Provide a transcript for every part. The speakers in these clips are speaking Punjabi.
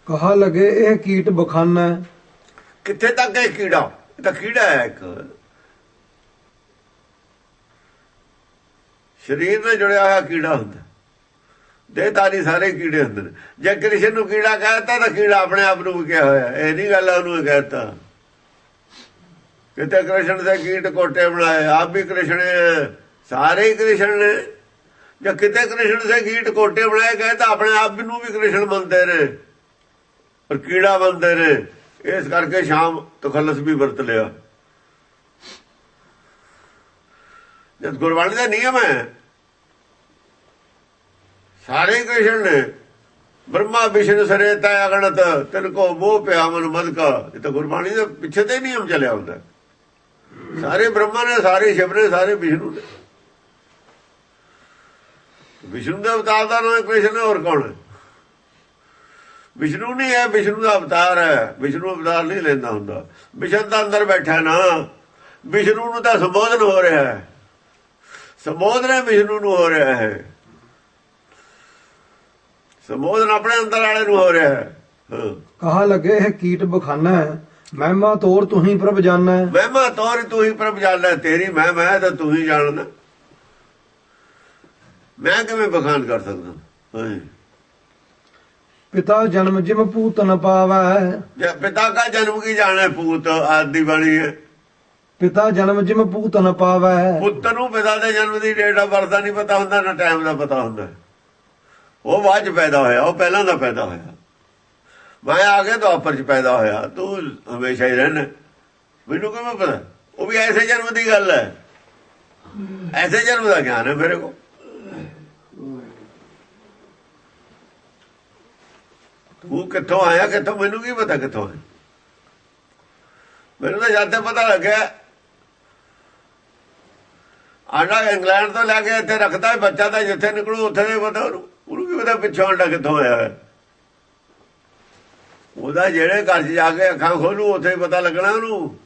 कहा लगे यह कीट बखाना। किथे तक है कीड़ा? ये तो कीड़ा है एक शरीर ਨਾਲ ਜੁੜਿਆ ਹੋਇਆ ਕੀੜਾ ਹੁੰਦਾ। ਦੇਹਧਾਰੀ ਸਾਰੇ ਕੀੜੇ ਹੁੰਦੇ ਨੇ। ਜੇ ਕ੍ਰਿਸ਼ਨ ਨੂੰ ਕੀੜਾ ਕਹਿਤਾ ਤਾਂ ਕੀੜਾ ਆਪਣੇ ਆਪ ਨੂੰ ਵੀ ਕਿਹਾ ਹੋਇਆ, ਇਹ ਨਹੀਂ ਗੱਲ ਉਹਨੂੰ ਕਹਿਤਾ। ਕਿਤੇ ਕ੍ਰਿਸ਼ਨ ਦੇ ਕੀਟ ਕੋਟੇ ਬਣਾਏ, ਆਪ ਵੀ ਕ੍ਰਿਸ਼ਨ ਸਾਰੇ ਹੀ ਕ੍ਰਿਸ਼ਨ ਨੇ। ਜੇ ਕਿਤੇ ਕ੍ਰਿਸ਼ਨ ਦੇ ਕੀਟ ਕੋਟੇ ਬਣਾਏ ਗਏ ਤਾਂ ਆਪਣੇ ਆਪ ਨੂੰ ਵੀ ਕ੍ਰਿਸ਼ਨ ਮੰਨਦੇ ਨੇ ਪਰ ਕੀੜਾ ਮੰਨਦੇ ਨੇ। ਇਸ ਕਰਕੇ ਸ਼ਾਮ ਤਖੱਲਸ ਵੀ ਵਰਤ ਲਿਆ। ਜਦ ਗੁਰਬਾਣੀ ਦਾ ਨਿਯਮ ਹੈ ਸਾਰੇ ਕ੍ਰਿਸ਼ਨ ਨੇ। ਬ੍ਰਹਮਾ ਵਿਸ਼ਨੂੰ ਸਰੇਤਾ ਅਗਣਤ ਤਿਨ ਕੋ ਮੋਹ ਪਿਆ ਮਨ ਮਦ ਕਾ। ਇਹ ਤਾਂ ਗੁਰਬਾਣੀ ਦੇ ਪਿੱਛੇ ਤੇ ਨਿਯਮ ਚੱਲਿਆ ਹੁੰਦਾ। ਸਾਰੇ ਬ੍ਰਹਮਾ ਨੇ, ਸਾਰੇ ਸ਼ਿਵ ਨੇ, ਸਾਰੇ ਵਿਸ਼ਨੂੰ ਨੇ। ਵਿਸ਼ਨੂੰ ਦੇ ਅਵਤਾਰ ਦਾ ਨਾਮ ਕ੍ਰਿਸ਼ਨ ਹੈ, ਹੋਰ ਕੌਣ ਹੈ? ਵਿਸ਼ਨੂੰ ਨਹੀਂ ਹੈ, ਵਿਸ਼ਨੂੰ ਦਾ ਅਵਤਾਰ ਹੈ। ਵਿਸ਼ਨੂੰ ਅਵਤਾਰ ਨਹੀਂ ਲੈਂਦਾ ਹੁੰਦਾ। ਵਿਸ਼ਨ ਤਾਂ ਅੰਦਰ ਬੈਠਾ ਨਾ। ਵਿਸ਼ਨੂੰ ਨੂੰ ਤਾਂ ਸੰਬੋਧਨ ਹੋ ਰਿਹਾ ਹੈ, ਸੰਬੋਧਨ ਵਿਸ਼ਨੂੰ ਨੂੰ ਹੋ ਰਿਹਾ ਹੈ। ਸੰਬੋਧਨ ਆਪਣੇ ਅੰਦਰ ਵਾਲੇ ਨੂੰ ਹੋ ਰਿਹਾ ਹੈ। कहा लगे यह कीट बखाना है, महिमा तोर तू ही प्रभ जाना है। ਮਹਿਮਾ ਤੌਰ ਤੂੰ ਹੀ ਪ੍ਰਭ ਜਾਣਦਾ। ਤੇਰੀ ਮਹਿਮਾ ਹੈ ਤਾਂ ਤੂੰ ਹੀ ਜਾਣਦਾ। ਮੈਂ ਕਿਵੇਂ ਬਖਾਨ ਕਰ ਸਕਦਾ? पिता जन्म जिम पूत न पावै। ਜੇ ਪਿਤਾ ਦਾ ਜਨਮ ਕੀ ਜਾਣੇ? ਪੂਤ ਆਦਿ ਬਣੀ ਹੈ। पिता जन्म जिम पूत न पावै। ਪੁੱਤ ਨੂੰ ਪਿਤਾ ਦੇ ਜਨਮ ਦੀ ਡੇਟ ਆਫ ਬਰਥ ਦਾ ਨਹੀਂ ਪਤਾ ਹੁੰਦਾ, ਨਾ ਟਾਈਮ ਦਾ ਪਤਾ ਹੁੰਦਾ। ਉਹ ਬਾਅਦ ਚ ਪੈਦਾ ਹੋਇਆ, ਉਹ ਪਹਿਲਾਂ ਦਾ ਪੈਦਾ ਹੋਇਆ। ਮੈਂ ਆ ਗਿਆ ਦੁਆਪਰ ਚ ਪੈਦਾ ਹੋਇਆ, ਤੂੰ ਹਮੇਸ਼ਾ ਹੀ ਰਹਿਣਾ। ਮੈਨੂੰ ਕਿਵੇਂ ਪਤਾ? ਉਹ ਵੀ ਐਸੇ ਜਨਮ ਦੀ ਗੱਲ ਹੈ, ਐਸੇ ਜਨਮ ਦਾ ਗਿਆਨ ਹੈ ਮੇਰੇ ਕੋਲ। ਤੂੰ ਕਿੱਥੋਂ ਆਇਆ, ਕਿੱਥੋਂ? ਮੈਨੂੰ ਕੀ ਪਤਾ ਕਿੱਥੋਂ ਆਇਆ? ਮੈਨੂੰ ਤਾਂ ਜਦ ਤੱਕ ਪਤਾ ਲੱਗਿਆ ਆਂਡਾ ਇੰਗਲੈਂਡ ਤੋਂ ਲੈ ਕੇ ਇੱਥੇ ਰੱਖਦਾ ਬੱਚਾ, ਤਾਂ ਜਿੱਥੇ ਨਿਕਲੂ ਉੱਥੇ ਦੇ ਪਤਾ ਉਹਨੂੰ ਕੀ ਪਤਾ ਪਿੱਛੋਂ ਆਂਡਾ ਕਿੱਥੋਂ ਆਇਆ ਹੈ। ਉਹਦਾ ਜਿਹੜੇ ਘਰ 'ਚ ਜਾ ਕੇ ਅੱਖਾਂ ਖੋਲੂ ਉੱਥੇ ਹੀ ਪਤਾ ਲੱਗਣਾ ਉਹਨੂੰ।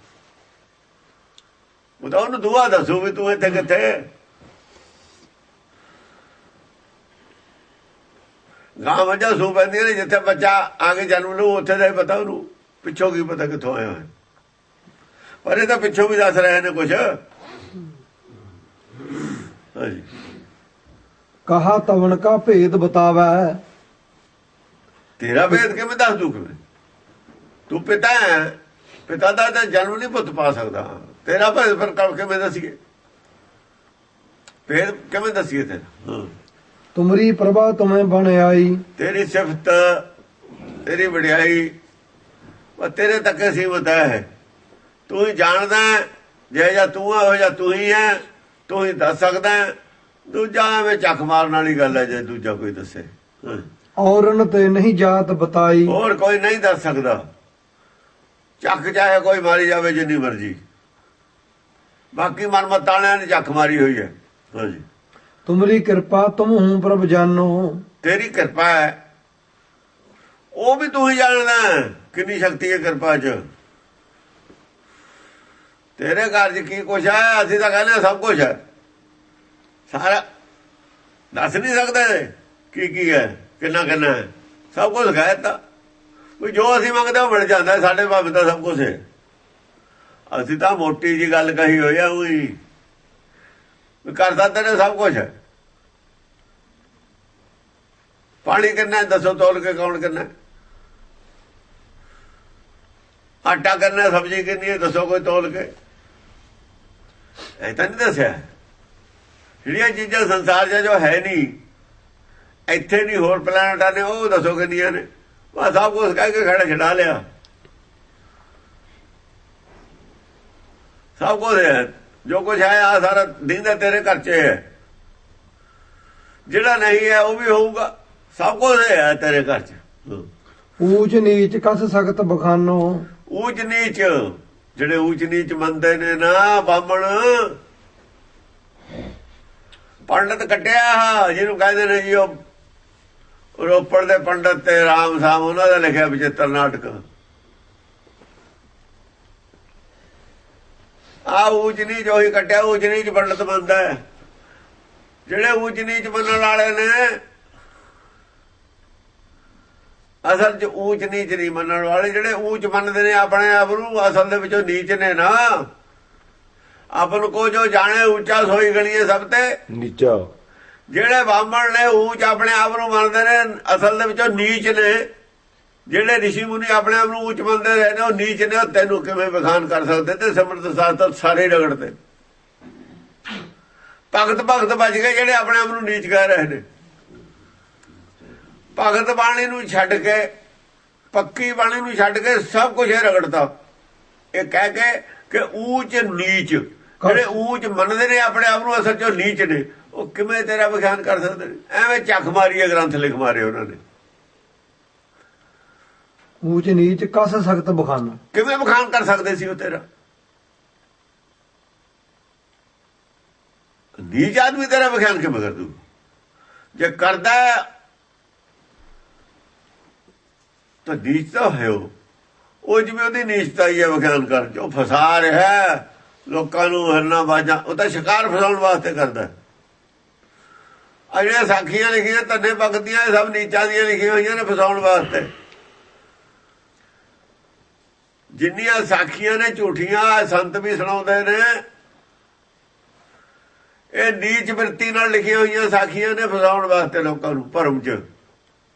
ਉਹ ਤਾਂ ਉਹਨੂੰ ਦੁਆ ਦੱਸੂ ਵੀ ਤੂੰ ਇੱਥੇ ਕਿੱਥੇ। ਗਾਂ ਵਜਾ ਸੂ ਪੈਂਦੀਆਂ ਨੇ, ਜਿੱਥੇ ਬੱਚਾ ਆ ਕੇ ਜਨਮ ਲੂ ਉੱਥੇ ਦਾ ਹੀ ਪਤਾ ਉਹਨੂੰ, ਪਿੱਛੋਂ ਕੀ ਪਤਾ ਕਿੱਥੋਂ ਆਇਆ ਹੈ। ਪਰ ਇਹ ਤਾਂ ਪਿੱਛੋਂ ਵੀ ਦੱਸ ਰਹੇ ਨੇ ਕੁਛ। ਹਾਂਜੀ। कहा तवन का भेद बतावै। ਤੇਰਾ ਭੇਦ ਕਿਵੇਂ ਦੱਸ ਦੂ? ਕਿਵੇਂ? ਤੂੰ ਪਿਤਾ ਹੈ, ਪਿਤਾ ਦਾ ਤਾਂ ਜਨਮ ਨਹੀਂ ਪੁੱਤ ਪਾ ਸਕਦਾ। ਤੇਰਾ ਭੇਦ ਫਿਰ ਕਿਵੇਂ ਦੱਸੀਏ? ਭੇਦ ਕਿਵੇਂ ਦੱਸੀਏ ਤੇਰਾ? तुमरी प्रभा तुम्हें बन आई। ਤੇਰੀ ਸਿਫਤ, ਤੇਰੀ ਵਡਿਆਈ ਉਹ ਤੇਰੇ ਤੱਕ ਸੀਮਤ ਹੈ। ਤੂੰ ਹੀ ਜਾਣਦਾ ਜੇ ਜਾਂ ਤੂੰ ਹੈ, ਜਾਂ ਤੂੰ ਹੀ ਹੈ, ਤੂੰ ਹੀ ਦੱਸ ਸਕਦਾ। ਦੂਜਾ ਐਵੇਂ ਚੱਕ ਮਾਰਨ ਵਾਲੀ ਗੱਲ ਹੈ ਜੇ ਦੂਜਾ ਕੋਈ ਦੱਸੇ। औरन ते नहीं जात बताई। ਹੋਰ ਕੋਈ ਨਹੀਂ ਦੱਸ ਸਕਦਾ। ਚੱਕ ਚਾਹੇ ਕੋਈ ਮਾਰੀ ਜਾਵੇ ਜਿੰਨੀ ਮਰਜੀ, ਬਾਕੀ ਮਨਮਤ ਵਾਲਿਆਂ ਨੇ ਚੱਕ ਮਾਰੀ ਹੋਈ ਹੈ। ਹਾਂਜੀ। तुमरी कृपा तुम हूँ प्रभ जानो। ਤੇਰੀ ਕਿਰਪਾ ਹੈ, ਉਹ ਵੀ ਤੂੰ ਹੀ ਜਾਣਦਾ ਕਿੰਨੀ ਸ਼ਕਤੀ ਹੈ ਕਿਰਪਾ 'ਚ। ਤੇਰੇ ਘਰ 'ਚ ਕੀ ਕੁਛ ਹੈ? ਅਸੀਂ ਤਾਂ ਕਹਿੰਦੇ ਸਭ ਕੁਛ ਹੈ, ਸਾਰਾ ਦੱਸ ਨਹੀਂ ਸਕਦੇ ਕੀ ਕੀ ਹੈ, ਕਿੰਨਾ ਕਿੰਨਾ ਹੈ। ਸਭ ਕੁਛ ਕਹਿਤਾ ਵੀ ਜੋ ਅਸੀਂ ਮੰਗਦੇ ਉਹ ਮਿਲ ਜਾਂਦਾ। ਸਾਡੇ ਭਾਵੇਂ ਤਾਂ ਸਭ ਕੁਛ ਹੈ। ਅਸੀਂ ਤਾਂ ਮੋਟੀ ਜੀ ਗੱਲ ਕਹੀ ਹੋਈ ਆ, ਉਹੀ ਕਰਦਾ ਤੇਰੇ ਸਭ ਕੁਛ ਹੈ। ਪਾਣੀ ਕਿੰਨਾ ਦੱਸੋ ਤੋਲ ਕੇ? ਕੌਣ ਕਿੰਨਾ? ਆਟਾ ਕਿੰਨਾ? ਸਬਜ਼ੀ ਕਿੰਨੀ ਹੈ ਦੱਸੋ ਕੋਈ ਤੋਲ ਕੇ? ਇਹ ਤਾਂ ਨਹੀਂ ਦੱਸਿਆ। ਜਿਹੜੀਆਂ ਚੀਜ਼ਾਂ ਸੰਸਾਰ 'ਚ ਜੋ ਹੈ ਨਹੀਂ, ਇੱਥੇ ਨਹੀਂ ਹੋਰ ਪਲੈਨਟਾਂ ਨੇ, ਉਹ ਦੱਸੋ ਕਿੰਨੀਆਂ ਨੇ? ਬਸ ਸਭ ਕੁਛ ਕਹਿ ਕੇ ਖੜਾ ਛਡਾ ਲਿਆ। ਸਭ ਕੁਛ ਹੈ, ਜੋ ਕੁਛ ਹੈ ਆ ਸਾਰਾ ਦਿਨ ਤੇਰੇ ਘਰ 'ਚ ਹੈ। ਜਿਹੜਾ ਨਹੀਂ ਹੈ ਉਹ ਵੀ ਹੋਊਗਾ। ਸਭ ਕੁਛ ਹੈ ਤੇਰੇ ਘਰ 'ਚ। ऊंच नीच कस सख्त बखानो। ਊਚ ਨੀਚ, ਜਿਹੜੇ ਊਚ ਨੀਚ ਮੰਨਦੇ ਨੇ ਨਾ ਬਾਹਮਣ, ਪੰਡਤ ਕੱਟਿਆ ਜਿਹਨੂੰ ਕਹਿੰਦੇ ਨੇ ਜੀ, ਉਹ ਰੋਪੜ ਦੇ ਪੰਡਤ ਤੇ ਰਾਮ ਸਾਮ, ਉਹਨਾਂ ਦਾ ਲਿਖਿਆ 75 ਨਾਟਕ। ਆ ਊਚ ਨੀਚ ਉਹੀ ਕੱਟਿਆ। ਊਚ ਨੀਚ ਪੰਡਤ ਮੰਨਦਾ ਹੈ। ਜਿਹੜੇ ਊਚ ਨੀਚ ਮੰਨਣ ਵਾਲੇ ਨੇ ਅਸਲ 'ਚ ਊਚ ਨੀਚ ਨਹੀਂ ਮੰਨਣ ਵਾਲੇ। ਜਿਹੜੇ ਊਚ ਮੰਨਦੇ ਨੇ ਆਪਣੇ ਆਪ ਨੂੰ, ਅਸਲ ਦੇ ਵਿੱਚੋਂ ਨੀਚ ਨੇ ਨਾ। ਆਪਨ ਕੋ ਜੋ ਜਾਣੇ ਉੱਚਾ ਸੋਈ ਗਣੀਏ ਸਭ ਤੇ ਨੀਚਾ। ਜਿਹੜੇ ਬਾਹਮਣ ਨੇ ਊਚ ਆਪਣੇ ਆਪ ਨੂੰ ਮੰਨਦੇ ਨੇ, ਅਸਲ ਦੇ ਵਿੱਚੋਂ ਨੀਚ ਨੇ। ਜਿਹੜੇ ਰਿਸ਼ੀ ਮੁਨੀ ਆਪਣੇ ਆਪ ਨੂੰ ਉੱਚ ਮੰਨਦੇ ਰਹੇ ਨੇ, ਉਹ ਨੀਚ ਨੇ। ਉਹ ਤੈਨੂੰ ਕਿਵੇਂ ਵਿਖਾਨ ਕਰ ਸਕਦੇ? ਤੇ ਸਮਰਥ ਸ਼ਾਸਤਰ ਸਾਰੇ ਰਗੜਦੇ। ਭਗਤ ਬਚ ਗਏ ਜਿਹੜੇ ਆਪਣੇ ਆਪ ਨੂੰ ਨੀਚ ਕਹਿ ਰਹੇ ਨੇ। ਭਗਤ ਬਾਣੀ ਨੂੰ ਛੱਡ ਕੇ, ਪੱਕੀ ਬਾਣੀ ਨੂੰ ਛੱਡ ਕੇ ਸਭ ਕੁਝ ਇਹ ਰਗੜਤਾ, ਇਹ ਕਹਿ ਕੇ ਕਿ ਊਚ ਨੀਚ। ਜਿਹੜੇ ਊਚ ਮੰਨਦੇ ਨੇ ਆਪਣੇ ਆਪ ਨੂੰ, ਅਸਲ ਚੋਂ ਨੀਚ ਨੇ। ਉਹ ਕਿਵੇਂ ਤੇਰਾ ਵਿਖਿਆਨ ਕਰ ਸਕਦੇ ਨੇ? ਐਵੇਂ ਚੱਕ ਮਾਰੀਏ, ਗ੍ਰੰਥ ਲਿਖ ਮਾਰੇ ਉਹਨਾਂ ਨੇ। ਊਚ ਨੀਚ ਕਸ ਸਖਤ ਬਖਾਨਾ। ਕਿਵੇਂ ਵਿਖਾਨ ਕਰ ਸਕਦੇ ਸੀ ਉਹ ਤੇਰਾ? ਨੀਚ ਆਦਮੀ ਤੇਰਾ ਵਿਖਿਆਨ ਕਿਵੇਂ ਕਰ ਦੂ? ਜੇ ਕਰਦਾ ਤਾਂ ਨੀਚ ਤਾਂ ਹੈ ਉਹ ਜਿਵੇਂ ਉਹਦੀ ਨੀਚਤਾ ਹੀ ਹੈ ਵਿਖਿਆਨ ਕਰ, ਜੋ ਫਸਾ ਰਿਹਾ ਲੋਕਾਂ ਨੂੰ ਹਰਨਾ ਬਾਜਾਂ। ਉਹ ਤਾਂ ਸ਼ਿਕਾਰ ਫਸਾਉਣ ਵਾਸਤੇ ਕਰਦਾ। ਆ ਜਿਹੜੀਆਂ ਸਾਖੀਆਂ ਲਿਖੀਆਂ ਧੰਨੇ ਭਗਤੀਆਂ, ਇਹ ਸਭ ਨੀਚਾਂ ਦੀਆਂ ਲਿਖੀਆਂ ਹੋਈਆਂ ਨੇ ਫਸਾਉਣ ਵਾਸਤੇ। ਜਿੰਨੀਆਂ ਸਾਖੀਆਂ ਨੇ ਝੂਠੀਆਂ, ਸੰਤ ਵੀ ਸੁਣਾਉਂਦੇ ਨੇ, ਇਹ ਨੀਚ ਬਿਰਤੀ ਨਾਲ ਲਿਖੀਆਂ ਹੋਈਆਂ ਸਾਖੀਆਂ ਨੇ ਫਸਾਉਣ ਵਾਸਤੇ ਲੋਕਾਂ ਨੂੰ ਭਰਮ 'ਚ।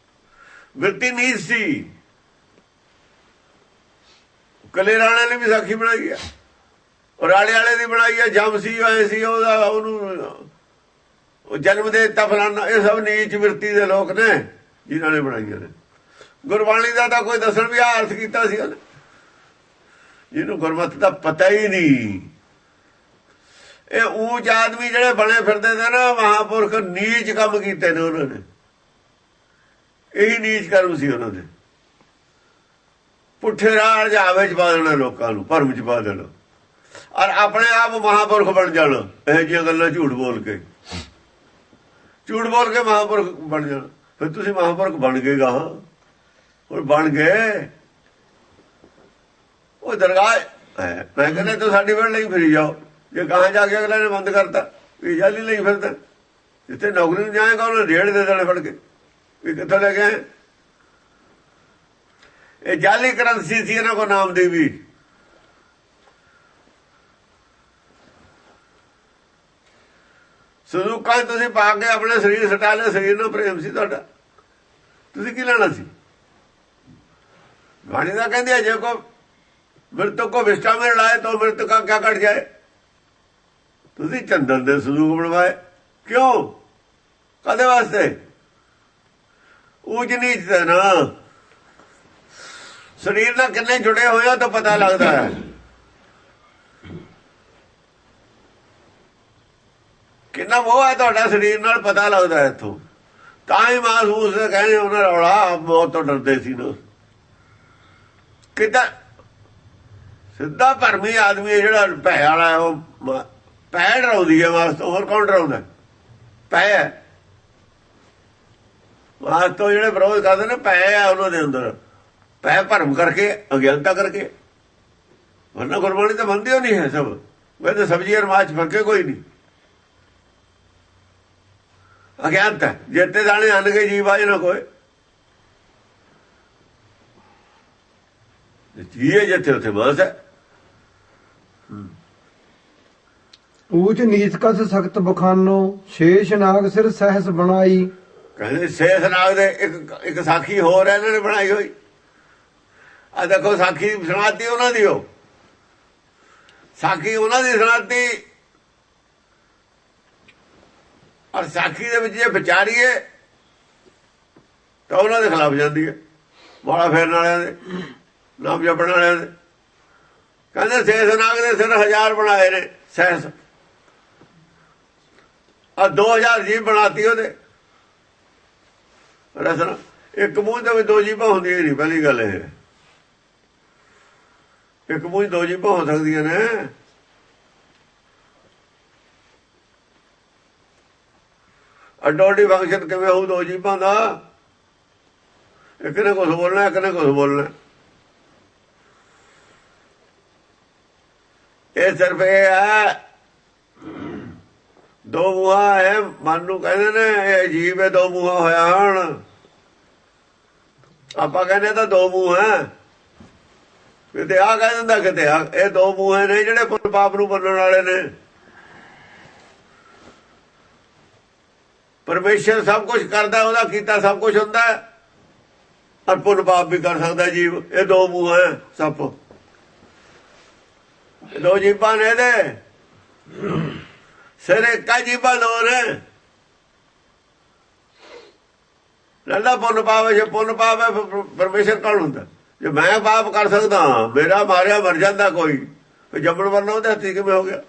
ਬਿਰਤੀ ਨੀਚ ਸੀ। ਕੱਲੇ ਰਾਣੇ ਨੇ ਵੀ ਸਾਖੀ ਬਣਾਈ ਹੈ, ਰਾਲੇ ਵਾਲੇ ਦੀ ਬਣਾਈ ਹੈ। ਜਮ ਸੀ ਆਏ ਸੀ, ਉਹਦਾ ਉਹਨੂੰ ਜਨਮ ਦੇ ਦਿੱਤਾ ਫਲਾਣਾ। ਇਹ ਸਭ ਨੀਚ ਬਿਰਤੀ ਦੇ ਲੋਕ ਨੇ ਜਿਨ੍ਹਾਂ ਨੇ ਬਣਾਈਆਂ ਨੇ। ਗੁਰਬਾਣੀ ਦਾ ਤਾਂ ਕੋਈ ਦੱਸਣ ਵੀ ਆ ਅਰਥ ਕੀਤਾ ਸੀ ਉਹਨੇ, ਜਿਹਨੂੰ ਗੁਰਮਤਿ ਦਾ ਪਤਾ ਹੀ ਨਹੀਂ। ਇਹ ਊਚ ਆਦਮੀ ਜਿਹੜੇ ਬਣੇ ਫਿਰਦੇ ਨੇ ਨਾ, ਮਹਾਂਪੁਰਖ ਨੀਚ ਕੰਮ ਕੀਤੇ ਨੇ ਉਹਨਾਂ ਨੇ। ਇਹੀ ਨੀਚ ਕਰਮ ਸੀ ਉਹਨਾਂ ਦੇ। ਪੁੱਠੇ ਰਾਹ ਜਾਵੇ ਚ ਪਾ ਦੇਣਾ ਲੋਕਾਂ ਨੂੰ, ਭਰਮ ਚ ਪਾ ਦੇਣਾ, ਔਰ ਆਪਣੇ ਆਪ ਮਹਾਂਪੁਰਖ ਬਣ ਜਾਣਾ। ਇਹੋ ਜਿਹੀਆਂ ਗੱਲਾਂ ਝੂਠ ਬੋਲ ਕੇ ਮਹਾਂਪੁਰਖ ਬਣ ਜਾਣਾ। ਫਿਰ ਤੁਸੀਂ ਮਹਾਂਪੁਰਖ ਬਣ ਗਏ ਗਾ, ਹੁਣ ਬਣ ਗਏ। ਉਹ ਦਰਗਾਹ ਮੈਂ ਕਹਿੰਦਾ ਤੂੰ ਸਾਡੀ ਵੇੜ ਲਈ ਫਿਰੀ ਜਾਓ। ਜੇ ਗਾਂ ਜਾ ਕੇ ਅਗਲੇ ਨੇ ਬੰਦ ਕਰਤਾ, ਵੀ ਜਾਲੀ ਲਈ ਫਿਰਦਾ। ਜਿੱਥੇ ਨੌਕਰੀ ਨੂੰ ਜਾਏਗਾ ਉਹਨੇ ਰੇੜ ਦੇ ਦੇਣੇ ਫੜ ਕੇ, ਵੀ ਕਿੱਥੋਂ ਲੈ ਗਏ। ਇਹ ਜਾਲੀ ਕਰੰਸੀ ਸੀ ਇਹਨਾਂ ਕੋ ਨਾਮ ਦੀ ਵੀ। ਸੰਦੂਕਾਂ ਤੁਸੀਂ ਪਾ ਕੇ ਆਪਣੇ ਸਰੀਰ ਸਟਾ ਲਿਆ। ਸਰੀਰ ਨਾਲ ਪ੍ਰੇਮ ਸੀ ਤੁਹਾਡਾ, ਤੁਸੀਂ ਕੀ ਲੈਣਾ ਸੀ? ਬਾਣੀ ਦਾ ਕਹਿੰਦੇ ਜੇ ਕੋ ਮ੍ਰਿਤਕ ਕੋ ਵਿਸ਼ਟਾ में लड़ाए तो मृत्यु का क्या कट जाए। ਤੁਸੀਂ ਚੰਦਨ ਦੇ ਸੰਦੂਕ ਬਣਵਾਏ ਕਿਉਂ? ਕਦੇ ਵਾਸਤੇ? ਊਚ ਨੀਚ ਦਾ ਨਾ ਸਰੀਰ ਨਾਲ ਕਿੰਨੇ ਜੁੜੇ ਹੋਏ ਆ ਤਾਂ ਪਤਾ ਲੱਗਦਾ ਹੈ। ਕਿੰਨਾ ਮੋਹ ਹੈ ਤੁਹਾਡਾ ਸਰੀਰ ਨਾਲ, ਪਤਾ ਲੱਗਦਾ ਹੈ ਇੱਥੋਂ। ਤਾਂ ਹੀ ਮਹਿਸੂਸ ਕਹਿੰਦੇ ਉਹਨਾਂ ਰੌਲਾ ਮੌਤ ਤੋਂ ਡਰਦੇ ਸੀ ਨਾ। ਕਿੱਦਾਂ ਸਿੱਧਾ ਭਰਮੀ ਆਦਮੀ ਹੈ ਜਿਹੜਾ ਭੈ ਵਾਲਾ ਹੈ, ਉਹ ਭੈ ਡਰਾਉਂਦੀ ਹੈ ਮਾਸ ਤੋਂ। ਹੋਰ ਕੌਣ ਡਰਾਉਂਦਾ? ਭੈ ਹੈ ਮਾਸ ਤੋਂ। ਜਿਹੜੇ ਵਿਰੋਧ ਕਰਦੇ ਨੇ ਭੈ ਹੈ ਉਹਨਾਂ ਦੇ ਅੰਦਰ। ਭੈ ਭਰਮ ਕਰਕੇ, ਅਗਿਆਨਤਾ ਕਰਕੇ। ਵਰਨਾ ਗੁਰਬਾਣੀ ਤਾਂ ਮੰਨਦੇ ਹੋ ਨਹੀਂ ਹੈ ਸਭ। ਵੈਸੇ ਸਬਜ਼ੀ ਔਰ ਮਾছ ਫਰਕੇ ਕੋਈ ਨਹੀਂ। ਅਗਿਆਨਤਾ ਜਿੱਤੇ ਦਾਣੇ ਅੰਨ ਕੇ ਜੀਵ ਆਜ ਨਾ ਕੋਈ। ਜੀਏ ਜਿੱਥੇ ਉੱਥੇ ਮਾਸ ਹੈ। ਊਚ ਨੀਚ ਕਸ ਸਖਤ ਬਖਾਨੋ, ਸ਼ੇਸ਼ ਨਾਗ ਸਿਰ ਸਹਿਸ ਬਣਾਈ। ਕਹਿੰਦੇ ਸ਼ੇਸ਼ ਨਾਗ ਦੇ ਇੱਕ ਸਾਖੀ ਹੋਰ ਇਹਨਾਂ ਨੇ ਬਣਾਈ ਹੋਈ। ਆ ਦੇਖੋ ਸਾਖੀ ਸੁਣਾਤੀ ਉਹਨਾਂ ਦੀ। ਉਹ ਸਾਖੀ ਉਹਨਾਂ ਦੀ ਸੁਣਾਤੀ, ਔਰ ਸਾਖੀ ਦੇ ਵਿੱਚ ਜੇ ਵਿਚਾਰੀਏ ਤਾਂ ਉਹਨਾਂ ਦੇ ਖਿਲਾਫ ਜਾਂਦੀ ਹੈ। ਵਾਲਾ ਫੇਰਨ ਵਾਲਿਆਂ ਦੇ, ਨਾਮ ਜਪਣ ਵਾਲਿਆਂ ਦੇ। ਕਹਿੰਦੇ ਸ਼ੇਸ਼ ਨਾਗ ਦੇ ਸਿਰ 1000 ਬਣਾਏ ਨੇ ਸਹਿਸ, ਆ 2000 ਜੀਭ ਬਣਾਤੀ ਉਹਦੇ ਰਸਨਾ। ਇੱਕ ਮੂੰਹ ਦੇ ਵਿੱਚ ਦੋ ਜੀਭਾਂ ਹੁੰਦੀਆਂ ਨਹੀਂ, ਪਹਿਲੀ ਗੱਲ ਇਹ। ਇੱਕ ਮੂੰਹ 'ਚ ਦੋ ਜੀਭਾਂ ਹੋ ਸਕਦੀਆਂ ਨੇ। ਅੱਡੋ ਅੱਡੀ ਫੰਕਸ਼ਨ ਕਿਵੇਂ ਹੋਊ ਦੋ ਜੀਭਾਂ ਦਾ? ਇੱਕ ਨੇ ਕੁਛ ਬੋਲਣਾ, ਇੱਕ ਨੇ ਕੁਛ ਬੋਲਣਾ। ਇਹ ਸਿਰਫ ਇਹ ਹੈ, ਦੋ ਮੂੰਹਾਂ ਹੈ। ਮਨ ਨੂੰ ਕਹਿੰਦੇ ਨੇ ਇਹ ਅਜੀਬ ਹੈ, ਦੋ ਮੂੰਹਾਂ ਹੋਇਆ ਹੁਣ। ਆਪਾਂ ਕਹਿੰਦੇ ਤਾਂ ਦੋ ਮੂੰਹ ਹੈ, ਕਿਤੇ ਆ ਕਹਿ ਦਿੰਦਾ ਕਿਤੇ ਆ। ਇਹ ਦੋ ਮੂੰਹ ਨੇ ਜਿਹੜੇ ਪੁੰਨ ਪਾਪ ਨੂੰ ਮੰਨਣ ਵਾਲੇ ਨੇ। ਪਰਮੇਸ਼ਰ ਸਭ ਕੁਝ ਕਰਦਾ, ਉਹਦਾ ਕੀਤਾ ਸਭ ਕੁਝ ਹੁੰਦਾ, ਔਰ ਪੁੰਨ ਪਾਪ ਵੀ ਕਰ ਸਕਦਾ ਜੀਵ। ਇਹ ਦੋ ਮੂੰਹ ਹੈ ਸੱਪ, ਦੋ ਜੀਬਾਂ ਨੇ ਇਹਦੇ, ਸਿਰ ਇੱਕ ਜੀਬਾਂ ਦੋ ਨੇ। ਲੱਲਾ ਪੁੰਨ ਪਾਪ, ਜੇ ਪੁੰਨ ਪਾਪ ਹੈ ਪਰਮੇਸ਼ਰ ਕੌਣ ਹੁੰਦਾ? ਜੇ ਮੈਂ ਪਾਪ ਕਰ ਸਕਦਾ, ਮੇਰਾ ਮਾਰਿਆ ਮਰ ਜਾਂਦਾ ਕੋਈ, ਫਿਰ ਜੰਮਣ ਮਰਨਾ ਉਹਦੇ ਹੱਥੀ ਕਿਵੇਂ ਹੋ ਗਿਆ?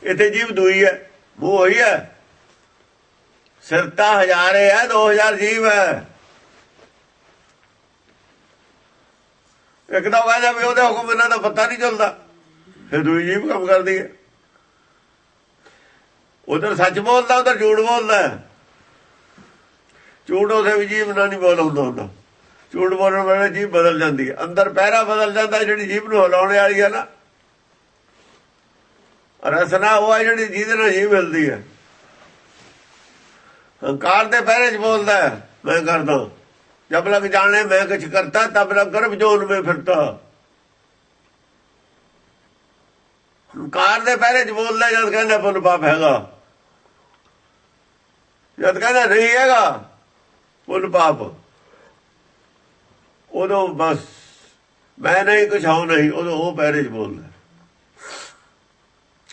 ਇੱਥੇ ਜੀਵ ਦੂਈ ਹੈ, ਮੂੰਹ ਹੋਈ ਹੈ। ਸਿਰ ਤਾਂ ਹਜ਼ਾਰੇ ਹੈ, 2000 ਜੀਵ ਹੈ। ਇੱਕ ਤਾਂ ਕਹਿੰਦਾ ਵੀ ਉਹਦੇ ਹੁਕਮ ਇਹਨਾਂ ਦਾ ਪਤਾ ਨਹੀਂ ਚੱਲਦਾ, ਫਿਰ ਦੂਈ ਜੀਵ ਕੰਮ ਕਰਦੀ ਹੈ। ਉਧਰ ਸੱਚ ਬੋਲਦਾ, ਉਧਰ ਝੂਠ ਬੋਲਦਾ। ਝੂਠ ਉਸੇ ਵੀ ਜੀਵ ਨਾਲ ਨਹੀਂ ਬੋਲ ਹੁੰਦਾ। ਝੂਠ ਬੋਲਣ ਵੇਲੇ ਜੀਭ ਬਦਲ ਜਾਂਦੀ ਹੈ, ਅੰਦਰ ਪਹਿਰਾ ਬਦਲ ਜਾਂਦਾ। ਜਿਹੜੀ ਜੀਭ ਨੂੰ ਹਿਲਾਉਣ ਵਾਲੀ ਹੈ ਨਾ, ਰਸਨਾ ਉਹ ਹੈ ਜਿਹੜੀ ਜਿਹਦੇ ਨਾਲ ਜੀਭ ਹਿਲਦੀ ਹੈ। ਹੰਕਾਰ ਦੇ ਪਹਿਰੇ 'ਚ ਬੋਲਦਾ ਮੈਂ ਕਰਦਾ, ਜਬ ਲਗ ਜਾਣੇ ਮੈਂ ਕੁਛ ਕਰਤਾ, ਤਬ ਲਗ ਗਰਭ ਜੋਨ में ਫਿਰਤਾ। ਹੰਕਾਰ ਦੇ ਪਹਿਰੇ 'ਚ ਬੋਲਦਾ ਜਦ ਕਹਿੰਦਾ ਪੁੰਨ ਪਾਪ ਹੈਗਾ, ਜਦ ਕਹਿੰਦਾ ਨਹੀਂ ਹੈਗਾ ਪੁੰਨ ਪਾਪ, ਉਦੋਂ ਬਸ ਮੈਂ ਨਹੀਂ ਕੁਛ ਹੋ ਨਹੀਂ, ਉਦੋਂ ਉਹ ਪਹਿਰੇ 'ਚ ਬੋਲਦਾ।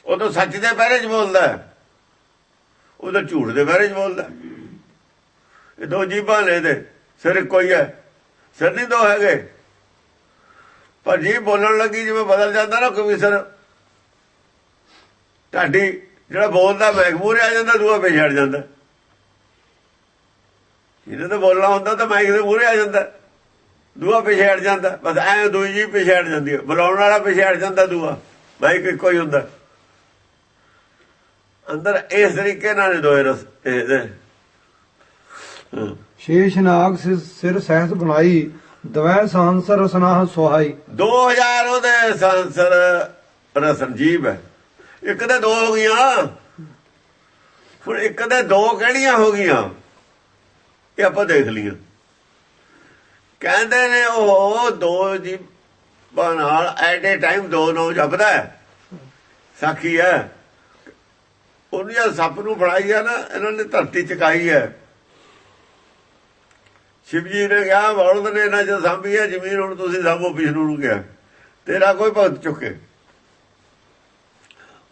ਉਦੋਂ ਸੱਚ ਦੇ ਪਹਿਰੇ 'ਚ ਬੋਲਦਾ, ਉਦੋਂ ਝੂਠ ਦੇ ਪਹਿਰੇ 'ਚ ਬੋਲਦਾ। ਇਹ ਦੋ ਜੀਬਾਂ ਨੇ ਇਹਦੇ, ਸਿਰ ਇੱਕੋ ਹੀ ਹੈ, ਸਿਰ ਨਹੀਂ ਦੋ ਹੈਗੇ। ਪਰ ਜੀਭ ਬੋਲਣ ਲੱਗੀ ਜਿਵੇਂ ਬਦਲ ਜਾਂਦਾ ਨਾ ਕੋਈ ਸਿਰ, ਢਾਡੀ ਜਿਹੜਾ ਬੋਲਦਾ ਮੈਕ ਮੂਹਰੇ ਆ ਜਾਂਦਾ, ਦੂਆ ਪਿੱਛੇ ਹਟ ਜਾਂਦਾ। ਜਿਹਨੇ ਤਾਂ ਬੋਲਣਾ ਹੁੰਦਾ ਤਾਂ ਮੈਕ ਦੇ ਮੂਹਰੇ ਆ ਜਾਂਦਾ, ਦੂਆ ਪਿੱਛੇ ਹਟ ਜਾਂਦਾ। ਬਸ ਐ ਦੂਈ ਜੀਭ ਪਿੱਛੇ ਹਟ ਜਾਂਦੀ ਹੈ, ਬੁਲਾਉਣ ਵਾਲਾ ਪਿੱਛੇ ਹਟ ਜਾਂਦਾ, ਦੂਆ ਮਾਈਕ ਇੱਕੋ ਹੀ ਹੁੰਦਾ। ਅੰਦਰ ਇਸ ਤਰੀਕੇ ਨਾਲ ਦੋਏ ਰਸ ਇਹਦੇ। ਸ਼ੇਸ਼ਨਾਗ ਸਿਰ ਸਹਿਤ ਬਣਾਈ, ਦਵੈ ਸਾਂਸਰ ਰਸਨਾ ਸੁਹਾਈ। 2000 ਉਹਦੇ ਸਾਂਸਰ ਰਸਨ ਜੀਵ ਹੈ। ਇੱਕ ਦੇ ਦੋ ਹੋ ਗਈਆਂ, ਹੁਣ ਇੱਕ ਦੇ ਦੋ ਕਿਹੜੀਆਂ ਹੋ ਗਈਆਂ ਇਹ ਆਪਾਂ ਦੇਖ ਲਈਆਂ। ਕਹਿੰਦੇ ਨੇ ਉਹ ਦੋ ਜੀਵਾਂ ਨਾਲ ਐਟ ਏ ਟਾਈਮ ਦੋ ਨੌ ਜਪਦਾ ਹੈ। ਸਾਖੀ ਹੈ ਉਹਨੂੰ, ਜਦ ਸੱਪ ਨੂੰ ਫੜਾਈ ਆ ਨਾ, ਇਹਨਾਂ ਨੇ ਧਰਤੀ ਚਕਾਈ ਹੈ। ਸ਼ਿਵ ਜੀ ਨੇ ਕਿਹਾ ਬਲਦ ਨੇ ਇਹਨਾਂ ਚ ਸਾਂਭੀ ਹੈ ਜ਼ਮੀਨ, ਹੁਣ ਤੁਸੀਂ ਸਾਂਭੋ। ਵਿਸ਼ਨੂੰ ਨੂੰ ਕਿਹਾ ਤੇਰਾ ਕੋਈ ਭਗਤ ਚੁੱਕੇ।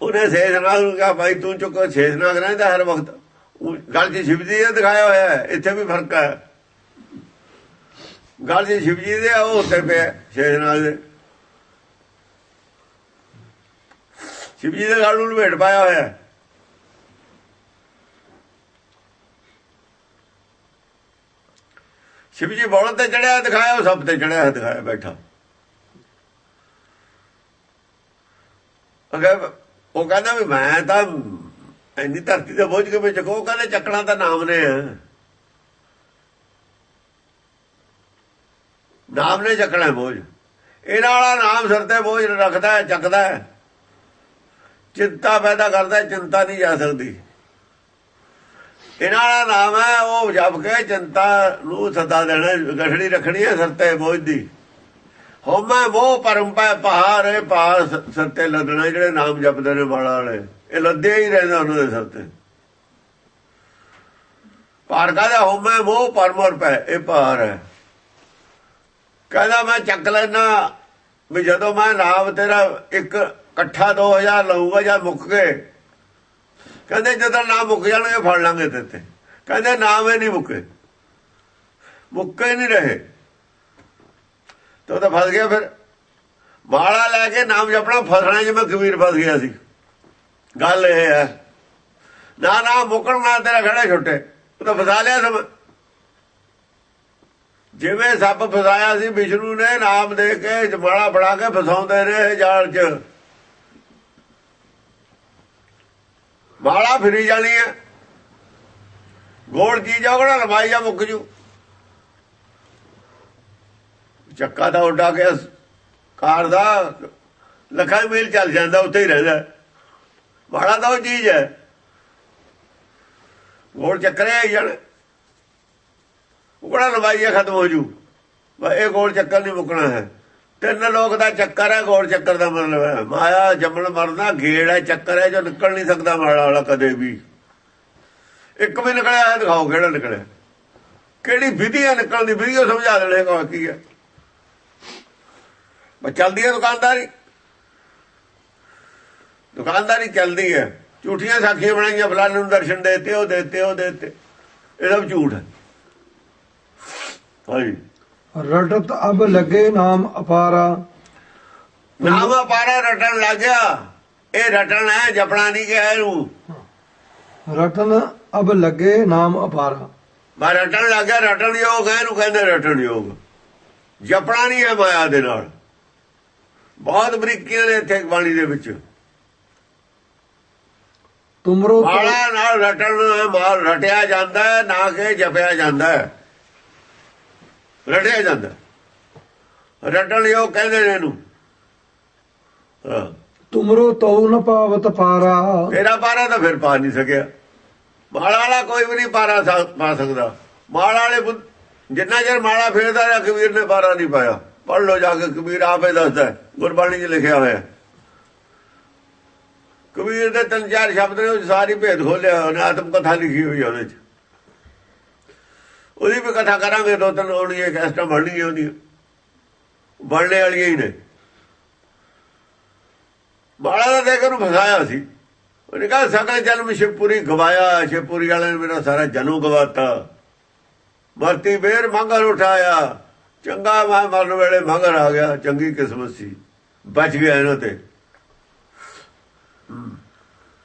ਉਹਨੇ ਸ਼ੇਸ਼ਨਾਗ ਨੂੰ ਕਿਹਾ ਭਾਈ ਤੂੰ ਚੁੱਕ। ਸ਼ੇਸ਼ਨਾਗ ਰਹਿੰਦਾ ਹਰ ਵਕਤ, ਗੱਲ ਚ ਸ਼ਿਵ ਜੀ ਨੇ ਦਿਖਾਇਆ ਹੋਇਆ ਹੈ। ਇੱਥੇ ਵੀ ਫਰਕ ਹੈ, ਗੱਲ ਚ ਸ਼ਿਵ ਜੀ ਦੇ ਉਹ ਉੱਤੇ ਪਿਆ ਸ਼ੇਸ਼ਨਾਗ ਦੇ। ਸ਼ਿਵ ਜੀ ਦੇ ਗੱਲ ਨੂੰ ਲਪੇਟ ਪਾਇਆ ਹੋਇਆ। ਸ਼ਿਵ ਜੀ ਬਲਦ ਤੇ ਚੜਿਆ ਦਿਖਾਇਆ, ਉਹ ਸਭ ਤੇ ਚੜਿਆ ਦਿਖਾਇਆ ਬੈਠਾ। ਉਹ ਕਹਿੰਦਾ ਵੀ ਮੈਂ ਤਾਂ ਇੰਨੀ ਧਰਤੀ ਤੇ ਬੋਝ ਕੇ ਵਿੱਚ ਉਹ ਕਹਿੰਦੇ ਚੱਕਣਾ ਤਾਂ ਨਾਮ ਨੇ, ਨਾਮ ਨੇ ਚੱਕਣਾ ਬੋਝ। ਇਹਨਾਂ ਵਾਲਾ ਨਾਮ ਸਿਰ ਤੇ ਬੋਝ ਰੱਖਦਾ, ਚੱਕਦਾ, ਚਿੰਤਾ ਪੈਦਾ ਕਰਦਾ। ਚਿੰਤਾ ਨਹੀਂ ਜਾ ਸਕਦੀ। ਇਹਨਾਂ ਵਾਲਾ ਨਾਮ ਹੈ, ਉਹ ਜਪ ਕੇ ਚਿੰਤਾ ਨੂੰ ਸਦਾ ਦੇਣਾ, ਗਠੜੀ ਰੱਖਣੀ ਹੈ ਸਿਰ ਤੇ ਬੋਝ ਦੀ। ਹੋਮੈ ਮੋਹ ਪਰਮ ਪੈ ਪਹਾੜ, ਇਹ ਪਹਾੜ ਸਿਰ ਤੇ ਲੱਦਣਾ। ਜਿਹੜੇ ਨਾਮ ਜਪਦੇ ਨੇ ਬਾਲਾਂ ਵਾਲੇ, ਇਹ ਲੱਦਿਆ ਹੀ ਰਹਿੰਦਾ ਉਹਨਾਂ ਦੇ ਸਿਰ ਤੇ। ਪਹਾੜ ਕਹਿੰਦਾ ਹੋਮੈ ਮੋਹ ਪਰਮ ਪੈ, ਇਹ ਪਹਾੜ ਹੈ। ਕਹਿੰਦਾ ਮੈਂ ਚੱਕ ਲੈਣਾ ਵੀ ਜਦੋਂ ਮੈਂ ਨਾਮ ਤੇਰਾ ਇੱਕ ਇਕੱਠਾ 2000 ਲਊਗਾ ਜਾਂ ਮੁੱਕ ਗਏ। ਕਹਿੰਦੇ ਜਦੋਂ ਨਾਮ ਮੁੱਕ ਜਾਣਗੇ ਫੜ ਲਾਂਗੇ ਤੇ। ਕਹਿੰਦੇ ਨਾਮ ਹੀ ਨਹੀਂ ਮੁੱਕੇ, ਮੁੱਕੇ ਨਹੀਂ ਰਹੇ ਤੇ ਉਹ ਤਾਂ ਫਸ ਗਿਆ। ਫਿਰ ਮਾਲਾ ਲੈ ਕੇ ਨਾਮ ਜਪਣਾ ਫਸਣਾ, ਜਿਵੇਂ ਕਬੀਰ ਫਸ ਗਿਆ ਸੀ। ਗੱਲ ਇਹ ਹੈ ਨਾ ਨਾਮ ਮੁੱਕਣ ਨਾ ਤੇਰਾ ਖੜੇ ਛੁੱਟੇ, ਉਹ ਤਾਂ ਫਸਾ ਲਿਆ ਸਭ। ਜਿਵੇਂ ਸੱਪ ਫਸਾਇਆ ਸੀ ਵਿਸ਼ਨੂੰ ਨੇ, ਨਾਮ ਦੇ ਕੇ ਮਾਲਾ ਫੜਾ ਕੇ ਫਸਾਉਂਦੇ ਰਹੇ ਜਾਲ 'ਚ। ਮਾਲਾ ਫਿਰੀ ਜਾਣੀ ਹੈ, ਗੋਲ ਚੀਜ਼ ਉਹਦਾ ਲੰਬਾਈ ਜਾ ਮੁੱਕ ਜੂ। ਚੱਕਾ ਤਾਂ ਉੱਡਾ ਕੇ ਕਾਰ ਦਾ ਲੱਖਾਂ ਮੀਲ ਚੱਲ ਜਾਂਦਾ, ਉੱਥੇ ਹੀ ਰਹਿੰਦਾ। ਮਾਲਾ ਤਾਂ ਉਹ ਚੀਜ਼ ਹੈ, ਗੋਲ ਚੱਕਰੇ ਆਈ ਜਾਣ। ਕੁਕੜਾ ਲੰਬਾਈਆ ਖਤਮ ਹੋ ਜੂ। ਇਹ ਗੋਲ ਚੱਕਰ ਨਹੀਂ ਮੁੱਕਣਾ ਹੈ। 3 ਲੋਕ ਦਾ ਚੱਕਰ ਹੈ। ਗੋਲ ਚੱਕਰ ਦਾ ਮਤਲਬ ਹੈ ਮਾਇਆ ਜੰਮਣ ਮਰਨਾ ਗੇੜ ਹੈ, ਚੱਕਰ ਹੈ ਜੋ ਨਿਕਲ ਨਹੀਂ ਸਕਦਾ ਮਾਇਆ ਵਾਲਾ ਕਦੇ ਵੀ। ਇੱਕ ਵੀ ਨਿਕਲਿਆ ਹੈ ਦਿਖਾਓ ਕਿਹੜਾ ਨਿਕਲਿਆ, ਕਿਹੜੀ ਵਿਧੀ ਹੈ ਨਿਕਲਣ ਦੀ, ਵਿਧੀ ਉਹ ਸਮਝਾ ਦੇਣੇ ਕੀ ਹੈ। ਚੱਲਦੀ ਹੈ ਦੁਕਾਨਦਾਰੀ, ਦੁਕਾਨਦਾਰੀ ਚੱਲਦੀ ਹੈ। ਝੂਠੀਆਂ ਸਾਖੀਆਂ ਬਣਾਈਆਂ, ਫਲਾਣੇ ਨੂੰ ਦਰਸ਼ਨ ਦੇਤੇ, ਉਹ ਦੇਤੇ, ਉਹ ਦੇਤੇ, ਇਹ ਸਭ ਝੂਠ ਹੈ। ਹਾਂਜੀ ਰਟਤ ਅਬ ਲੱਗੇ ਨਾਮ ਅਪਾਰਾ। ਨਾਮ ਅਪਾਰਾ ਰਟਣ ਲੱਗ ਗਿਆ। ਇਹ ਰਟਣ ਹੈ, ਜਪਣਾ ਨਹੀਂ ਗਿਆ ਇਹਨੂੰ। ਰਟਨ ਅਬ ਲੱਗੇ ਨਾਮ ਅਪਾਰਾ। ਮੈਂ ਰਟਣ ਲੱਗ ਗਿਆ, ਰਟਣ ਯੋਗ ਹੈ ਇਹਨੂੰ ਕਹਿੰਦੇ, ਰਟਣ ਯੋਗ। ਜਪਣਾ ਨਹੀਂ ਹੈ ਮਾਇਆ ਦੇ ਨਾਲ। ਬਹੁਤ ਬਰੀਕੀਆਂ ਨੇ ਇੱਥੇ ਬਾਣੀ ਦੇ ਵਿੱਚ। ਤੁਮਰੋ ਮਾਲਾ ਨਾਲ ਰਟਣ ਮਾਲ ਰਟਿਆ ਜਾਂਦਾ ਹੈ, ਨਾ ਕਿ ਜਪਿਆ ਜਾਂਦਾ ਹੈ। ਰਟਿਆ ਜਾਂਦਾ, ਰਟਣ ਯੋਗ ਕਹਿੰਦੇ ਨੇ ਇਹਨੂੰ। ਤੁਮਰੋ ਤਉ ਨ ਪਾਵਤ ਪਾਰਾ। ਤੇਰਾ ਪਾਰਾ ਤਾਂ ਫਿਰ ਪਾ ਨਹੀਂ ਸਕਿਆ। ਮਾਲਾ ਵਾਲਾ ਕੋਈ ਵੀ ਨਹੀਂ ਪਾਰਾ ਪਾ ਸਕਦਾ। ਮਾਲਾ ਵਾਲੇ ਜਿੰਨਾ ਚਿਰ ਮਾਲਾ ਫੇਰਦਾ ਰਿਹਾ ਕਬੀਰ ਨੇ ਪਾਰਾ ਨਹੀਂ ਪਾਇਆ। ਪੜ੍ਹ ਲਓ ਜਾ ਕੇ, ਕਬੀਰ ਆਪੇ ਦੱਸਦਾ, ਗੁਰਬਾਣੀ 'ਚ ਲਿਖਿਆ ਹੋਇਆ। ਕਬੀਰ ਦੇ 3-4 ਸ਼ਬਦ ਨੇ, ਉਹ ਸਾਰੀ ਭੇਦ ਖੋਲਿਆ ਉਹਨੇ। ਆਤਮ ਕਥਾ ਲਿਖੀ ਹੋਈ ਉਹਦੇ 'ਚ। ਉਹਦੀ ਵੀ ਕਥਾ ਕਰਾਂਗੇ, 2-3 ਆਉਣੀਆਂ ਕੈਸਟਾਂ ਬਣਨੀਆਂ ਉਹਦੀਆਂ, ਬਣਨੇ ਵਾਲੀਆਂ ਹੀ ਨੇ। ਮਾਲਾ ਦਾ ਦੇਖ ਉਹਨੂੰ ਫਸਾਇਆ ਸੀ। ਉਹਨੇ ਕਿਹਾ ਸਕਲ ਜਨਮ ਸ਼ਿਵਪੁਰੀ ਗਵਾਇਆ, ਸ਼ਿਵਪੁਰੀ ਵਾਲੇ ਨੇ ਮੇਰਾ ਸਾਰਾ ਜਨਮ ਗਵਾਤਾ। ਮਰਤੀ ਬੇਰ ਮੰਗਲ ਉਠਾਇਆ, ਚੰਗਾ ਮੈਂ ਮਰਨ ਵੇਲੇ ਮੰਗਲ ਆ ਗਿਆ। ਚੰਗੀ ਕਿਸਮਤ ਸੀ, ਬਚ ਗਿਆ ਇਹਨਾਂ ਤੇ।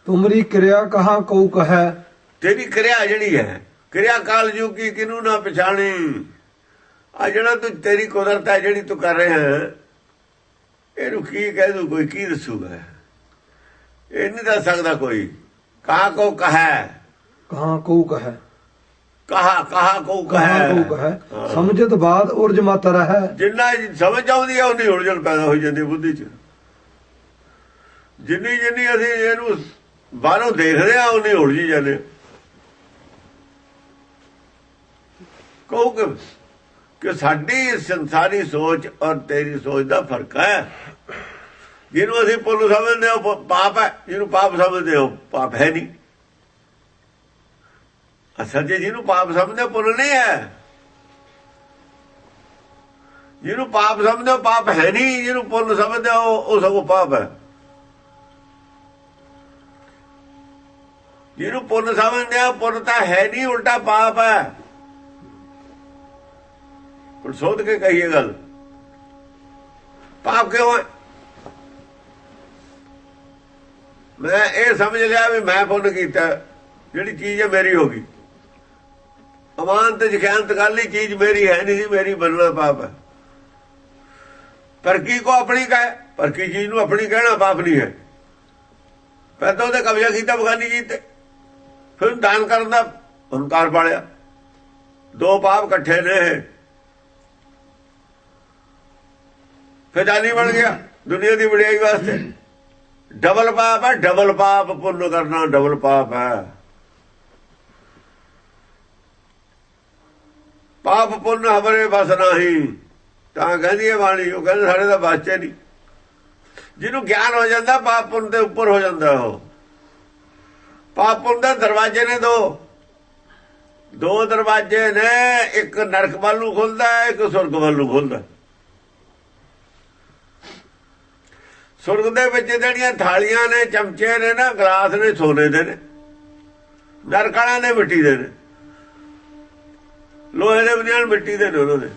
ਤੁਮਰੀ ਕਿਰਿਆ ਕਹਾ ਕਉ ਕਹੈ। ਤੇਰੀ ਕਿਰਿਆ ਜਿਹੜੀ ਹੈ, ਕਿਰਿਆ ਕਾਲ ਜੂ ਕੀ ਕਿਨੂੰ ਨਾ ਪਛਾਣੀ। ਆ ਜਿਹੜਾ ਤੂੰ ਤੇਰੀ ਕੁਦਰਤ ਹੈ ਜਿਹੜੀ ਤੂੰ ਕਰ ਰਿਹਾ ਹੈ, ਇਹਨੂੰ ਕੀ ਕਹਿ ਦੂ, ਕੋਈ ਕੀ ਦੱਸੂਗਾ? ਇਹ ਨਹੀਂ ਦੱਸ ਸਕਦਾ ਕੋਈ। ਕਹਾ ਕੋ ਕਹੈ, ਕਹਾ ਕਉ ਕਹੈ, ਕਹਾ ਕੋ ਕਹੈ। ਸਮਝਤ ਬਾਦ ਉਰਜ ਮਤ ਰਹਿ। ਜਿੰਨਾ ਸਮਝ ਆਉਂਦੀ ਹੈ ਉਨੀ ਉਲਝਣ ਪੈਦਾ ਹੋ ਜਾਂਦੀ ਬੁੱਧੀ 'ਚ। ਜਿੰਨੀ ਜਿੰਨੀ ਅਸੀਂ ਇਹਨੂੰ ਬਾਹਰੋਂ ਦੇਖਦੇ ਹਾਂ ਉਨੀ ਉਲਝੀ ਜਾਂਦੇ। ਕਹੋ ਕਿ ਸਾਡੀ ਸੰਸਾਰੀ ਸੋਚ ਔਰ ਤੇਰੀ ਸੋਚ ਦਾ ਫਰਕ ਹੈ। ਜਿਹਨੂੰ ਅਸੀਂ ਪੁੰਨ ਸਮਝਦੇ ਹੋ ਪਾਪ ਹੈ, ਜਿਹਨੂੰ ਪਾਪ ਸਮਝਦੇ ਹੋ ਪਾਪ ਹੈ ਨਹੀਂ। ਅਸਲ 'ਚ ਜਿਹਨੂੰ ਪਾਪ ਸਮਝਦੇ ਹੋ ਪੁੰਨ ਨਹੀਂ ਹੈ। ਜਿਹਨੂੰ ਪਾਪ ਸਮਝਦੇ ਹੋ ਪਾਪ ਹੈ ਨਹੀਂ, ਜਿਹਨੂੰ ਪੁੰਨ ਸਮਝਦੇ ਹੋ ਉਹ ਸਗੋਂ ਪਾਪ ਹੈ। ਜਿਹਨੂੰ ਪੁੰਨ ਸਮਝਦੇ ਆ ਪੁੰਨ ਤਾਂ ਹੈ ਨਹੀਂ, ਉਲਟਾ ਪਾਪ ਹੈ। ਹੁਣ ਸੋਧ ਕੇ ਕਹੀਏ ਗੱਲ, ਪਾਪ ਕਿਉਂ ਹੈ? ਮੈਂ ਇਹ ਸਮਝ ਲਿਆ ਵੀ ਮੈਂ ਪੁੰਨ ਕੀਤਾ, ਜਿਹੜੀ ਚੀਜ਼ ਹੈ ਮੇਰੀ ਹੋ ਗਈ। ਅਮਾਨਤ ਜਖਿਆਨਤ ਗੱਲ ਹੀ ਚੀਜ਼ ਮੇਰੀ ਹੈ ਨਹੀਂ ਸੀ, ਮੇਰੀ ਬਣਨਾ ਪਾਪ ਹੈ। ਪਰ ਕੀ ਕੋ ਆਪਣੀ ਕਹੇ, ਪਰ ਕੀ ਚੀਜ਼ ਨੂੰ ਆਪਣੀ ਕਹਿਣਾ ਪਾਪ ਨਹੀਂ ਹੈ। ਪਹਿਲਾਂ ਉਹਦੇ ਕਬਜ਼ਾ ਕੀਤਾ ਬਗਾਨੀ ਚੀਜ਼ ਤੇ, ਫਿਰ ਦਾਨ ਕਰਨ ਦਾ ਹੰਕਾਰ ਪਾਲਿਆ। 2 ਪਾਪ ਇਕੱਠੇ ਨੇ, ਫਿਰ ਦਾਨੀ ਬਣ ਗਿਆ ਦੁਨੀਆ ਦੀ ਵਡਿਆਈ ਵਾਸਤੇ। ਡਬਲ ਪਾਪ ਹੈ, ਡਬਲ ਪਾਪ। ਪੁੰਨ ਕਰਨਾ ਡਬਲ ਪਾਪ ਹੈ। ਪਾਪ ਪੁੰਨ ਹਮਰੇ ਬਸ ਨਹੀਂ, ਤਾਂ ਕਹਿੰਦੀ ਹੈ ਬਾਣੀ। ਉਹ ਕਹਿੰਦੇ ਸਾਡੇ ਤਾਂ ਬਸ ਨਹੀਂ। ਜਿਹਨੂੰ ਗਿਆਨ ਹੋ ਜਾਂਦਾ ਪਾਪ ਪੁੰਨ ਦੇ ਉੱਪਰ ਹੋ ਜਾਂਦਾ। ਉਹ ਪਾਪ ਪੁੰਨ ਦੇ ਦਰਵਾਜ਼ੇ ਨੇ ਦੋ ਦਰਵਾਜ਼ੇ ਨੇ। ਇੱਕ ਨਰਕ ਵੱਲ ਨੂੰ ਖੁੱਲਦਾ, ਇੱਕ ਸੁਰਗ ਵੱਲ ਨੂੰ ਖੁੱਲਦਾ। ਸੁਰਗ ਦੇ ਵਿੱਚ ਜਿਹੜੀਆਂ ਥਾਲੀਆਂ ਨੇ, ਚਮਚੇ ਨੇ ਨਾ, ਗਲਾਸ ਨੇ, ਸੋਨੇ ਦੇ ਨੇ। ਨਰਕ ਵਾਲਿਆਂ ਨੇ ਮਿੱਟੀ ਦੇ ਨੇ, ਲੋਹੇ ਦੇ ਬਨਿਆਨ ਮਿੱਟੀ ਦੇ ਨੇ। ਉਹਨਾਂ ਦੇ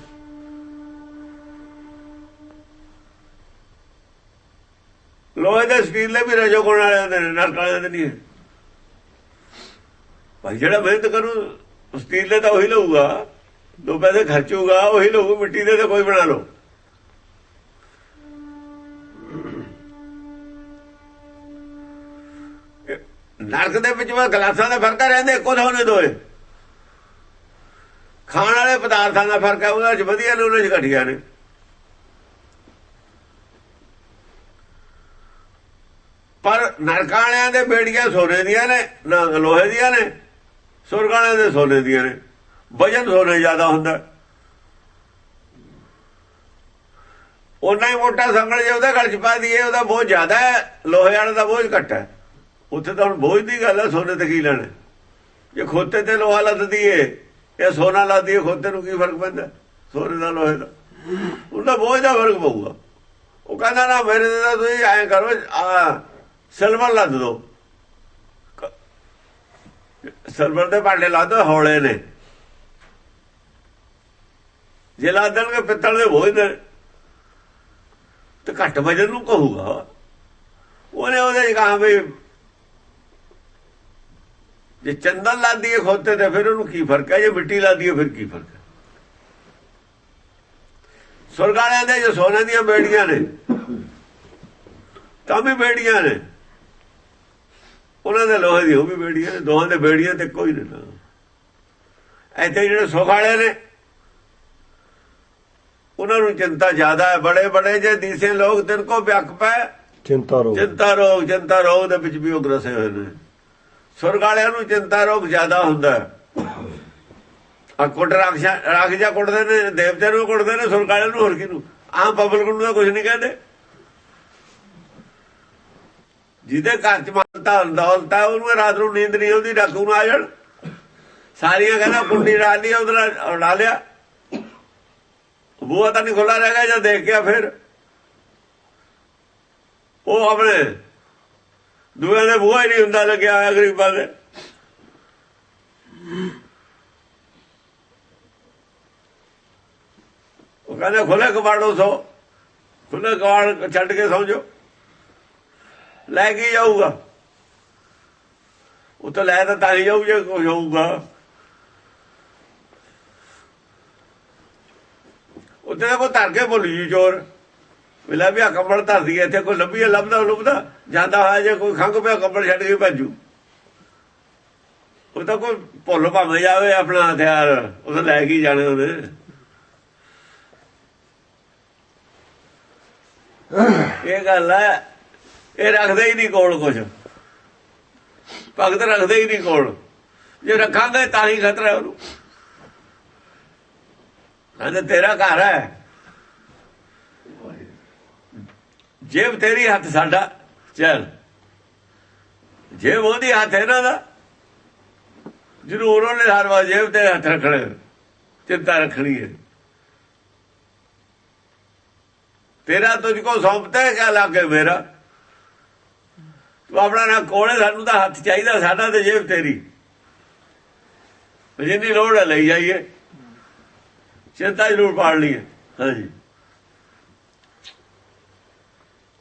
ਲੋਹੇ ਦੇ ਸਟੀਲ ਦੇ ਵੀ ਰਜੋ ਗੁਣ ਵਾਲਿਆਂ ਦੇ ਨੇ, ਨਰਕ ਵਾਲਿਆਂ ਦੇ ਨਹੀਂ ਹੈ। ਭਾਈ ਜਿਹੜਾ ਮਿਹਨਤ ਕਰੂ ਸਟੀਲ ਦੇ ਤਾਂ ਉਹੀ ਲਊਗਾ, 2 ਪੈਸੇ ਖਰਚੂਗਾ ਉਹੀ ਲਊ। ਮਿੱਟੀ ਦੇ ਤਾਂ ਕੋਈ ਬਣਾ ਲਓ। ਨਰਕ ਦੇ ਵਿੱਚ ਗਲਾਸਾਂ ਦਾ ਫਰਕ ਰਹਿੰਦੇ, ਇੱਕੋ ਹੋਣੇ ਦੋਏ। ਖਾਣ ਵਾਲੇ ਪਦਾਰਥਾਂ ਦਾ ਫਰਕ ਹੈ, ਉਹਨਾਂ 'ਚ ਵਧੀਆ ਨੇ, ਉਹਨਾਂ 'ਚ ਘਟੀਆ ਨੇ। ਪਰ ਨਰਕਾਂ ਵਾਲਿਆਂ ਦੇ ਬੇੜੀਆਂ ਸੋਨੇ ਦੀਆਂ ਨੇ, ਨਾ ਲੋਹੇ ਦੀਆਂ ਨੇ। ਸੁਰਗ ਵਾਲਿਆਂ ਦੇ ਸੋਨੇ ਦੀਆਂ ਨੇ। ਵਜਨ ਸੋਨੇ ਜ਼ਿਆਦਾ ਹੁੰਦਾ। ਉਹਨਾਂ ਹੀ ਮੋਟਾ ਸੰਗਲ ਜੇ ਉਹਦੇ ਗਲ 'ਚ ਪਾ ਦਈਏ ਉਹਦਾ ਬੋਝ ਜ਼ਿਆਦਾ ਹੈ, ਲੋਹੇ ਵਾਲੇ ਦਾ ਬੋਝ ਘੱਟ ਹੈ। ਉੱਥੇ ਤਾਂ ਹੁਣ ਬੋਝ ਦੀ ਗੱਲ ਹੈ, ਸੋਨੇ ਤੇ ਕੀ ਲੈਣਾ। ਜੇ ਖੋਤੇ ਤੇ ਲੋਹਾ ਲੱਦ ਦਈਏ ਇਹ ਸੋਨਾ ਲੱਦ ਦਈਏ, ਖੋਤੇ ਨੂੰ ਕੀ ਫਰਕ ਪੈਂਦਾ ਸੋਨੇ ਦਾ ਲੋਹੇ ਦਾ? ਉਹਦਾ ਬੋਝ ਦਾ ਫਰਕ ਪਊਗਾ। ਉਹ ਕਹਿੰਦਾ ਨਾ ਮੇਰੇ ਤੇ ਤਾਂ ਤੁਸੀਂ ਐਂ ਕਰੋ ਸਿਲਵਰ ਲੱਦ ਦੋ, ਸਿਲਵਰ ਦੇ ਭਾਂਡੇ ਲੱਦ ਦੋ, ਹੌਲੇ ਨੇ। ਜੇ ਲੱਦ ਦੇਣਗੇ ਪਿੱਤਲ ਦੇ ਬੋਝ ਨੇ ਤੇ ਘੱਟ ਵਜਨ ਨੂੰ ਕਹੂਗਾ। ਉਹਨੇ ਉਹਦੇ ਕਹਾ ਵੀ ਜੇ ਚੰਦਨ ਲਾ ਦੀਏ ਖੋਤੇ ਤੇ ਫਿਰ ਉਹਨੂੰ ਕੀ ਫਰਕ ਹੈ, ਜੇ ਮਿੱਟੀ ਲਾ ਦੀਏ ਫਿਰ ਕੀ ਫਰਕ ਹੈ। ਸੁਰਗ ਵਾਲਿਆਂ ਦੇ ਜੋ ਸੋਨੇ ਦੀਆਂ ਬੇੜੀਆਂ ਨੇ ਤਾਂ ਵੀ ਬੇੜੀਆਂ ਨੇ, ਉਹਨਾਂ ਦੇ ਲੋਹੇ ਦੀ ਉਹ ਵੀ ਬੇੜੀਆਂ ਨੇ, ਦੋਹਾਂ ਦੇ ਬੇੜੀਆਂ ਤੇ ਕੋਈ ਨਹੀਂ। ਇੱਥੇ ਜਿਹੜੇ ਸੁਖ ਵਾਲੇ ਨੇ ਉਹਨਾਂ ਨੂੰ ਚਿੰਤਾ ਜ਼ਿਆਦਾ ਹੈ। ਬੜੇ ਬੜੇ ਜੇ ਦੀਸੇ ਲੋਕ ਤਿੰਨ ਕੋ ਵਿਅਕ ਪੈ ਚਿੰਤਾ ਰੋਗ, ਚਿੰਤਾ ਰੋਗ, ਚਿੰਤਾ ਰੋਗ ਦੇ ਵਿੱਚ ਵੀ ਉਹ ਗ੍ਰਸੇ ਹੋਏ ਨੇ। ਸੁਰਗ ਵਾਲਿਆਂ ਨੂੰ ਚਿੰਤਾ ਰੋਗ ਜ਼ਿਆਦਾ ਹੁੰਦਾ। ਆ ਕੁੱਟ ਰਾਖਸ਼ਾ ਕੁੱਟਦੇ ਨੇ, ਦੇਵਤੇ ਨੂੰ ਕੁੱਟਦੇ ਨੇ, ਸੁਰਗ ਵਾਲਿਆਂ ਨੂੰ ਹੋਰ ਕਿਹਨੂੰ? ਆਮ ਪਬਲਿਕ ਨੂੰ ਤਾਂ ਕੁਝ ਨਹੀਂ ਕਹਿੰਦੇ। ਜਿਹਦੇ ਘਰ ਚ ਮਾਲਤਾ ਦੌਲਤ ਹੈ ਉਹਨੂੰ ਰਾਤ ਨੂੰ ਨੀਂਦ ਨਹੀਂ ਆਉਂਦੀ, ਡਾਕੂ ਨੂੰ ਆ ਜਾਣ ਸਾਰੀਆਂ ਕਹਿੰਦਾ ਕੁੰਡੀ ਡਾਲ ਲਈ, ਉਧਰ ਉਡਾ ਲਿਆ, ਬੂਹਾ ਤਾਂ ਨਹੀਂ ਖੁੱਲਾ ਰਹਿ ਗਿਆ। ਜਦ ਦੇਖ ਗਿਆ ਫਿਰ ਉਹ ਆਪਣੇ ਦੂਏ ਦੇ ਬੂਹਾ ਹੀ ਨਹੀਂ ਹੁੰਦਾ ਲੱਗਿਆ ਹੋਇਆ ਗਰੀਬਾਂ ਦੇ। ਉਹ ਕਹਿੰਦੇ ਖੁੱਲੇ ਕਬਾੜੋ ਸੋ, ਖੁੱਲੇ ਕਬਾੜ ਛੱਡ ਕੇ ਸਮਝੋ ਲੈ ਕੇ ਜਾਊਗਾ। ਉਹ ਤਾਂ ਲੈ ਤਾਂ ਹੀ ਜਾਊ ਜੇ ਕੁਝ ਹੋਊਗਾ। ਉੱਥੇ ਤਾਂ ਕੋਈ ਧਰ ਕੇ ਭੁੱਲ ਜੀ ਚੋਰ ਮਿਲਾ ਵੀ ਆ ਕੰਬਲ ਧਰਦੀ ਇੱਥੇ, ਕੋਈ ਲੱਭੀਏ ਲੱਭਦਾ ਜਾਂਦਾ ਹੋਇਆ ਜੇ ਕੋਈ ਖੰਘ ਪਿਆ ਕੰਬਲ ਛੱਡ ਕੇ ਭੱਜੂ। ਉਹ ਤਾਂ ਕੋਈ ਭੁੱਲ ਭਾਵੇਂ ਜਾਵੇ ਆਪਣਾ ਹਥਿਆਰ ਉਹ ਲੈ ਕੇ ਜਾਣੇ ਉਹਨੇ। ਇਹ ਗੱਲ ਹੈ, ਇਹ ਰੱਖਦੇ ਹੀ ਨਹੀਂ ਕੋਲ ਕੁਛ, ਭਗਤ ਰੱਖਦੇ ਹੀ ਨਹੀਂ ਕੋਲ। ਜੇ ਰੱਖਾਂਗੇ ਤਾਂ ਹੀ ਖਤਰਾ ਉਹਨੂੰ। ਕਹਿੰਦੇ ਤੇਰਾ ਘਰ ਹੈ, ਜੇਬ ਤੇਰੀ ਹੱਥ ਸਾਡਾ, ਚੱਲ ਜੇਬ ਉਹਦੀ ਹੱਥ ਇਹਨਾਂ ਦਾ। ਜ਼ਰੂਰ ਉਹਨੇ ਹਰ ਵਾਰ ਜੇਬ ਤੇ ਹੱਥ ਰੱਖਣੇ, ਚਿੰਤਾ ਰੱਖਣੀ ਹੈ। ਤੇਰਾ ਤੁਝ ਕੋ ਸੌਂਪਤਾ ਹੈ ਕਿਆ ਲਾਗੇ ਮੇਰਾ, ਤੂੰ ਆਪਣਾ ਨਾ ਕੋਲੇ, ਸਾਨੂੰ ਤਾਂ ਹੱਥ ਚਾਹੀਦਾ, ਸਾਡਾ ਤੇ ਜੇਬ ਤੇਰੀ। ਜਿੰਨੀ ਲੋੜ ਹੈ ਲਈ ਜਾਈਏ, ਚਿੰਤਾ ਜ਼ਰੂਰ ਪਾੜ ਲਈਏ। ਹਾਂਜੀ,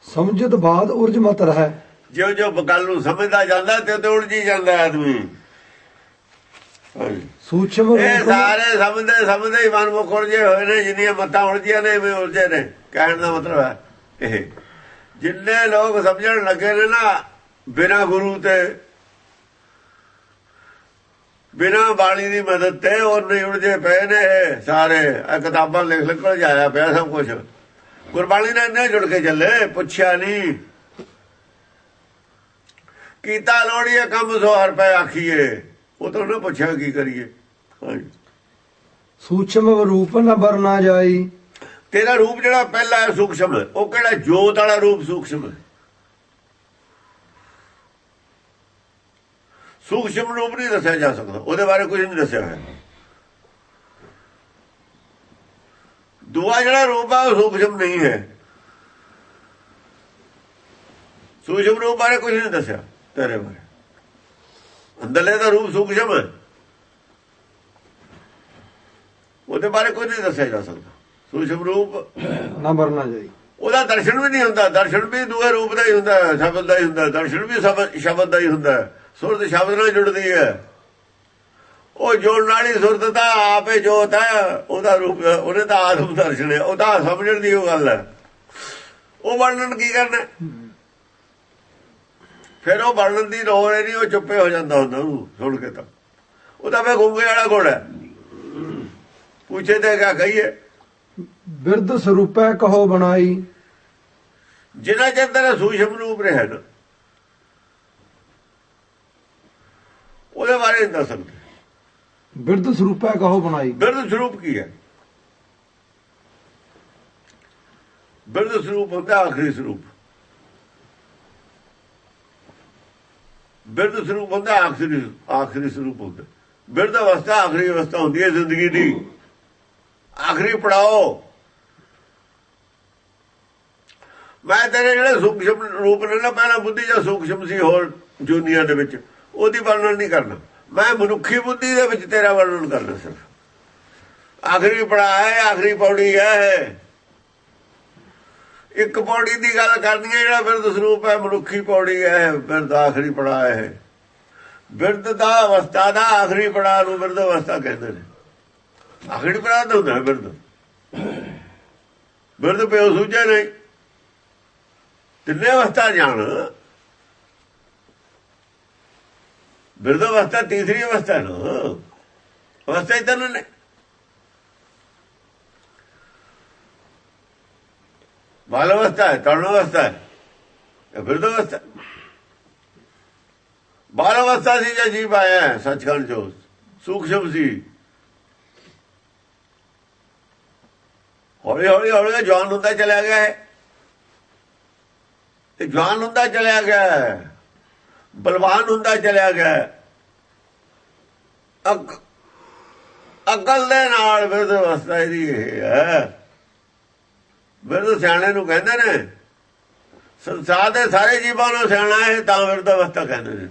ਸਮਝਤ ਬਾਦ ਉਰਜ ਮਤ ਰਹਿ। ਜਿਉਂ ਜਿਉਂ ਗੱਲ ਨੂੰ ਸਮਝਦਾ ਜਾਂਦਾ ਤੇ ਉਲਝੀ ਜਾਂਦਾ ਆਦਮੀ। ਸੂਖਮ ਇਹ ਸਾਰੇ ਸਮਝਦੇ ਹੀ ਮਨਮੁਖ ਉਲਝੇ ਹੋਏ ਨੇ। ਜਿੰਨੀਆਂ ਮੱਤਾਂ ਉਲਝੀਆਂ ਨੇ ਵੀ ਉਲਝੇ ਨੇ। ਕਹਿਣ ਦਾ ਮਤਲਬ ਹੈ ਇਹ, ਜਿੰਨੇ ਲੋਕ ਸਮਝਣ ਲੱਗੇ ਨੇ ਨਾ ਬਿਨਾਂ ਗੁਰੂ ਤੇ ਬਿਨਾਂ ਬਾਣੀ ਦੀ ਮਦਦ ਤੇ, ਉਹ ਨਹੀਂ ਉਲਝੇ ਪਏ ਨੇ ਇਹ ਸਾਰੇ। ਕਿਤਾਬਾਂ ਲਿਖ ਕੇ ਜਾਇਆ ਪਿਆ ਸਭ ਕੁਛ। ਗੁਰਬਾਣੀ ਨਾਲ ਇੰਨੇ ਜੁੜ ਕੇ ਚੱਲੇ, ਪੁੱਛਿਆ ਨਹੀਂ ਕੀਤਾ ਲੋੜੀਏ ਕੰਮ 100 ਰੁਪਏ ਆਖੀਏ, ਉਹ ਤਾਂ ਉਹਨੇ ਪੁੱਛਿਆ ਕੀ ਕਰੀਏ। ਹਾਂਜੀ, ਸੂਖਮ ਰੂਪ ਨਾ ਬਰਨਾ ਜਾਈ। ਤੇਰਾ ਰੂਪ ਜਿਹੜਾ ਪਹਿਲਾ ਹੈ ਸੂਖਮ ਹੈ, ਉਹ ਕਿਹੜਾ ਜੋਤ ਵਾਲਾ ਰੂਪ ਸੂਖਮ ਹੈ। ਸੂਖਮ ਰੂਪ ਨਹੀਂ ਦੱਸਿਆ ਜਾ ਸਕਦਾ, ਉਹਦੇ ਬਾਰੇ ਕੁਝ ਨਹੀਂ ਦੱਸਿਆ ਹੋਇਆ। ਦੂਆ ਜਿਹੜਾ ਰੂਪ ਆ ਉਹ ਸੂਖਮ ਨਹੀਂ ਹੈ। ਸੂਖਮ ਰੂਪ ਬਾਰੇ ਕੁਝ ਨਹੀਂ ਦੱਸਿਆ ਤੇਰੇ ਬਾਰੇ। ਅੰਦਰਲੇ ਦਾ ਰੂਪ ਸੂਖਮ ਹੈ, ਉਹਦੇ ਬਾਰੇ ਕੁਝ ਨਹੀਂ ਦੱਸਿਆ ਜਾ ਸਕਦਾ। ਸੂਖਮ ਰੂਪ ਨਾ ਬਰਨਾ ਜਾਈ, ਉਹਦਾ ਦਰਸ਼ਨ ਵੀ ਨਹੀਂ ਹੁੰਦਾ। ਦਰਸ਼ਨ ਵੀ ਦੂਏ ਰੂਪ ਦਾ ਹੀ ਹੁੰਦਾ, ਸ਼ਬਦ ਦਾ ਹੀ ਹੁੰਦਾ। ਦਰਸ਼ਨ ਵੀ ਸ਼ਬਦ ਦਾ ਹੀ ਹੁੰਦਾ। ਸੁਰਤ ਸ਼ਬਦ ਨਾਲ ਜੁੜਦੀ ਹੈ। ਉਹ ਜੋੜਨ ਵਾਲੀ ਸੁਰਤ ਤਾਂ ਆਪੇ ਜੋਤ ਹੈ, ਉਹਦਾ ਰੂਪ ਉਹਨੇ ਤਾਂ ਆਤਮ ਦਰਸ਼ਨ ਹੈ। ਉਹ ਤਾਂ ਸਮਝਣ ਦੀ ਉਹ ਗੱਲ ਹੈ। ਉਹ ਵਰਣਨ ਕੀ ਕਰਨਾ ਫਿਰ? ਉਹ ਵਰਣਨ ਦੀ ਲੋੜ ਨਹੀਂ, ਉਹ ਚੁੱਪੇ ਹੋ ਜਾਂਦਾ ਹੁੰਦਾ ਉਹਨੂੰ ਸੁਣ ਕੇ। ਤਾਂ ਉਹ ਤਾਂ ਫੇ ਗੁੰਗੇ ਵਾਲਾ ਗੁਣ ਹੈ, ਪੁੱਛੇ ਤੇ ਕਿਆ ਕਹੀਏ। ਬਿਰਧ ਸਰੂਪੈ ਕਹੋ ਬਣਾਈ। ਜਿਨ੍ਹਾਂ ਚਿਰ ਤੇਰਾ ਸੂਖਮ ਰੂਪ ਰਿਹਾ ਨਾ ਉਹਦੇ ਬਾਰੇ ਨਹੀਂ ਦੱਸ ਸਕਦੇ। ਬਿਰਧ ਸਰੂਪੈ ਕਹੋ ਬਣਾਈ। ਬਿਰਧ ਸਰੂਪ ਕੀ ਹੈ? ਬਿਰਧ ਸਰੂਪ ਹੁੰਦਾ ਆਖਰੀ ਸਰੂਪ। ਬਿਰਧ ਸਰੂਪ ਹੁੰਦਾ ਆਖਰੀ ਸਰੂਪ ਹੁੰਦਾ। ਬਿਰਧ ਅਵਸਥਾ ਆਖਰੀ ਅਵਸਥਾ ਹੁੰਦੀ ਹੈ ਜ਼ਿੰਦਗੀ ਦੀ, ਆਖਰੀ ਪੜਾਓ। ਮੈਂ ਤੇਰੇ ਜਿਹੜੇ ਸੂਖਸ਼ਮ ਰੂਪ ਨੇ ਨਾ, ਪਹਿਲਾਂ ਬੁੱਧੀ ਜਾਂ ਸੂਖਸ਼ਮ ਸੀ ਹੋਰ ਦੁਨੀਆ ਦੇ ਵਿੱਚ, ਉਹਦੀ ਵਰਣਨ ਨਹੀਂ ਕਰਨਾ। ਮੈਂ ਮਨੁੱਖੀ ਬੁੱਧੀ ਦੇ ਵਿੱਚ ਤੇਰਾ ਵਰਣਨ ਕਰਨਾ। ਸਿਰਫ ਆਖਰੀ ਪੜਾ ਹੈ, ਆਖਰੀ ਪੌੜੀ ਹੈ। ਇੱਕ ਪੌੜੀ ਦੀ ਗੱਲ ਕਰਨੀ ਹੈ, ਜਿਹੜਾ ਬਿਰਧ ਸਰੂਪ ਹੈ, ਮਨੁੱਖੀ ਪੌੜੀ ਹੈ, ਬਿਰਧ ਆਖਰੀ ਪੜਾ ਹੈ। ਬਿਰਧ ਦਾ ਅਵਸਥਾ ਦਾ ਆਖਰੀ ਪੜਾ ਨੂੰ ਬਿਰਧ ਅਵਸਥਾ ਕਹਿੰਦੇ ਨੇ। ਆਖਰੀ ਪੜਾ ਤਾਂ ਹੁੰਦਾ ਬਿਰਧ। ਬਿਰਧ ਪਿਓ ਸੂਝੇ ਨਹੀਂ, ਤਿੰਨੇ ਅਵਸਥਾ ਜਾਣ। ਬਿਰਧ ਅਵਸਥਾ ਤੀਸਰੀ ਅਵਸਥਾ ਨਾ, ਅਵਸਥਾ ਹੀ ਤੈਨੂੰ ਨੇ। ਬਾਲ ਅਵਸਥਾ ਹੈ, ਤਰਨ ਅਵਸਥਾ ਹੈ, ਬਿਰਧ ਅਵਸਥਾ। ਬਾਲ ਅਵਸਥਾ ਸੀ ਜਾਂ ਜੀਵ ਆਇਆ ਸੱਚਖੰਡ ਚੋਂ, ਸੂਖਸ਼ਮ ਸੀ। ਹੌਲੀ ਹੌਲੀ ਹੌਲੀ ਜਵਾਨ ਹੁੰਦਾ ਚਲਿਆ ਗਿਆ ਹੈ, ਤੇ ਜਵਾਨ ਹੁੰਦਾ ਚਲਿਆ ਗਿਆ, ਬਲਵਾਨ ਹੁੰਦਾ ਚਲਿਆ ਗਿਆ। ਅਕਲ ਦੇ ਨਾਲ ਬਿਰਧ ਅਵਸਥਾ ਇਹਦੀ ਇਹ ਹੈ। ਬਿਰਧ ਸਿਆਣੇ ਨੂੰ ਕਹਿੰਦੇ ਨੇ, ਸੰਸਾਰ ਦੇ ਸਾਰੇ ਜੀਵਾਂ ਨੂੰ ਸਿਆਣਾ ਹੈ ਤਾਂ ਬਿਰਧ ਅਵਸਥਾ ਕਹਿੰਦੇ ਨੇ।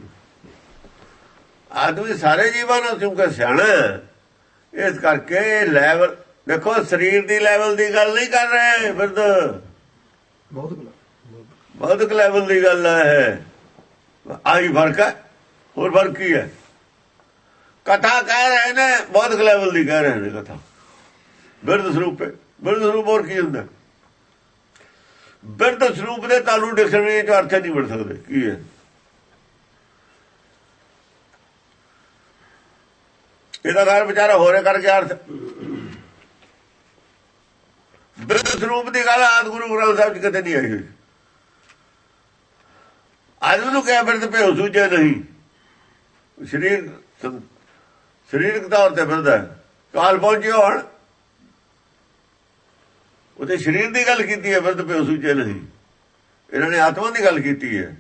ਆਦਮੀ ਸਾਰੇ ਜੀਵਾਂ ਨੂੰ ਕਿਉਂਕਿ ਸਿਆਣਾ, ਇਸ ਕਰਕੇ ਲੈਵਲ ਦੇਖੋ, ਸਰੀਰ ਦੀ ਲੈਵਲ ਦੀ ਗੱਲ ਨਹੀਂ ਕਰ ਰਹੇ ਬਿਰਧ, ਬਹੁਤ ਲੈਵਲ ਦੀ ਗੱਲ ਹੈ। ਆਹੀ ਫਰਕ ਹੈ, ਹੋਰ ਫਰਕ ਕੀ ਹੈ? ਕਥਾ ਕਹਿ ਰਹੇ ਨੇ, ਬਹੁਤ ਲੈਵਲ ਦੀ ਕਹਿ ਰਹੇ ਨੇ ਕਥਾ। ਬਿਰਧ ਸਰੂਪ ਹੈ, ਬਿਰਧ ਸਰੂਪ ਹੋਰ ਕੀ ਹੁੰਦਾ? ਬਿਰਧ ਸਰੂਪ ਦੇ ਤੁਹਾਨੂੰ ਡਿਕਸ਼ਨਰੀ ਚ ਅਰਥ ਨਹੀਂ ਮਿਲ ਸਕਦੇ ਕੀ ਹੈ। ਇਹਦਾ ਘਰ ਵਿਚਾਰਾ ਹੋਰੇ ਕਰਕੇ ਅਰਥ। ਬਿਰਧ ਸਰੂਪ ਦੀ ਗੱਲ ਆਦਿ ਗੁਰੂ ਗ੍ਰੰਥ ਸਾਹਿਬ ਚ ਕਿਤੇ ਨਹੀਂ ਆਈ ਹੋਈ। ਆਦਮੀ ਨੂੰ ਕਿਹਾ ਬਿਰਧ ਭੇਉ ਸੂਝੇ ਨਹੀਂ। ਸਰੀਰਕ ਤੌਰ ਤੇ ਬਿਰਧ ਹੈ, ਕਾਲ ਪਹੁੰਚਿਓ ਹੁਣ। ਉਹਦੇ ਸਰੀਰ ਦੀ ਗੱਲ ਕੀਤੀ ਹੈ, ਬਿਰਧ ਭੇਉ ਸੂਝੇ ਨਹੀਂ। ਇਹਨਾਂ ਨੇ ਆਤਮਾ ਦੀ ਗੱਲ ਕੀਤੀ ਹੈ।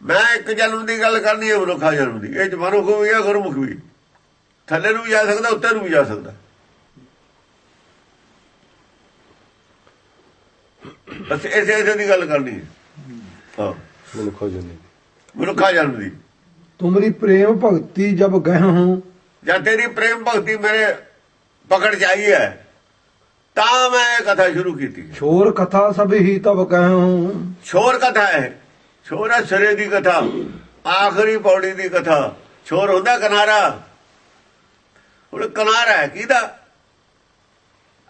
ਮੈਂ ਇੱਕ ਜਨਮ ਦੀ ਗੱਲ ਕਰਨੀ ਹੈ, ਮਨੁੱਖਾ ਜਨਮ ਦੀ। ਇਹ ਚ ਮਨੁੱਖ ਵੀ ਹੈ, ਗੁਰਮੁਖ ਵੀ। ਥੱਲੇ ਨੂੰ ਵੀ ਜਾ ਸਕਦਾ, ਉੱਤੇ ਨੂੰ ਵੀ ਜਾ ਸਕਦਾ। ਬਸ ਇਸੇ ਦੀ ਗੱਲ ਕਰਨੀ ਹੈ। ਹਾਂ, ਮਨੁੱਖਾ ਜਨਮ ਦੀ। ਤੁਮਰੀ ਪ੍ਰੇਮ ਭਗਤੀ ਜਬ ਗਹਿ ਹੂੰ। ਜਦ ਤੇਰੀ ਪ੍ਰੇਮ ਭਗਤੀ ਮੇਰੇ ਪਕੜ ਚ ਆਈ ਹੈ ਤਾਂ ਮੈਂ ਇਹ ਕਥਾ ਸ਼ੁਰੂ ਕੀਤੀ। ਛੋਰ ਕਥਾ ਸਭ ਹੀ ਤਬ ਕਹਿ ਹੂੰ। ਛੋਰ ਕਥਾ ਹੈ, ਛੋਰ ਹੈ ਸਿਰੇ ਦੀ ਕਥਾ, ਆਖਰੀ ਪੌੜੀ ਦੀ ਕਥਾ। ਛੋਰ ਹੁੰਦਾ ਕਿਨਾਰਾ। ਹੁਣ ਕਿਨਾਰਾ ਹੈ ਕਿਹਦਾ?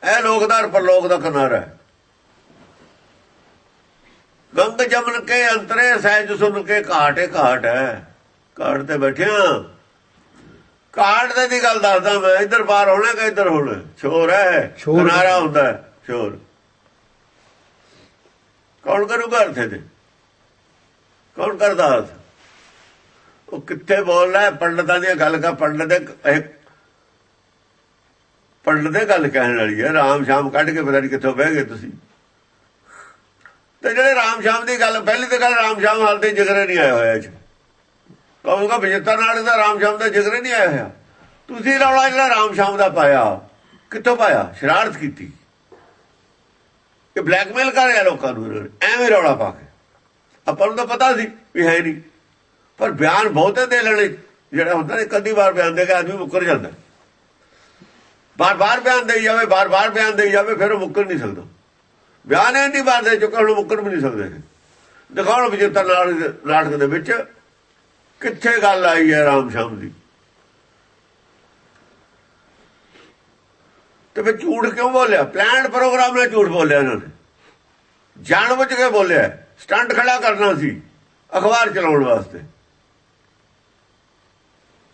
ਇਹ ਲੋਕਦਾਰ ਪਰਲੋਕ ਦਾ ਕਿਨਾਰਾ ਹੈ। ਗੰਗ ਜਮਨ ਕੇ ਅੰਤਰੇ ਸਹਿਜ ਸੁਣ ਕੇ ਘਾਟੇ ਘਾਟ ਹੈ। ਘਾਟ ਤੇ ਬੈਠਿਆ, ਘਾਟ ਤੇ ਦੀ ਗੱਲ ਦੱਸਦਾ ਮੈਂ। ਇੱਧਰ ਪਾਰ ਹੋਣਾ ਕਿ ਇੱਧਰ ਹੋਣਾ। ਛੋਰ ਹੈ, ਕਿਨਾਰਾ ਹੁੰਦਾ ਹੈ ਛੋਰ। ਕੌਣ ਕਰੂਗਾ ਅਰਥ ਇਹਦੇ? ਕੌਣ ਕਰਦਾ ਅਰਥ? ਉਹ ਕਿੱਥੇ ਬੋਲਣਾ? ਪੰਡਤਾਂ ਦੀਆਂ ਗੱਲ ਕਰ। ਪੰਡਤ ਦੇ ਗੱਲ ਕਹਿਣ ਵਾਲੀ ਹੈ। ਰਾਮ ਸ਼ਾਮ ਕੱਢ ਕੇ ਪਤਾ ਨਹੀਂ ਕਿੱਥੋਂ ਬਹਿ ਗਏ ਤੁਸੀਂ। ਤੇ ਜਿਹੜੇ ਰਾਮ ਸ਼ਾਮ ਦੀ ਗੱਲ, ਪਹਿਲੀ ਤਾਂ ਗੱਲ ਰਾਮ ਸ਼ਾਮ ਹਾਲ ਤੇ ਜਿਗਰੇ ਨਹੀਂ ਆਇਆ ਹੋਇਆ। ਕਹੂੰਗਾ ਬਜੇਤਰ ਨਾਲ ਦਾ ਰਾਮ ਸ਼ਾਮ ਦਾ ਜਿਗਰੇ ਨਹੀਂ ਆਇਆ ਹੋਇਆ। ਤੁਸੀਂ ਰੌਲਾ ਜਿਹੜਾ ਰਾਮ ਸ਼ਾਮ ਦਾ ਪਾਇਆ, ਕਿੱਥੋਂ ਪਾਇਆ? ਸ਼ਰਾਰਤ ਕੀਤੀ, ਇਹ ਬਲੈਕਮੇਲ ਕਰ ਰਿਹਾ ਲੋਕਾਂ ਨੂੰ ਐਵੇਂ ਰੌਲਾ ਪਾ ਕੇ। ਆਪਾਂ ਨੂੰ ਤਾਂ ਪਤਾ ਸੀ ਵੀ ਹੈ ਨਹੀਂ, ਪਰ ਬਿਆਨ ਬਹੁਤੇ ਦੇ ਲੈਣੇ। ਜਿਹੜਾ ਹੁੰਦਾ ਨੇ ਕਦੀ ਵਾਰ ਬਿਆਨ ਦੇ ਕੇ ਆਦਮੀ ਮੁੱਕਰ ਜਾਂਦਾ। ਬਾਰ-ਬਾਰ ਬਿਆਨ ਦੇਈ ਜਾਵੇ, ਬਾਰ-ਬਾਰ ਬਿਆਨ ਦੇਈ ਜਾਵੇ, ਫਿਰ ਉਹ ਮੁੱਕਰ ਨਹੀਂ ਸਕਦਾ। ਬਿਆਨ ਇਹ ਨਹੀਂ ਵਾਰ ਦੇ ਚੁੱਕਾ, ਹੁਣ ਮੁੱਕਰ ਵੀ ਨਹੀਂ ਸਕਦੇ। ਦਿਖਾਉਣ ਬਜੇਤਰ ਨਾਲ ਨਾਟਕ ਦੇ ਵਿੱਚ ਕਿੱਥੇ ਗੱਲ ਆਈ ਹੈ ਰਾਮ ਸ਼ਾਮ ਦੀ। ਤੇ ਫਿਰ ਝੂਠ ਕਿਉਂ ਬੋਲਿਆ? ਪਲਾਨਡ ਪ੍ਰੋਗਰਾਮ ਨਾਲ ਝੂਠ ਬੋਲਿਆ ਇਹਨਾਂ ਨੇ, ਜਾਣ ਬੁੱਝ ਕੇ ਬੋਲਿਆ। ਸਟੰਟ ਖੜਾ ਕਰਨਾ ਸੀ ਅਖਬਾਰ ਚਲਾਉਣ ਵਾਸਤੇ,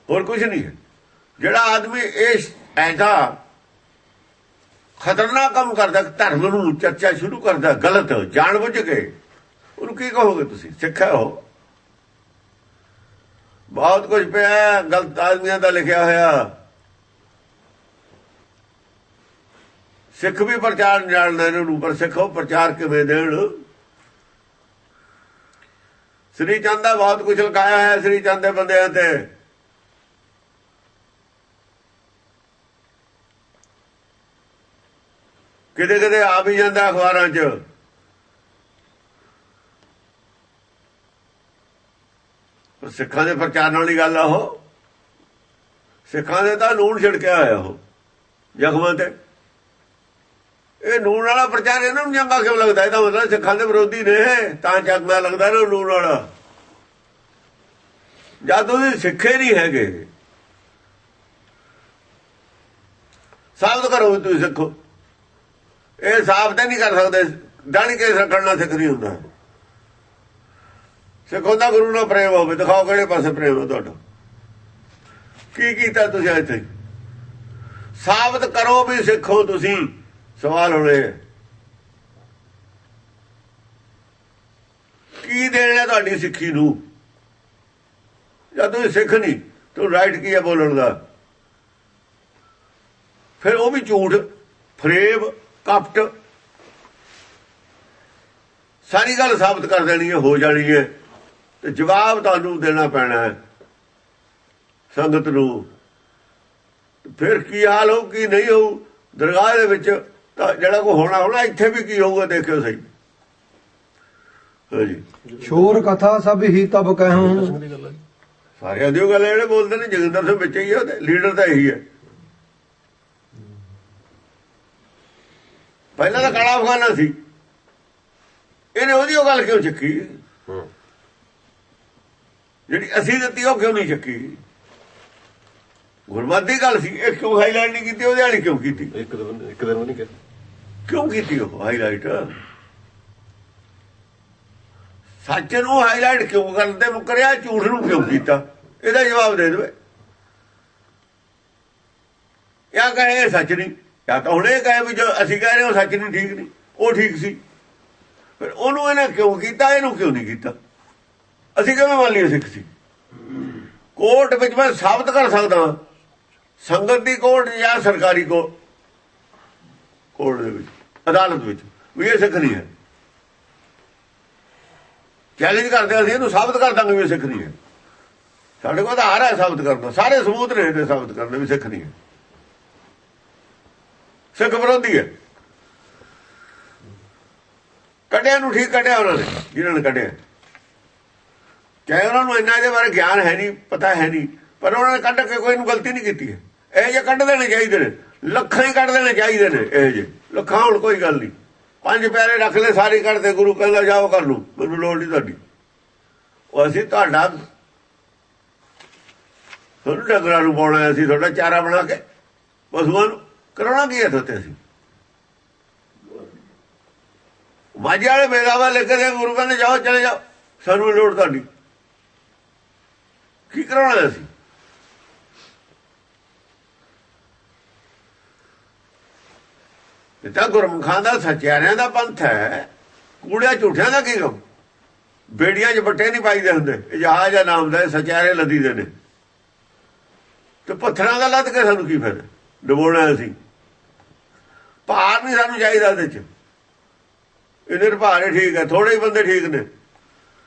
ਹੋਰ ਕੁਝ ਨਹੀਂ ਹੈ। ਜਿਹੜਾ ਆਦਮੀ ਇਹ ਐਸਾ ਖਤਰਨਾਕ ਕੰਮ ਕਰਦਾ, ਧਰਮ ਨੂੰ ਚਰਚਾ ਸ਼ੁਰੂ ਕਰਦਾ ਗਲਤ ਜਾਣ ਬੁੱਝ ਕੇ, ਉਹਨੂੰ ਕੀ ਕਹੋਗੇ ਤੁਸੀਂ? ਸਿੱਖਿਆ ਹੋ ਬਹੁਤ ਕੁਝ ਪਿਆ ਗਲਤ ਆਦਮੀਆਂ ਦਾ ਲਿਖਿਆ ਹੋਇਆ। ਸਿੱਖ ਵੀ ਪ੍ਰਚਾਰ ਨਹੀਂ ਜਾਣਦੇ ਇਹਨਾਂ ਨੂੰ, ਪਰ ਸਿੱਖ ਉਹ ਪ੍ਰਚਾਰ ਕਿਵੇਂ ਦੇਣ। ਸ੍ਰੀ ਚੰਦ ਦਾ ਬਹੁਤ ਕੁਝ ਲਗਾਇਆ ਹੈ ਸ੍ਰੀ ਚੰਦ ਦੇ ਬੰਦਿਆਂ ਤੇ। ਕਿਤੇ ਕਿਤੇ ਆ ਵੀ ਜਾਂਦਾ ਅਖਬਾਰਾਂ 'ਚ। ਸਿੱਖਾਂ ਦੇ ਪ੍ਰਚਾਰ ਵਾਲੀ ਗੱਲ ਆ ਉਹ। ਸਿੱਖਾਂ ਦੇ ਤਾਂ ਨੂਣ ਛਿੜਕਿਆ ਹੋਇਆ ਉਹ ਜ਼ਖਮਾਂ ਤੇ। ਇਹ ਨੂਣ ਵਾਲਾ ਪ੍ਰਚਾਰ ਇਹਨਾਂ ਨੂੰ ਚੰਗਾ ਕਿਉਂ ਲੱਗਦਾ? ਇਹਦਾ ਮਤਲਬ ਸਿੱਖਾਂ ਦੇ ਵਿਰੋਧੀ ਨੇ ਤਾਂ ਚੰਗਾ ਲੱਗਦਾ ਨਾ ਨੂਣ ਵਾਲਾ। ਜਦ ਤੁਸੀਂ ਸਿੱਖੇ ਨਹੀਂ ਹੈਗੇ, ਸਾਬਤ ਕਰੋ ਤੁਸੀਂ ਸਿੱਖੋ। ਇਹ ਸਾਬਤ ਨਹੀਂ ਕਰ ਸਕਦੇ। ਦਾੜੀ ਕੇਸ ਰੱਖਣ ਨਾਲ ਸਿੱਖ ਨਹੀਂ ਹੁੰਦਾ। ਸਿੱਖ ਹੁੰਦਾ ਗੁਰੂ ਨਾਲ ਪ੍ਰੇਮ ਹੋਵੇ। ਦਿਖਾਓ ਕਿਹੜੇ ਪਾਸੇ ਪ੍ਰੇਮ ਹੈ ਤੁਹਾਡਾ, ਕੀ ਕੀਤਾ ਤੁਸੀਂ ਇੱਥੇ? ਸਾਬਤ ਕਰੋ ਵੀ ਸਿੱਖੋ ਤੁਸੀਂ। ਸਵਾਲ ਹੋਣੇ ਕੀ ਦੇਣਾ ਤੁਹਾਡੀ ਸਿੱਖੀ ਨੂੰ? ਜਦ ਤੁਸੀਂ ਸਿੱਖ ਨਹੀਂ ਤੂੰ ਰਾਈਟ ਕੀ ਹੈ ਬੋਲਣ ਦਾ? ਫਿਰ ਉਹ ਵੀ ਝੂਠ, ਫਰੇਬ, ਕਪਟ, ਸਾਰੀ ਗੱਲ ਸਾਬਤ ਕਰ ਦੇਣੀ ਹੈ, ਹੋ ਜਾਣੀ ਹੈ। ਤੇ ਜਵਾਬ ਤੁਹਾਨੂੰ ਦੇਣਾ ਪੈਣਾ ਹੈ ਸੰਗਤ ਨੂੰ। ਫਿਰ ਕੀ ਹਾਲ ਹੋਊ ਕੀ ਨਹੀਂ ਹੋਊ ਦਰਗਾਹ ਦੇ ਵਿੱਚ, ਤਾਂ ਜਿਹੜਾ ਕੋ ਹੋਣਾ ਇੱਥੇ ਵੀ ਕੀ ਹੋਊਗਾ ਦੇਖਿਓ ਸਹੀ। ਹਾਂਜੀ, ਸ਼ੋਰ ਕਥਾ ਸਭ ਹੀ ਤਬ ਕਹਿਉ। ਸਾਰਿਆਂ ਦੀ ਉਹ ਗੱਲ ਜਿਹੜੇ ਬੋਲਦੇ ਨੇ। ਜੋਗਿੰਦਰ ਸਿੰਘ ਵਿੱਚ ਹੀ ਉਹਦੇ ਲੀਡਰ ਤਾਂ ਇਹੀ ਹੈ। ਪਹਿਲਾਂ ਤਾਂ ਕਾਲਾ ਅਫਗਾਨਾ ਸੀ, ਇਹਨੇ ਉਹਦੀ ਉਹ ਗੱਲ ਕਿਉਂ ਚੱਕੀ? ਜਿਹੜੀ ਅਸੀਂ ਦਿੱਤੀ ਉਹ ਕਿਉਂ ਨਹੀਂ ਚੱਕੀ? ਗੁਰਮਤਿ ਦੀ ਗੱਲ ਸੀ, ਇਹ ਕਿਉਂ ਹਾਈਲਾਈਟ ਨਹੀਂ ਕੀਤੀ? ਉਹਦੇ ਵਾਲੀ ਕਿਉਂ ਕੀਤੀ? ਇੱਕ ਦਿਨ ਨਹੀਂ ਕਿਉਂ ਕੀਤੀ ਉਹ ਹਾਈਲਾਈਟ? ਸੱਚ ਨੂੰ ਹਾਈਲਾਈਟ ਕਿਉਂ ਕਰਦੇ ਮੁੱਕਰਿਆ? ਝੂਠ ਨੂੰ ਕਿਉਂ ਕੀਤਾ? ਇਹਦਾ ਜਵਾਬ ਦੇ ਦੇਵੇ। ਜਾਂ ਕਹੇ ਇਹ ਸੱਚ ਨਹੀਂ, ਜਾਂ ਤਾਂ ਹੁਣ ਇਹ ਕਹੇ ਵੀ ਜੋ ਅਸੀਂ ਕਹਿ ਰਹੇ ਉਹ ਸੱਚ ਨਹੀਂ, ਠੀਕ ਨਹੀਂ, ਉਹ ਠੀਕ ਸੀ। ਫਿਰ ਉਹਨੂੰ ਇਹਨੇ ਕਿਉਂ ਕੀਤਾ, ਇਹਨੂੰ ਕਿਉਂ ਨਹੀਂ ਕੀਤਾ? ਅਸੀਂ ਕਿਵੇਂ ਮੰਨ ਲਈਏ ਸਿੱਖ ਸੀ? ਕੋਰਟ ਵਿੱਚ ਮੈਂ ਸਾਬਤ ਕਰ ਸਕਦਾ, ਸੰਗਤ ਦੀ ਕੋਰਟ ਜਾਂ ਸਰਕਾਰੀ ਕੋਰਟ ਦੇ ਵਿੱਚ, ਅਦਾਲਤ ਵਿੱਚ, ਵੀ ਇਹ ਸਿੱਖ ਨਹੀਂ ਹੈ। ਚੈਲੰਜ ਕਰਦੇ ਅਸੀਂ ਇਹਨੂੰ ਸਾਬਤ ਕਰ ਦਾਂਗੇ ਵੀ ਸਿੱਖ ਨਹੀਂ ਹੈ। ਸਾਡੇ ਕੋਲ ਆਧਾਰ ਹੈ ਸਾਬਤ ਕਰਨ ਦਾ, ਸਾਰੇ ਸਬੂਤ ਨੇ ਇਹਦੇ ਸਾਬਤ ਕਰਨ ਵੀ ਸਿੱਖ ਨਹੀਂ ਹੈ, ਸਿੱਖ ਵਿਰੋਧੀ ਹੈ। ਕੱਢਿਆ ਨੂੰ ਠੀਕ ਕੱਢਿਆ ਉਹਨਾਂ ਨੇ, ਜਿਹਨਾਂ ਨੇ ਕੱਢਿਆ। ਚਾਹੇ ਉਹਨਾਂ ਨੂੰ ਇੰਨਾ ਇਹਦੇ ਬਾਰੇ ਗਿਆਨ ਹੈ ਨਹੀਂ, ਪਤਾ ਹੈ ਨਹੀਂ, ਪਰ ਉਹਨਾਂ ਨੇ ਕੱਢ ਕੇ ਕੋਈ ਨੂੰ ਗਲਤੀ ਨਹੀਂ ਕੀਤੀ ਹੈ। ਇਹ ਜਿਹੇ ਕੱਢ ਦੇਣੇ ਚਾਹੀਦੇ ਨੇ, ਲੱਖਾਂ ਹੀ ਕੱਢ ਦੇਣੇ ਚਾਹੀਦੇ ਨੇ। ਇਹ ਜਿਹੇ ਲੱਖਾਂ ਹੁਣ ਕੋਈ ਗੱਲ ਨਹੀਂ। 5 ਪਿਆਰੇ ਰੱਖ ਲੈ, ਸਾਰੇ ਕੱਢਦੇ। ਗੁਰੂ ਕਹਿੰਦਾ ਜਾਓ ਕਰ ਲੂ, ਮੈਨੂੰ ਲੋੜ ਨਹੀਂ ਤੁਹਾਡੀ। ਉਹ ਅਸੀਂ ਤੁਹਾਡਾ ਤੁਹਾਨੂੰ ਡੰਗਰਾਂ ਨੂੰ ਪਾਉਣਾ, ਅਸੀਂ ਤੁਹਾਡਾ ਚਾਰਾ ਬਣਾ ਕੇ ਪਸ਼ੂਆਂ ਨੂੰ ਕਰਾਉਣਾ ਕੀ ਹੈ? ਤੁਹਾਡੇ ਅਸੀਂ ਮਾਝੇ ਵਾਲੇ ਮੇਰਾਵਾ ਲੈ ਕੇ ਗੁਰੂ ਕਹਿੰਦੇ ਜਾਓ ਚਲੇ ਜਾਓ, ਸਾਨੂੰ ਲੋੜ ਤੁਹਾਡੀ। ਕੀ ਕਰਾਉਣਾ ਅਸੀਂ? ਇਹ ਤਾਂ ਗੁਰਮੁਖਾਂ ਦਾ, ਸੱਚਿਆਰਿਆਂ ਦਾ ਪੰਥ ਹੈ। ਕੂੜਿਆਂ ਝੂਠਿਆਂ ਦਾ ਕੀ ਕੰਮ? ਬੇੜੀਆਂ 'ਚ ਬੱਟੇ ਨਹੀਂ ਪਾਈਦੇ ਹੁੰਦੇ, ਜਹਾਜ਼ ਦਾ ਨਾਮ ਦਾ ਸੱਚਿਆਰੇ ਲੱਦੀ ਦੇ ਨੇ। ਤੇ ਪੱਥਰਾਂ ਦਾ ਲੱਦ ਕੇ ਸਾਨੂੰ ਕੀ ਫਾਇਦਾ? ਡਬੋਣਾ ਅਸੀਂ। ਭਾਰ ਨਹੀਂ ਸਾਨੂੰ ਚਾਹੀਦਾ ਇਹਦੇ 'ਚ। ਇਹਦੇ ਭਾਰੇ ਠੀਕ ਹੈ, ਥੋੜੇ ਹੀ ਬੰਦੇ ਠੀਕ ਨੇ।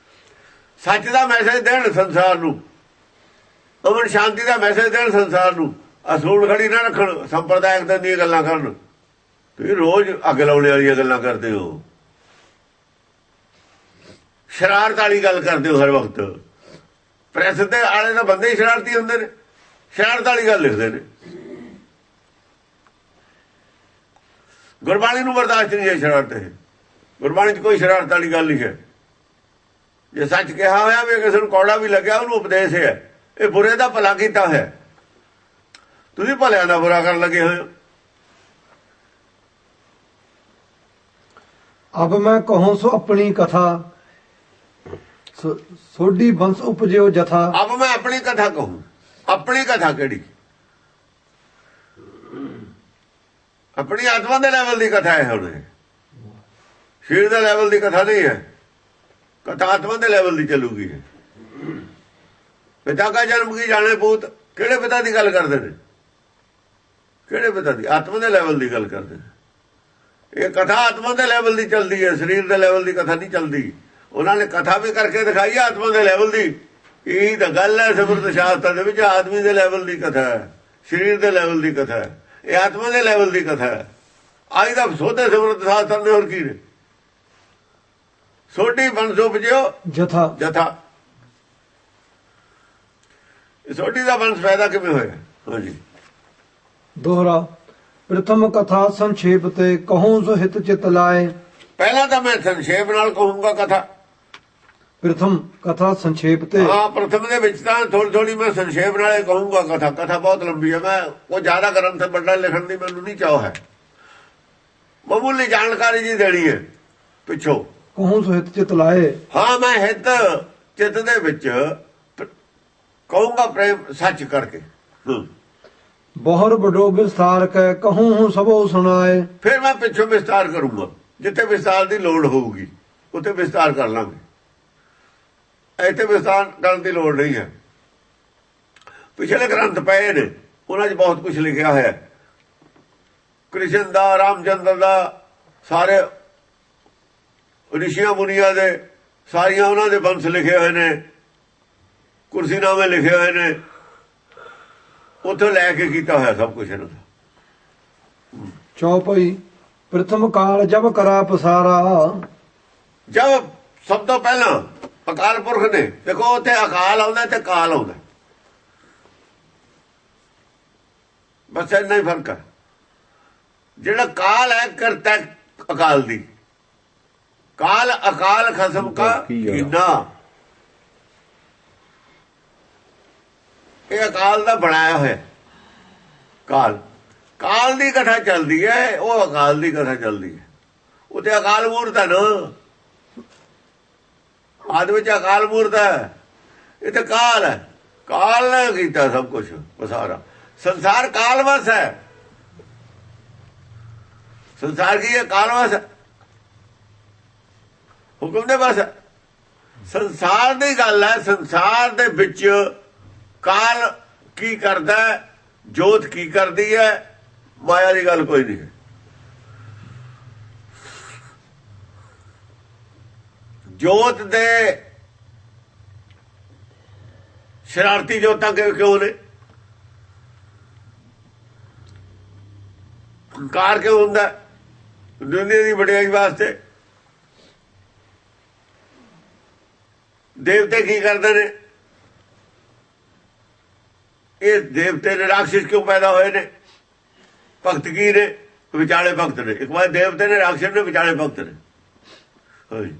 ਸੱਚ ਦਾ ਮੈਸੇਜ ਦੇਣ ਸੰਸਾਰ ਨੂੰ, ਅਮਨ ਸ਼ਾਂਤੀ ਦਾ ਮੈਸੇਜ ਦੇਣ ਸੰਸਾਰ ਨੂੰ। ਅਸੂਲ ਖੜੀ ਨਾ ਰੱਖਣ, ਸੰਪਰਦਾਇਕ ਦੀਆਂ ਗੱਲਾਂ ਕਰਨ। ਤੁਸੀਂ ਰੋਜ਼ ਅੱਗ ਲਾਉਣੇ ਵਾਲੀਆਂ ਗੱਲਾਂ ਕਰਦੇ ਹੋ, ਸ਼ਰਾਰਤ ਵਾਲੀ ਗੱਲ ਕਰਦੇ ਹੋ ਹਰ ਵਕਤ। ਪ੍ਰੈਸ ਦੇ ਆਲੇ ਤਾਂ ਬੰਦੇ ਹੀ ਸ਼ਰਾਰਤੀ ਹੁੰਦੇ ਨੇ, ਸ਼ਰਾਰਤ ਵਾਲੀ ਗੱਲ ਲਿਖਦੇ ਨੇ। ਗੁਰਬਾਣੀ ਨੂੰ ਬਰਦਾਸ਼ਤ ਨਹੀਂ ਹੈ ਸ਼ਰਾਰਤ। ਇਹ ਗੁਰਬਾਣੀ 'ਚ ਕੋਈ ਸ਼ਰਾਰਤ ਵਾਲੀ ਗੱਲ ਨਹੀਂ ਹੈ। ਜੇ ਸੱਚ ਕਿਹਾ ਹੋਇਆ ਵੀ ਕਿਸੇ ਨੂੰ ਕੌੜਾ ਵੀ ਲੱਗਿਆ, ਉਹਨੂੰ ਉਪਦੇਸ਼ ਹੈ। ਇਹ ਬੁਰੇ ਦਾ ਭਲਾ ਕੀਤਾ ਹੈ, ਤੁਸੀਂ ਭਲਿਆਂ ਦਾ ਬੁਰਾ ਕਰਨ ਲੱਗੇ ਹੋਏ ਹੋ। ਅਬ ਮੈਂ ਕਹੂੰ ਸੋ ਆਪਣੀ ਕਥਾ, ਸੋਢੀ ਬੰਸ ਉਪਜਿਓ ਜਥਾ। ਅਬ ਮੈਂ ਆਪਣੀ ਕਥਾ ਕਹੂੰ। ਆਪਣੀ ਕਥਾ ਕਿਹੜੀ? ਆਪਣੀ ਆਤਮਾ ਦੇ ਲੈਵਲ ਦੀ ਕਥਾ ਹੈ। ਹੁਣ ਸਰੀਰ ਦੇ ਲੈਵਲ ਦੀ ਕਥਾ ਨਹੀਂ ਹੈ। ਕਥਾ ਆਤਮਾ ਦੇ ਲੈਵਲ ਦੀ ਚੱਲੂਗੀ। ਪਿਤਾ ਦਾ ਜਨਮ ਕੀ ਜਾਣੇ ਪੂਤ। ਕਿਹੜੇ ਪਿਤਾ ਦੀ ਗੱਲ ਕਰਦੇ ਨੇ? ਕਿਹੜੇ ਪਿਤਾ ਦੀ? ਆਤਮਾ ਦੇ ਲੈਵਲ ਦੀ ਗੱਲ ਕਰਦੇ ਨੇ। ਇਹ ਕਥਾ ਆਤਮਾ ਦੇ ਲੈਵਲ ਦੀ ਚੱਲਦੀ ਹੈ, ਸਰੀਰ ਦੇ ਲੈਵਲ ਦੀ ਕਥਾ ਨਹੀਂ ਚੱਲਦੀ। ਉਹਨਾਂ ਨੇ ਕਥਾ ਵੀ ਕਰਕੇ ਦਿਖਾਈ ਹੈ ਆਤਮਾ ਦੇ ਲੈਵਲ ਦੀ। ਇਹ ਤਾਂ ਗੱਲ ਹੈ ਸਿਮਰਤ ਸ਼ਾਸਤਰ ਦੇ ਵਿੱਚ, ਆਦਮੀ ਦੇ ਲੈਵਲ ਦੀ ਕਥਾ ਹੈ, ਸਰੀਰ ਦੇ ਲੈਵਲ ਦੀ ਕਥਾ ਹੈ, ਇਹ ਆਤਮਾ ਦੇ ਲੈਵਲ ਦੀ ਕਥਾ ਹੈ। ਅੱਜ ਦਾ ਸੋਧੇ ਸਿਮਰਤ ਸ਼ਾਸਤਰ ਨੇ ਹੋਰ ਕੀ ਨੇ। ਸੋਢੀ ਬੰਸ ਉਪਜਿਓ ਜਥਾ ਜਥਾ, ਸੋਢੀ ਦਾ ਬੰਸ ਪੈਦਾ ਕਿਵੇਂ ਹੋਇਆ? ਹਾਂਜੀ, ਦੋਹਰਾ। ਪ੍ਰਥਮ ਕਥਾ ਸੰਖੇਪ ਤੇ ਕਹੂੰ ਸੋ ਹਿਤ ਚਿਤ ਲਾਏ। ਪਹਿਲਾਂ ਤਾਂ ਮੈਂ ਸੰਖੇਪ ਨਾਲ ਕਹੂੰਗਾ ਕਥਾ। ਪ੍ਰਥਮ ਕਥਾ ਸੰਖੇਪ ਤੇ, ਹਾਂ, ਪ੍ਰਥਮ ਦੇ ਵਿੱਚ ਤਾਂ ਥੋੜੀ ਥੋੜੀ ਮੈਂ ਸੰਖੇਪ ਨਾਲੇ ਕਹੂੰਗਾ ਕਥਾ। ਕਥਾ ਬਹੁਤ ਲੰਬੀ ਹੈ, ਮੈਂ ਉਹ ਜ਼ਿਆਦਾ ਗ੍ਰੰਥ ਵੱਡਾ ਲਿਖਣ ਦੀ ਮੈਨੂੰ ਨਹੀਂ ਚਾਹ ਹੈ। ਮਾਮੂਲੀ ਜਾਣਕਾਰੀ ਜੀ ਦੇਣੀ ਹੈ ਪਿੱਛੋਂ। ਕਹੂੰ ਸੋ ਹਿਤ ਚਿਤ ਲਾਏ। ਹਾਂ, ਮੈਂ ਹਿੱਤ ਚਿੱਤ ਦੇ ਵਿੱਚ ਕਹੂੰਗਾ ਪ੍ਰੇਮ ਸੱਚ ਕਰਕੇ। ਬਹੁਰ ਬਡੋ ਵਿਸਥਾਰ ਕੈ ਕਹੂੰ ਹੂੰ ਸਭੋ ਸੁਣਾਏ। ਫਿਰ ਮੈਂ ਪਿੱਛੋਂ ਵਿਸਤਾਰ ਕਰੂੰਗਾ, ਜਿੱਥੇ ਵਿਸਤਾਰ ਦੀ ਲੋੜ ਹੋਊਗੀ ਉੱਥੇ ਵਿਸਤਾਰ ਕਰ ਲਾਂਗੇ। ਇੱਥੇ ਵਿਸਤਾਰ ਕਰਨ ਦੀ ਲੋੜ ਨਹੀਂ ਹੈ। ਪਿਛਲੇ ਗ੍ਰੰਥ ਪਏ ਨੇ, ਉਹਨਾਂ 'ਚ ਬਹੁਤ ਕੁਝ ਲਿਖਿਆ ਹੋਇਆ। ਕ੍ਰਿਸ਼ਨ ਦਾ, ਰਾਮਚੰਦਰ ਦਾ, ਸਾਰੇ ਰਿਸ਼ੀਆਂ ਮੁਨੀਆਂ ਦੇ, ਸਾਰੀਆਂ ਉਹਨਾਂ ਦੇ ਬੰਸ ਲਿਖੇ ਹੋਏ ਨੇ, ਕੁਰਸੀਨਾਮੇ ਲਿਖੇ ਹੋਏ ਨੇ। ਉੱਥੋਂ ਲੈ ਕੇ ਕੀਤਾ ਹੋਇਆ ਸਭ ਕੁਝ ਇਹਨਾਂ ਦਾ। ਚੌਪਈ। ਪ੍ਰਥਮ ਕਾਲ ਜਬ ਕਰਾ ਪਸਾਰਾ। ਜਦ ਸਭ ਤੋਂ ਪਹਿਲਾਂ ਅਕਾਲ ਪੁਰਖ ਨੇ, ਦੇਖੋ ਉੱਥੇ ਅਕਾਲ ਆਉਂਦਾ ਤੇ ਕਾਲ ਆਉਂਦਾ, ਬਸ ਇੰਨਾ ਹੀ ਫਰਕ ਹੈ। ਜਿਹੜਾ ਕਾਲ ਹੈ ਕਰਤਾ ਅਕਾਲ ਦੀ, ਕਾਲ ਅਕਾਲ ਖਸਮ ਕਾ ਕੀਨਾ। ਇਹ ਅਕਾਲ ਦਾ ਬਣਾਇਆ ਹੋਇਆ ਕਾਲ। ਕਾਲ ਦੀ ਕਥਾ ਚੱਲਦੀ ਹੈ, ਉਹ ਅਕਾਲ ਦੀ ਕਥਾ ਚੱਲਦੀ ਹੈ। ਉੱਥੇ ਅਕਾਲ ਮੂਰਤ ਹੈ ਨਾ, ਆਦਿ ਵਿੱਚ ਅਕਾਲ ਮੂਰਤ ਹੈ, ਇਹ ਤਾਂ ਕਾਲ ਹੈ। ਕਾਲ ਨੇ ਕੀਤਾ ਸਭ ਕੁਝ ਪਸਾਰਾ। ਸੰਸਾਰ ਕਾਲਵਸ ਹੈ। ਸੰਸਾਰ ਕੀ ਹੈ? ਕਾਲਵਸ ਹੈ, ਹੁਕਮ ਦੇ ਬਸ ਹੈ। ਸੰਸਾਰ ਦੀ ਗੱਲ ਹੈ। ਸੰਸਾਰ ਦੇ ਵਿੱਚ ਕਾਲ ਕੀ ਕਰਦਾ, ਜੋਤ ਕੀ ਕਰਦੀ ਹੈ, ਮਾਇਆ ਦੀ ਗੱਲ ਕੋਈ ਨਹੀਂ ਹੈ। ਜੋਤ ਦੇ ਸ਼ਰਾਰਤੀ ਜੋਤਾਂ ਕਿਉਂ ਨੇ? ਹੰਕਾਰ ਕਿਉਂ ਹੁੰਦਾ? ਦੁਨੀਆ ਦੀ ਵਡਿਆਈ ਵਾਸਤੇ। ਦੇਵਤੇ ਕੀ ਕਰਦੇ ਨੇ? ਇਹ ਦੇਵਤੇ ਨੇ ਰਾਖਸ਼ ਕਿਉਂ ਪੈਦਾ ਹੋਏ ਨੇ? ਭਗਤ ਕੀ ਨੇ? ਵਿਚਾਲੇ ਭਗਤ ਨੇ। ਇੱਕ ਵਾਰ ਦੇਵਤੇ ਨੇ, ਰਾਖਸ਼ ਨੇ, ਵਿਚਾਲੇ ਭਗਤ ਨੇ। ਹਾਂਜੀ,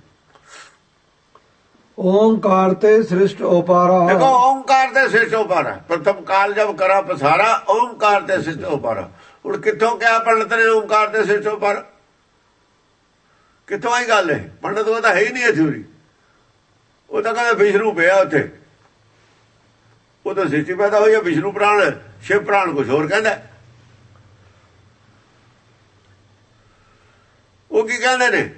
ਓੰਕਾਰ ਤੇ ਸ੍ਰਿਸ਼ਟ ਉਪਾਰਾ। ਦੇਖੋ ਓੰਕਾਰ ਤੇ ਸ੍ਰਿਸ਼ਟ ਉਪਾਰਾ। ਪ੍ਰਥਮ ਕਾਲ ਜਬ ਕਰਾ ਪਸਾਰਾ, ਓੰਕਾਰ ਤੇ ਸ੍ਰਿਸ਼ਟ ਉਪਾਰਾ। ਹੁਣ ਕਿੱਥੋਂ ਕਿਹਾ ਪੰਡਤ ਨੇ ਓੰਕਾਰ ਤੇ ਸ੍ਰਿਸ਼ਟ ਉਪਾਰਾ? ਕਿੱਥੋਂ ਆਈ ਗੱਲ ਹੈ? ਪੰਡਤ ਉਹ ਤਾਂ ਹੈ ਹੀ ਨਹੀਂ ਇਹ ਥਿਊਰੀ। ਉਹ ਤਾਂ ਕਹਿੰਦਾ ਵਿਸ਼ਨੂੰ ਪਿਆ ਉੱਥੇ, ਉਹ ਤਾਂ ਸ੍ਰਿਸ਼ਟੀ ਪੈਦਾ ਹੋਈ ਹੈ। ਵਿਸ਼ਨੂੰ ਪ੍ਰਾਣ ਹੈ, ਸ਼ਿਵ ਪ੍ਰਾਣ ਕੁਛ ਹੋਰ ਕਹਿੰਦਾ। ਉਹ ਕੀ ਕਹਿੰਦੇ ਨੇ?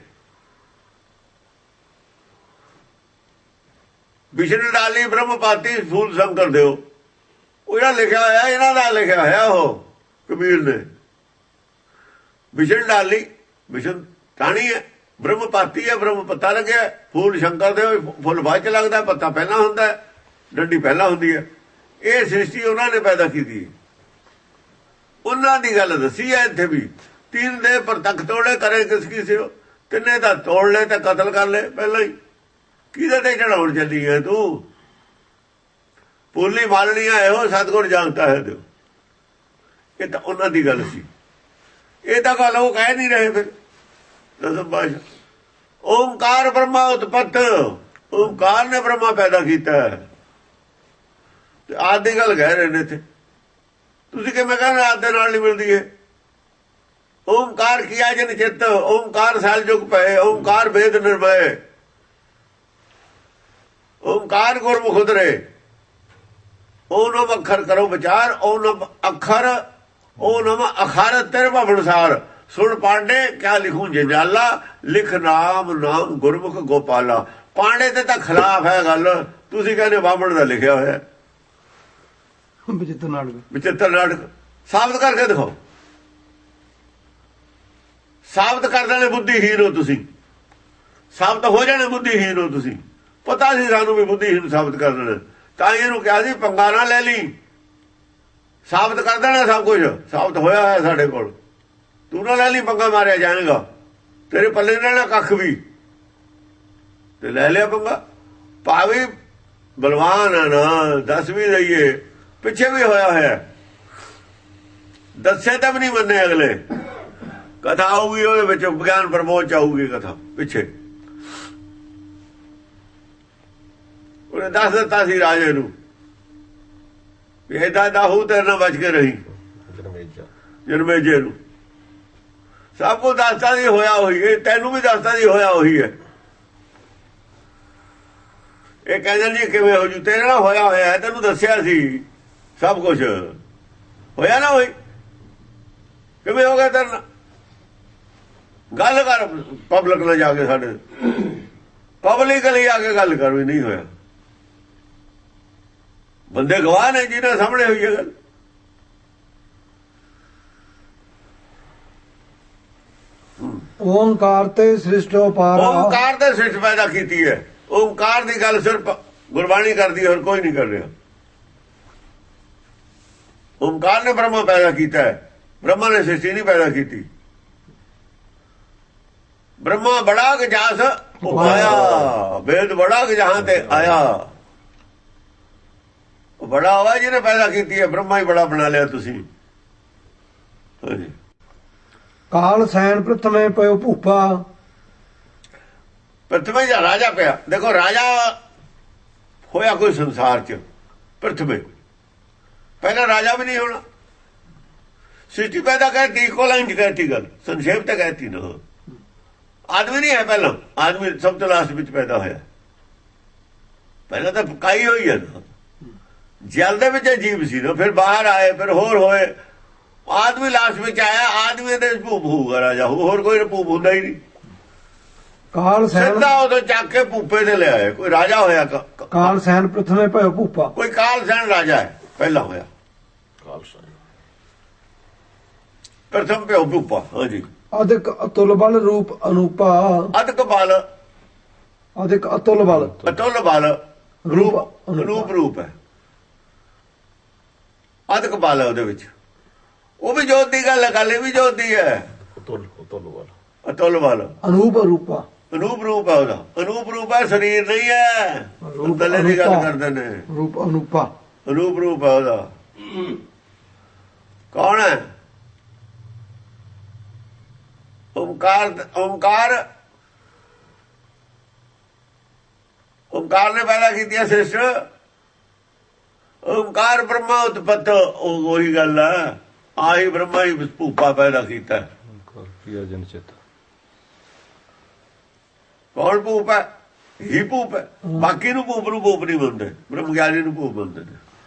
ਵਿਸ਼ਨੂੰ ਡਾਲੀ ਬ੍ਰਹਮਪਾਤੀ ਸੂਲ ਸ਼ੰਕਰ ਦਿਓ। ਉਹ ਜਿਹੜਾ ਲਿਖਿਆ ਹੋਇਆ, ਇਹਨਾਂ ਦਾ ਲਿਖਿਆ ਹੋਇਆ ਉਹ ਕਬੀਰ ਨੇ। ਵਿਸ਼ਨੂੰ ਡਾਲੀ, ਵਿਸ਼ਨ ਟਾਣੀ ਹੈ, ਬ੍ਰਹਮਪਾਤੀ ਹੈ, ਬ੍ਰਹਮ ਪੱਤਾ ਲੱਗਿਆ। ਫੂਲ ਸ਼ੰਕਰ ਦੇ, ਫੁੱਲ ਬਾਅਦ ਚ ਲੱਗਦਾ, ਪੱਤਾ ਪਹਿਲਾਂ ਹੁੰਦਾ, ਡੰਡੀ ਪਹਿਲਾਂ ਹੁੰਦੀ ਹੈ। ਇਹ ਸ੍ਰਿਸ਼ਟੀ ਉਹਨਾਂ ਨੇ ਪੈਦਾ ਕੀਤੀ। ਉਹਨਾਂ ਦੀ ਗੱਲ ਦੱਸੀ ਹੈ ਇੱਥੇ ਵੀ। तीन दे पर तक तोड़े करे किसकी से हो? तिन्ने दा तोड़ ले ते कतल कर ले पहले ही। किदे ते चढ़ाउण चली है तू? पूली मालनी आए हो, सतगुर जानता है तू। ये तो उन्हां दी गल सी। ये तो गल वो कह नहीं रहे फिर दसम पातशाह। ओंकार ब्रह्मा उत्पत्त, ओंकार ने ब्रह्मा पैदा किया है। आदि गल कह रहे ने थे, तुसीं किवें कहना आदि नाल नहीं मिलदी है? ओंकार किया जिन चित्त, ओंकार साल जुग पे, ओंकार वेद निर्भय, ओंकार गुरमुख उतरे। ओ नम अखर करो विचार, ओ नम अखर, ओ नम अखर तेरे भवनसार। सुन पांडे क्या लिखूं जंजाला, लिख नाम नाम गुरमुख गोपाला। पांडे ते तां खिलाफ है गल, तुसीं कहने बामण दा लिखिया होया। विचित्र नाटक, विचित्र नाटक साबित करके दिखाओ, ਸਾਬਤ ਕਰ ਦੇਣੇ ਬੁੱਧੀਹੀਨ ਹੋ ਤੁਸੀਂ, ਸਾਬਤ ਹੋ ਜਾਣੇ ਬੁੱਧੀਹੀਨ ਹੋ ਤੁਸੀਂ। ਪਤਾ ਸੀ ਸਾਨੂੰ ਵੀ ਬੁੱਧੀਹੀਨ ਸਾਬਤ ਕਰ ਦੇਣਾ, ਤਾਂ ਇਹਨੂੰ ਕਿਹਾ ਸੀ ਪੰਗਾ ਨਾ ਲੈ ਲਈ, ਸਾਬਤ ਕਰ ਦੇਣਾ ਸਭ ਕੁਝ, ਸਾਬਤ ਹੋਇਆ ਹੋਇਆ ਸਾਡੇ ਕੋਲ, ਤੂੰ ਨਾ ਲੈ ਲਈ ਪੰਗਾ, ਮਾਰਿਆ ਜਾਏਗਾ, ਤੇਰੇ ਪੱਲੇ ਰਹਿਣਾ ਕੱਖ ਵੀ। ਤੇ ਲੈ ਲਿਆ ਪੰਗਾ, ਭਾਵੇਂ ਬਲਵਾਨ ਹੈ ਨਾ, ਦੱਸ ਵੀ ਰਹੀਏ ਪਿੱਛੇ ਵੀ ਹੋਇਆ ਹੋਇਆ, ਦੱਸੇ ਤਾਂ ਵੀ ਨਹੀਂ ਮੰਨੇ ਅਗਲੇ। ਕਥਾ ਆਊਗੀ ਉਹਦੇ ਵਿੱਚ, ਵਿਗਿਆਨ ਪ੍ਰਮੋਦ ਚ ਆਊਗੀ ਕਥਾ ਪਿੱਛੇ। ਉਹਨੇ ਦੱਸ ਦਿੱਤਾ ਸੀ ਰਾਜੇ ਨੂੰ, ਇਹਦਾ ਦਾਹੂ ਤੇਰੇ ਨਾਲ ਬਚ ਕੇ ਰਹੀ, ਜਨਮੇਜੇ ਨੂੰ ਸਭ ਕੁਝ ਦੱਸਦਾ ਸੀ ਹੋਇਆ ਹੋਈ ਹੈ, ਤੈਨੂੰ ਵੀ ਦੱਸਦਾ ਸੀ ਹੋਇਆ ਹੋਈ ਹੈ। ਇਹ ਕਹਿੰਦੇ ਨਹੀਂ ਕਿਵੇਂ ਹੋ ਜੂ, ਤੇਰੇ ਨਾਲ ਹੋਇਆ ਹੋਇਆ ਹੈ, ਤੈਨੂੰ ਦੱਸਿਆ ਸੀ ਸਭ ਕੁਝ, ਹੋਇਆ ਨਾ ਹੋਈ, ਕਿਵੇਂ ਹੋ ਗਿਆ ਤੇਰੇ ਨਾਲ? ਗੱਲ ਕਰ ਪਬਲਿਕ ਨਾਲ ਜਾ ਕੇ, ਸਾਡੇ ਪਬਲਿਕਲੀ ਆ ਕੇ ਗੱਲ ਕਰ ਵੀ ਨਹੀਂ ਹੋਇਆ। ਬੰਦੇ ਗਵਾਹ ਨੇ ਜਿਹਨਾਂ ਸਾਹਮਣੇ ਹੋਈ ਹੈ ਗੱਲ। ਓੰਕਾਰ ਤੇ ਸ੍ਰਿਸ਼ਟ ਉਪਾਰ, ਓੰਕਾਰ ਤੇ ਸ੍ਰਿਸ਼ਟ ਪੈਦਾ ਕੀਤੀ ਹੈ। ਓੰਕਾਰ ਦੀ ਗੱਲ ਸਿਰਫ ਗੁਰਬਾਣੀ ਕਰਦੀ, ਹੋਰ ਕੋਈ ਨਹੀਂ ਕਰ ਰਿਹਾ। ਓੰਕਾਰ ਨੇ ਬ੍ਰਹਮਾ ਪੈਦਾ ਕੀਤਾ ਹੈ, ਬ੍ਰਹਮਾ ਨੇ ਸ੍ਰਿਸ਼ਟੀ ਨਹੀਂ ਪੈਦਾ ਕੀਤੀ। ਬ੍ਰਹਮਾ ਬੜਾ ਕਿ ਜਾਸ ਉਪਾਇਆ, ਵੇਦ ਬੜਾ ਕਿ ਜਹਾਂ ਤੇ ਆਇਆ। ਉਹ ਬੜਾ ਹੋਇਆ ਜਿਹਨੇ ਪੈਦਾ ਕੀਤੀ ਹੈ, ਬ੍ਰਹਮਾ ਹੀ ਬੜਾ ਬਣਾ ਲਿਆ ਤੁਸੀਂ। ਹਾਂਜੀ। ਕਾਲ ਸੈਨ ਪ੍ਰਥਮੇ ਪਇਓ ਭੂਪਾ, ਪ੍ਰਥਮੇ ਜਾਂ ਰਾਜਾ ਪਿਆ। ਦੇਖੋ ਰਾਜਾ ਹੋਇਆ ਕੋਈ ਸੰਸਾਰ ਚ ਪ੍ਰਥਮੇ, ਪਹਿਲਾਂ ਰਾਜਾ ਵੀ ਨਹੀਂ ਹੋਣਾ। ਸ੍ਰਿਸ਼ਟੀ ਪੈਦਾ ਕਰਤੀ, ਇੱਕੋ ਲਾਈਨ ਚ ਕਹਿਤੀ ਗੱਲ, ਸੰਖੇਪ ਤੇ ਕਹਿਤੀ ਨਾ। ਆਦਮੀ ਨਹੀਂ ਹੈ ਪਹਿਲਾਂ, ਆਦਮੀ ਸਭ ਤੋਂ ਲਾਸਟ ਵਿੱਚ ਪੈਦਾ ਹੋਇਆ। ਪਹਿਲਾਂ ਤਾਂ ਪਕਾਈ ਹੋਈ ਹੈ ਨਾ, ਜਲ ਦੇ ਵਿੱਚ ਜੀਵ ਸੀ ਨਾ, ਫਿਰ ਬਾਹਰ ਆਏ, ਫਿਰ ਹੋਰ ਹੋਏ, ਆਦਮੀ ਲਾਸਟ ਵਿੱਚ ਆਇਆ। ਆਦਮੀ ਦੇ ਭੂਪ ਹੋਊਗਾ ਰਾਜਾ, ਹੋਰ ਕੋਈ ਭੂਪ ਹੁੰਦਾ ਹੀ ਨਹੀਂ। ਕਾਲ ਸੈਨ, ਸਿੱਧਾ ਉਦੋਂ ਚੱਕ ਕੇ ਭੂਪੇ ਤੇ ਲਿਆਏ, ਕੋਈ ਰਾਜਾ ਹੋਇਆ। ਕਾਲ ਸੈਨ ਪ੍ਰਥਮੇ ਪਇਓ ਭੂਪਾ, ਕੋਈ ਕਾਲ ਸੈਨ ਰਾਜਾ ਹੈ, ਪਹਿਲਾਂ ਹੋਇਆ ਕਾਲ ਸੈਨ, ਪ੍ਰਥਮ ਪਿਓ ਭੂਪਾ। ਹਾਂਜੀ। ਅਧਿਕ ਅਤੁਲ ਬਲ ਰੂਪ ਅਨੂਪਾ, ਅਦਕ ਬਲ, ਅਧਿਕ ਅਤੁਲ ਬਲ, ਅਤੁਲ ਬਲ ਰੂਪ, ਅਨੂਪ ਰੂਪ ਹੈ। ਅਦਕ ਬਲ ਹੈ ਉਹਦੇ ਵਿੱਚ, ਉਹ ਵੀ ਜੋਤ ਦੀ ਗੱਲ ਹੈ, ਗੱਲ ਇਹ ਵੀ ਜੋਤ ਦੀ ਹੈ। ਅਤੁਲ ਬਲ, ਅਨੂਪ ਰੂਪਾ, ਅਨੂਪ ਰੂਪ ਹੈ ਉਹਦਾ, ਅਨੂਪ ਰੂਪ ਹੈ, ਸਰੀਰ ਨਹੀਂ ਹੈ। ਗੱਲੇ ਦੀ ਗੱਲ ਕਰਦੇ ਨੇ, ਰੂਪ ਅਨੂਪਾ, ਅਨੂਪ ਰੂਪ ਹੈ ਉਹਦਾ। ਕੌਣ ਹੈ? ਓਮਕਾਰ। ਓਮਕਾਰ, ਓਮਕਾਰ ਨੇ ਪੈਦਾ ਕੀਤੀ ਸ੍ਰਿਸ਼ਟ। ਓਮਕਾਰ ਬ੍ਰਹਮਾ ਉਤਪਤ, ਉਹੀ ਗੱਲ ਹੈ, ਆਹੀ ਬ੍ਰਹਮਾ ਹੀ ਭੂਪਾ ਪੈਦਾ ਕੀਤਾ। ਕੌਣ ਭੂਪ ਹੈ? ਹੀ ਭੂਪ ਹੈ, ਬਾਕੀ ਨੂੰ ਭੂਪ ਨਹੀਂ ਮੰਨਦੇ, ਬ੍ਰਹਮ ਗਿਆਨੀ ਨੂੰ ਭੂਪ ਮੰਨਦੇ ਨੇ।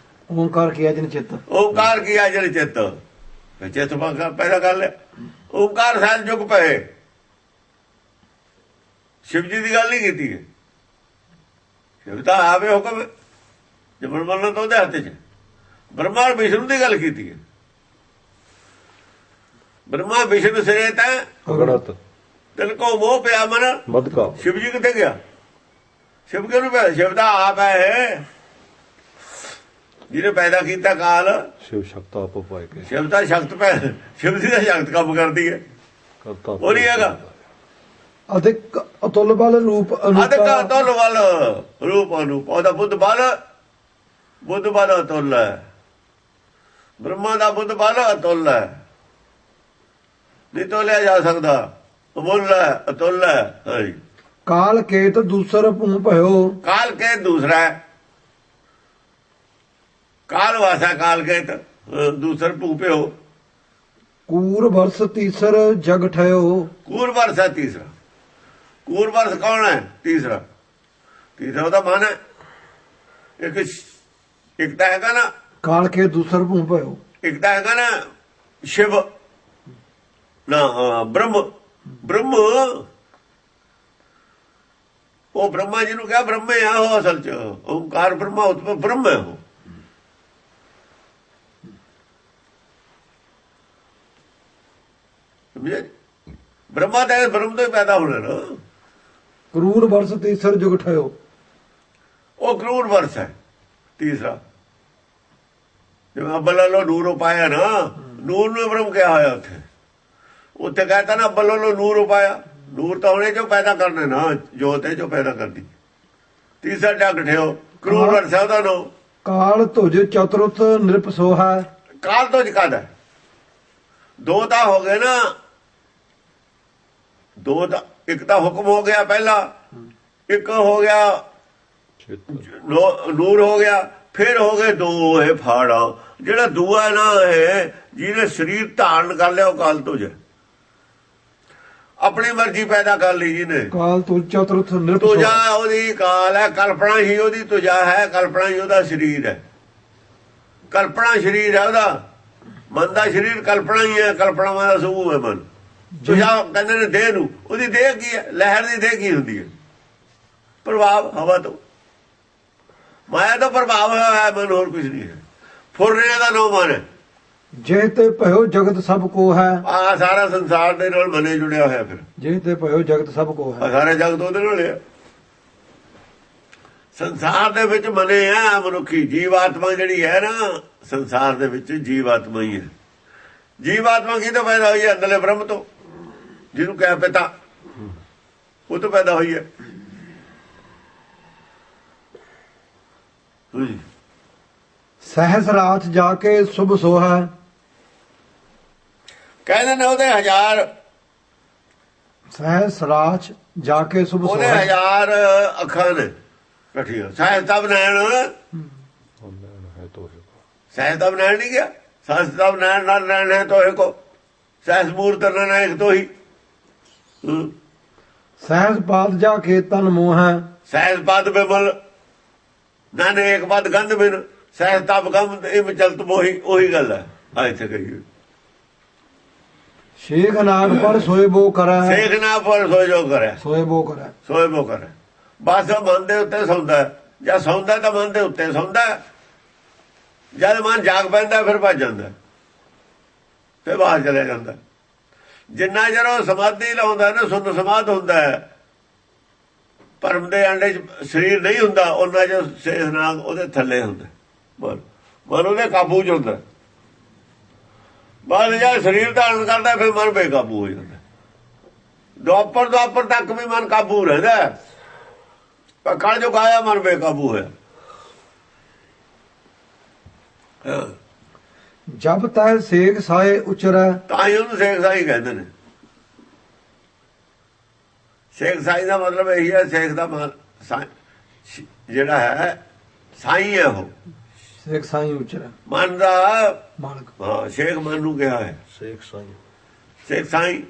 ਓੰਕਾਰ ਕੀਆ ਜਨ ਚਿੱਤ, ਓਮਕਾਰ ਕੀਆ ਜਨ ਚਿੱਤ, ਚਿੱਤ ਪੈਦਾ ਕਰ ਲਿਆ। ਓਮਕਾਰ ਸਾਲ ਜੁਗ ਪਏ, ਸ਼ਿਵ ਜੀ ਦੀ ਗੱਲ ਨਹੀਂ ਕੀਤੀ ਹੈ। ਸ਼ਿਵ ਤਾਂ ਆਵੇ ਹੁਕਮ, ਜਮਨ ਮਰਨ ਤਾਂ ਉਹਦੇ ਹੱਥ 'ਚ। ਬ੍ਰਹਮਾ ਵਿਸ਼ਨੂੰ ਦੀ ਗੱਲ ਕੀਤੀ ਹੈ। ਬ੍ਰਹਮਾ ਵਿਸ਼ਨੂੰ ਸਿਰੇ ਤਾਂ ਤਿਲ ਕੋ ਮੋਹ ਪਿਆ ਮਨ ਮਦ ਕਾ। ਸ਼ਿਵ ਜੀ ਕਿੱਥੇ ਗਿਆ? ਸ਼ਿਵ ਕਿਉਂ ਪਿਆ? ਸ਼ਿਵ ਦਾ ਆਪ ਹੈ ਜਿਹਨੇ ਪੈਦਾ ਕੀਤਾ ਕਾਲ। ਸ਼ਿਵ ਸ਼ਕਤ ਆਪ ਪਾਏ ਕੇ, ਸ਼ਿਵ ਦਾ ਸ਼ਕਤ ਪੈ, ਸ਼ਿਵ ਦੀ ਤਾਂ ਸ਼ਕਤ ਕੰਮ ਕਰਦੀ ਹੈ, ਉਹ ਨਹੀਂ ਹੈਗਾ। ਅਧਿਕ ਅਤੁਲ ਬਲ ਰੂਪ ਅਨੂਪਾ, ਅਧਿਕ ਅਤੁਲ ਬਲ ਰੂਪ ਅਨੂਪ, ਉਹਦਾ ਬੁੱਧ ਬਲ ਅਤੁਲ ਹੈ। ਬ੍ਰਹਮਾ ਦਾ ਬੁੱਧ ਬਲ ਅਤੁਲ ਹੈ, ਨਹੀਂ ਤੋਲਿਆ ਜਾ ਸਕਦਾ, ਅਮੁੱਲ ਹੈ, ਅਤੁਲ ਹੈ। ਹਾਂਜੀ। ਕਾਲ ਕੇਤ ਦੂਸਰ ਭੂ ਭਇਓ, ਕਾਲ ਕੇ ਦੂਸਰਾ ਹੈ, ਕਾਲ ਵਾਸਾ ਕਾਲ ਕੇ ਦੂਸਰ ਭੂਪਿਓ। ਕੂਰ ਵਰਸ ਤੀਸਰ ਜਗ ਠਇਓ, ਕੂਰ ਵਰਸ ਹੈ ਤੀਸਰਾ। ਕੂਰ ਵਰਸ ਕੌਣ ਹੈ? ਤੀਸਰਾ ਉਹਦਾ ਮਨ ਹੈ। ਇੱਕ ਤਾਂ ਹੈਗਾ ਨਾ ਕਾਲ ਕੇ ਦੂਸਰ ਭੂ ਭਇਓ, ਇੱਕ ਤਾਂ ਹੈਗਾ ਨਾ ਸ਼ਿਵ ਨਾ ਬ੍ਰਹਮ। ਉਹ ਬ੍ਰਹਮਾ ਜੀ ਨੂੰ ਕਿਹਾ ਬ੍ਰਹਮੇ ਆ ਉਹ, ਅਸਲ ਚ ਓਮਕਾਰ ਬ੍ਰਹਮਾ ਉਤਪਤ ਬ੍ਰਹਮ ਹੈ ਉਹ। ਬ੍ਰਹਮਾ ਤਾਂ ਬ੍ਰਹਮ ਤੋਂ ਹੀ ਪੈਦਾ ਹੋਣਾ ਨਾ। ਕਰੂਰ ਵਰਸ ਤੀਸਰ ਜੁਗ ਠਇਓ। ਉਹ ਕਰੂਰ ਵਰਸ ਹੈ ਤੀਸਰਾ। ਜਿਵੇਂ ਅੱਬਲ ਨੂਰ ਉਪਾਇਆ ਨਾ, ਨੂਰ ਨੂੰ ਬ੍ਰਹਮ ਕਿਹਾ ਹੋਇਆ ਉੱਥੇ। ਉੱਥੇ ਕਹਿੰਦਾ ਨਾ ਅੱਬਲ ਨੂਰ ਉਪਾਇਆ, ਨੂਰ ਤਾਂ ਉਹਨੇ ਚੋਂ ਪੈਦਾ ਕਰਨੇ ਨਾ, ਜੋਤ ਹੈ ਜੋ ਪੈਦਾ ਕਰਦੀ। ਤੀਸਰਾ ਜਗ ਠਿਓ ਕਰੂਰ ਵਰਸ ਹੈ ਉਹਦਾ ਨਾਮ। ਕਾਲ ਧੁਜ ਚਤੁਰਥ ਨਿਰਪ ਸੋਹਾ। ਕਾਲ ਤੋਂ ਜਕਾਦਾ ਦੋ ਤਾਂ ਹੋ ਗਏ ਨਾ, ਦੋ ਤਾਂ ਇੱਕ ਤਾਂ ਹੁਕਮ ਹੋ ਗਿਆ ਪਹਿਲਾ, ਇੱਕ ਹੋ ਗਿਆ ਨੂਰ ਹੋ ਗਿਆ, ਫਿਰ ਹੋ ਗਏ ਦੋ ਇਹ ਫਾੜਾ। ਜਿਹੜਾ ਦੂਆ ਨਾ ਇਹ ਜਿਹਨੇ ਸਰੀਰ ਧਾਰਨ ਕਰ ਲਿਆ ਉਹ ਕਾਲ ਧੁਜ। ਆਪਣੀ ਮਰਜ਼ੀ ਪੈਦਾ ਕਰ ਲਈ ਜਿਹਨੇ। ਕਾਲ ਧੁਜ ਚਤੁਰਥ ਨਿਰਪ ਤੁਜਾ ਸੋਹਾ। ਉਹਦੀ ਕਾਲ ਹੈ, ਕਲਪਨਾ ਹੀ ਉਹਦੀ ਤੁਜਾ ਹੈ, ਕਲਪਨਾ ਹੀ ਉਹਦਾ ਸਰੀਰ ਹੈ। ਕਲਪਨਾ ਸਰੀਰ ਹੈ ਉਹਦਾ, ਮਨ ਦਾ ਸਰੀਰ ਕਲਪਨਾ ਹੀ ਹੈ, ਕਲਪਨਾਵਾਂ ਦਾ ਸਮੂਹ ਹੈ ਮਨ। ਤੁਜਾ ਕਹਿੰਦੇ ਨੇ ਦੇਹ ਨੂੰ, ਉਹਦੀ ਦੇਹ ਕੀ ਹੈ? ਲਹਿਰ ਦੀ ਦੇਹ ਕੀ ਹੁੰਦੀ ਹੈ? ਪ੍ਰਭਾਵ ਹਵਾ ਤੋਂ, ਮਾਇਆ ਦਾ ਪ੍ਰਭਾਵ ਹੈ ਮਨ, ਹੋਰ ਕੁਝ ਨਹੀਂ ਹੈ। ਫੁਰਨੇ ਦਾ ਨਾਮ ਮਨ ਹੈ। ਜੇ ਤੇ ਭਇਓ ਜਗਤ ਸਭ ਕੋ ਹੈ। ਆ ਸਾਰਾ ਸੰਸਾਰ ਦੇ ਨਾਲ ਮਨੇ ਜੁੜਿਆ ਹੋਇਆ। ਫਿਰ ਜੇ ਤੇ ਭਇਓ ਜਗਤ ਸਭ ਕੋ ਹੈ। ਸਾਰੇ ਜਗਤ ਉਹਦੇ ਨਾਲ ਹੈ। ਸੰਸਾਰ ਦੇ ਵਿੱਚ ਮਨੇ ਹੈ ਮਨੁੱਖੀ ਜੀਵਾਤਮਾ ਜਿਹੜੀ ਹੈ ਨਾ, ਸੰਸਾਰ ਦੇ ਵਿੱਚ ਜੀਵਾਤਮਾ ਹੀ ਹੈ। ਜੀਵਾਤਮਾ ਕਿਹਦੋਂ ਪੈਦਾ ਹੋਈ ਹੈ? ਅੰਦਰਲੇ ਬ੍ਰਹਮ ਤੋਂ, ਜਿਹਨੂੰ ਕਹਿ ਪਿਤਾ, ਉਹ ਤੋਂ ਪੈਦਾ ਹੋਈ ਹੈ। ਸਹਿਸ ਰਾਤ ਜਾ ਕੇ ਸੁਭ ਸੋਹਾ। ਕਹਿੰਦੇ ਨੇ ਉਹਦੇ ਹਜ਼ਾਰ, ਸਹਿਸ ਰਾਤ ਜਾ ਕੇ ਸੁਭ ਉਹਦੇ ਸੋਹਾ। ਹਜ਼ਾਰ ਅੱਖਾਂ ਨੇ ਇਕੱਠੀਆਂ। ਸਹਿਸਤਾ ਬਣਾਉਣ, है तो है। ਸਹਿਸਤਾ ਬਣਾਉਣ ਨਹੀਂ ਗਿਆ। ਸਹਿਸਤਾ ਬਣਾਉਣ ਨਾਲ ਰਹਿਣ ਹੈ ਤੋਏ ਕੋ, ਸਹਿਸ ਮੂਰਤ ਰਹਿਣਾ ਇੱਕ ਤੋਂ ਹੀ। ਸਹਿਸ ਪਾਦ ਜਾ ਕੇ ਤਨ ਮੋਹ ਹੈ। ਸਹਿਸ ਪਦ ਬਿਮਲ ਨਾਨੇ ਇੱਕ ਪਦ ਗੰਧ ਬਿਨ, ਸਹਿਸ ਤਬ ਗਮ ਇਹ ਚਲਤ ਮੋਹੀ। ਉਹੀ ਗੱਲ ਹੈ ਆ ਇੱਥੇ ਕਹੀਏ। ਸ਼ੇਖ ਨਾਗ ਪਰ ਸੋਏ ਬੋ ਕਰੈ। ਸੇਖ ਨਾ ਪਰ ਸੋਏ ਜੋ ਕਰੇ, ਸੋਏ ਬੋ ਕਰੈ। ਸੋਏ ਬੋ ਕਰੇ। ਬਸ ਮਨ ਦੇ ਉੱਤੇ ਸੌਂਦਾ ਹੈ। ਜਾਂ ਸੌਂਦਾ ਤਾਂ ਮਨ ਦੇ ਉੱਤੇ ਸੌਂਦਾ ਹੈ। ਜਦ ਮਨ ਜਾਗ ਪੈਂਦਾ ਫਿਰ ਭੱਜ ਜਾਂਦਾ, ਫਿਰ ਬਾਹਰ ਚਲੇ ਜਾਂਦਾ। ਜਿੰਨਾ ਚਿਰ ਉਹ ਸਮਾਧੀ ਲਾਉਂਦਾ ਨਾ, ਸੁੰਨ ਸਮਾਧ ਹੁੰਦਾ ਹੈ, ਭਰਮ ਦੇ ਅੰਡੇ 'ਚ ਸਰੀਰ ਨਹੀਂ ਹੁੰਦਾ, ਉਹਨਾਂ 'ਚ ਸੇਖ ਨਾਗ ਉਹਦੇ ਥੱਲੇ ਹੁੰਦਾ। ਮਨ ਉਹਦੇ ਕਾਬੂ 'ਚ ਹੁੰਦਾ। ਬਾਅਦ ਜਦ ਸਰੀਰ ਧਾਰਨ ਕਰਦਾ ਫਿਰ ਮਨ ਬੇਕਾਬੂ ਹੋ ਜਾਂਦਾ। ਦੁਆਪਰ ਤੱਕ ਵੀ ਮਨ ਕਾਬੂ ਰਹਿੰਦਾ, ਪਰ ਕਲ ਜੋ ਆਇਆ ਮਨ ਬੇਕਾਬੂ ਹੋਇਆ। ਜਬ ਤੈ ਸੇਖ ਸਾਏ ਉਚਰੈ। ਤਾਂ ਹੀ ਉਹਨੂੰ ਸੇਖ ਸਾਈ ਕਹਿੰਦੇ ਨੇ। ਸੇਖ ਸਾਈ ਦਾ ਮਤਲਬ ਇਹੀ ਹੈ, ਸੇਖ ਦਾ ਜਿਹੜਾ ਹੈ ਸਾਈ ਹੈ, ਉਹ ਸੇਖ ਸਾਈ ਉਚਰੈ ਮਨ ਦਾ ਮਾਲਕ। ਹਾਂ, ਸ਼ੇਖ ਮਨ ਨੂੰ ਕਿਹਾ ਹੈ शेख साईं। ਸੇਖ ਸਾਈ।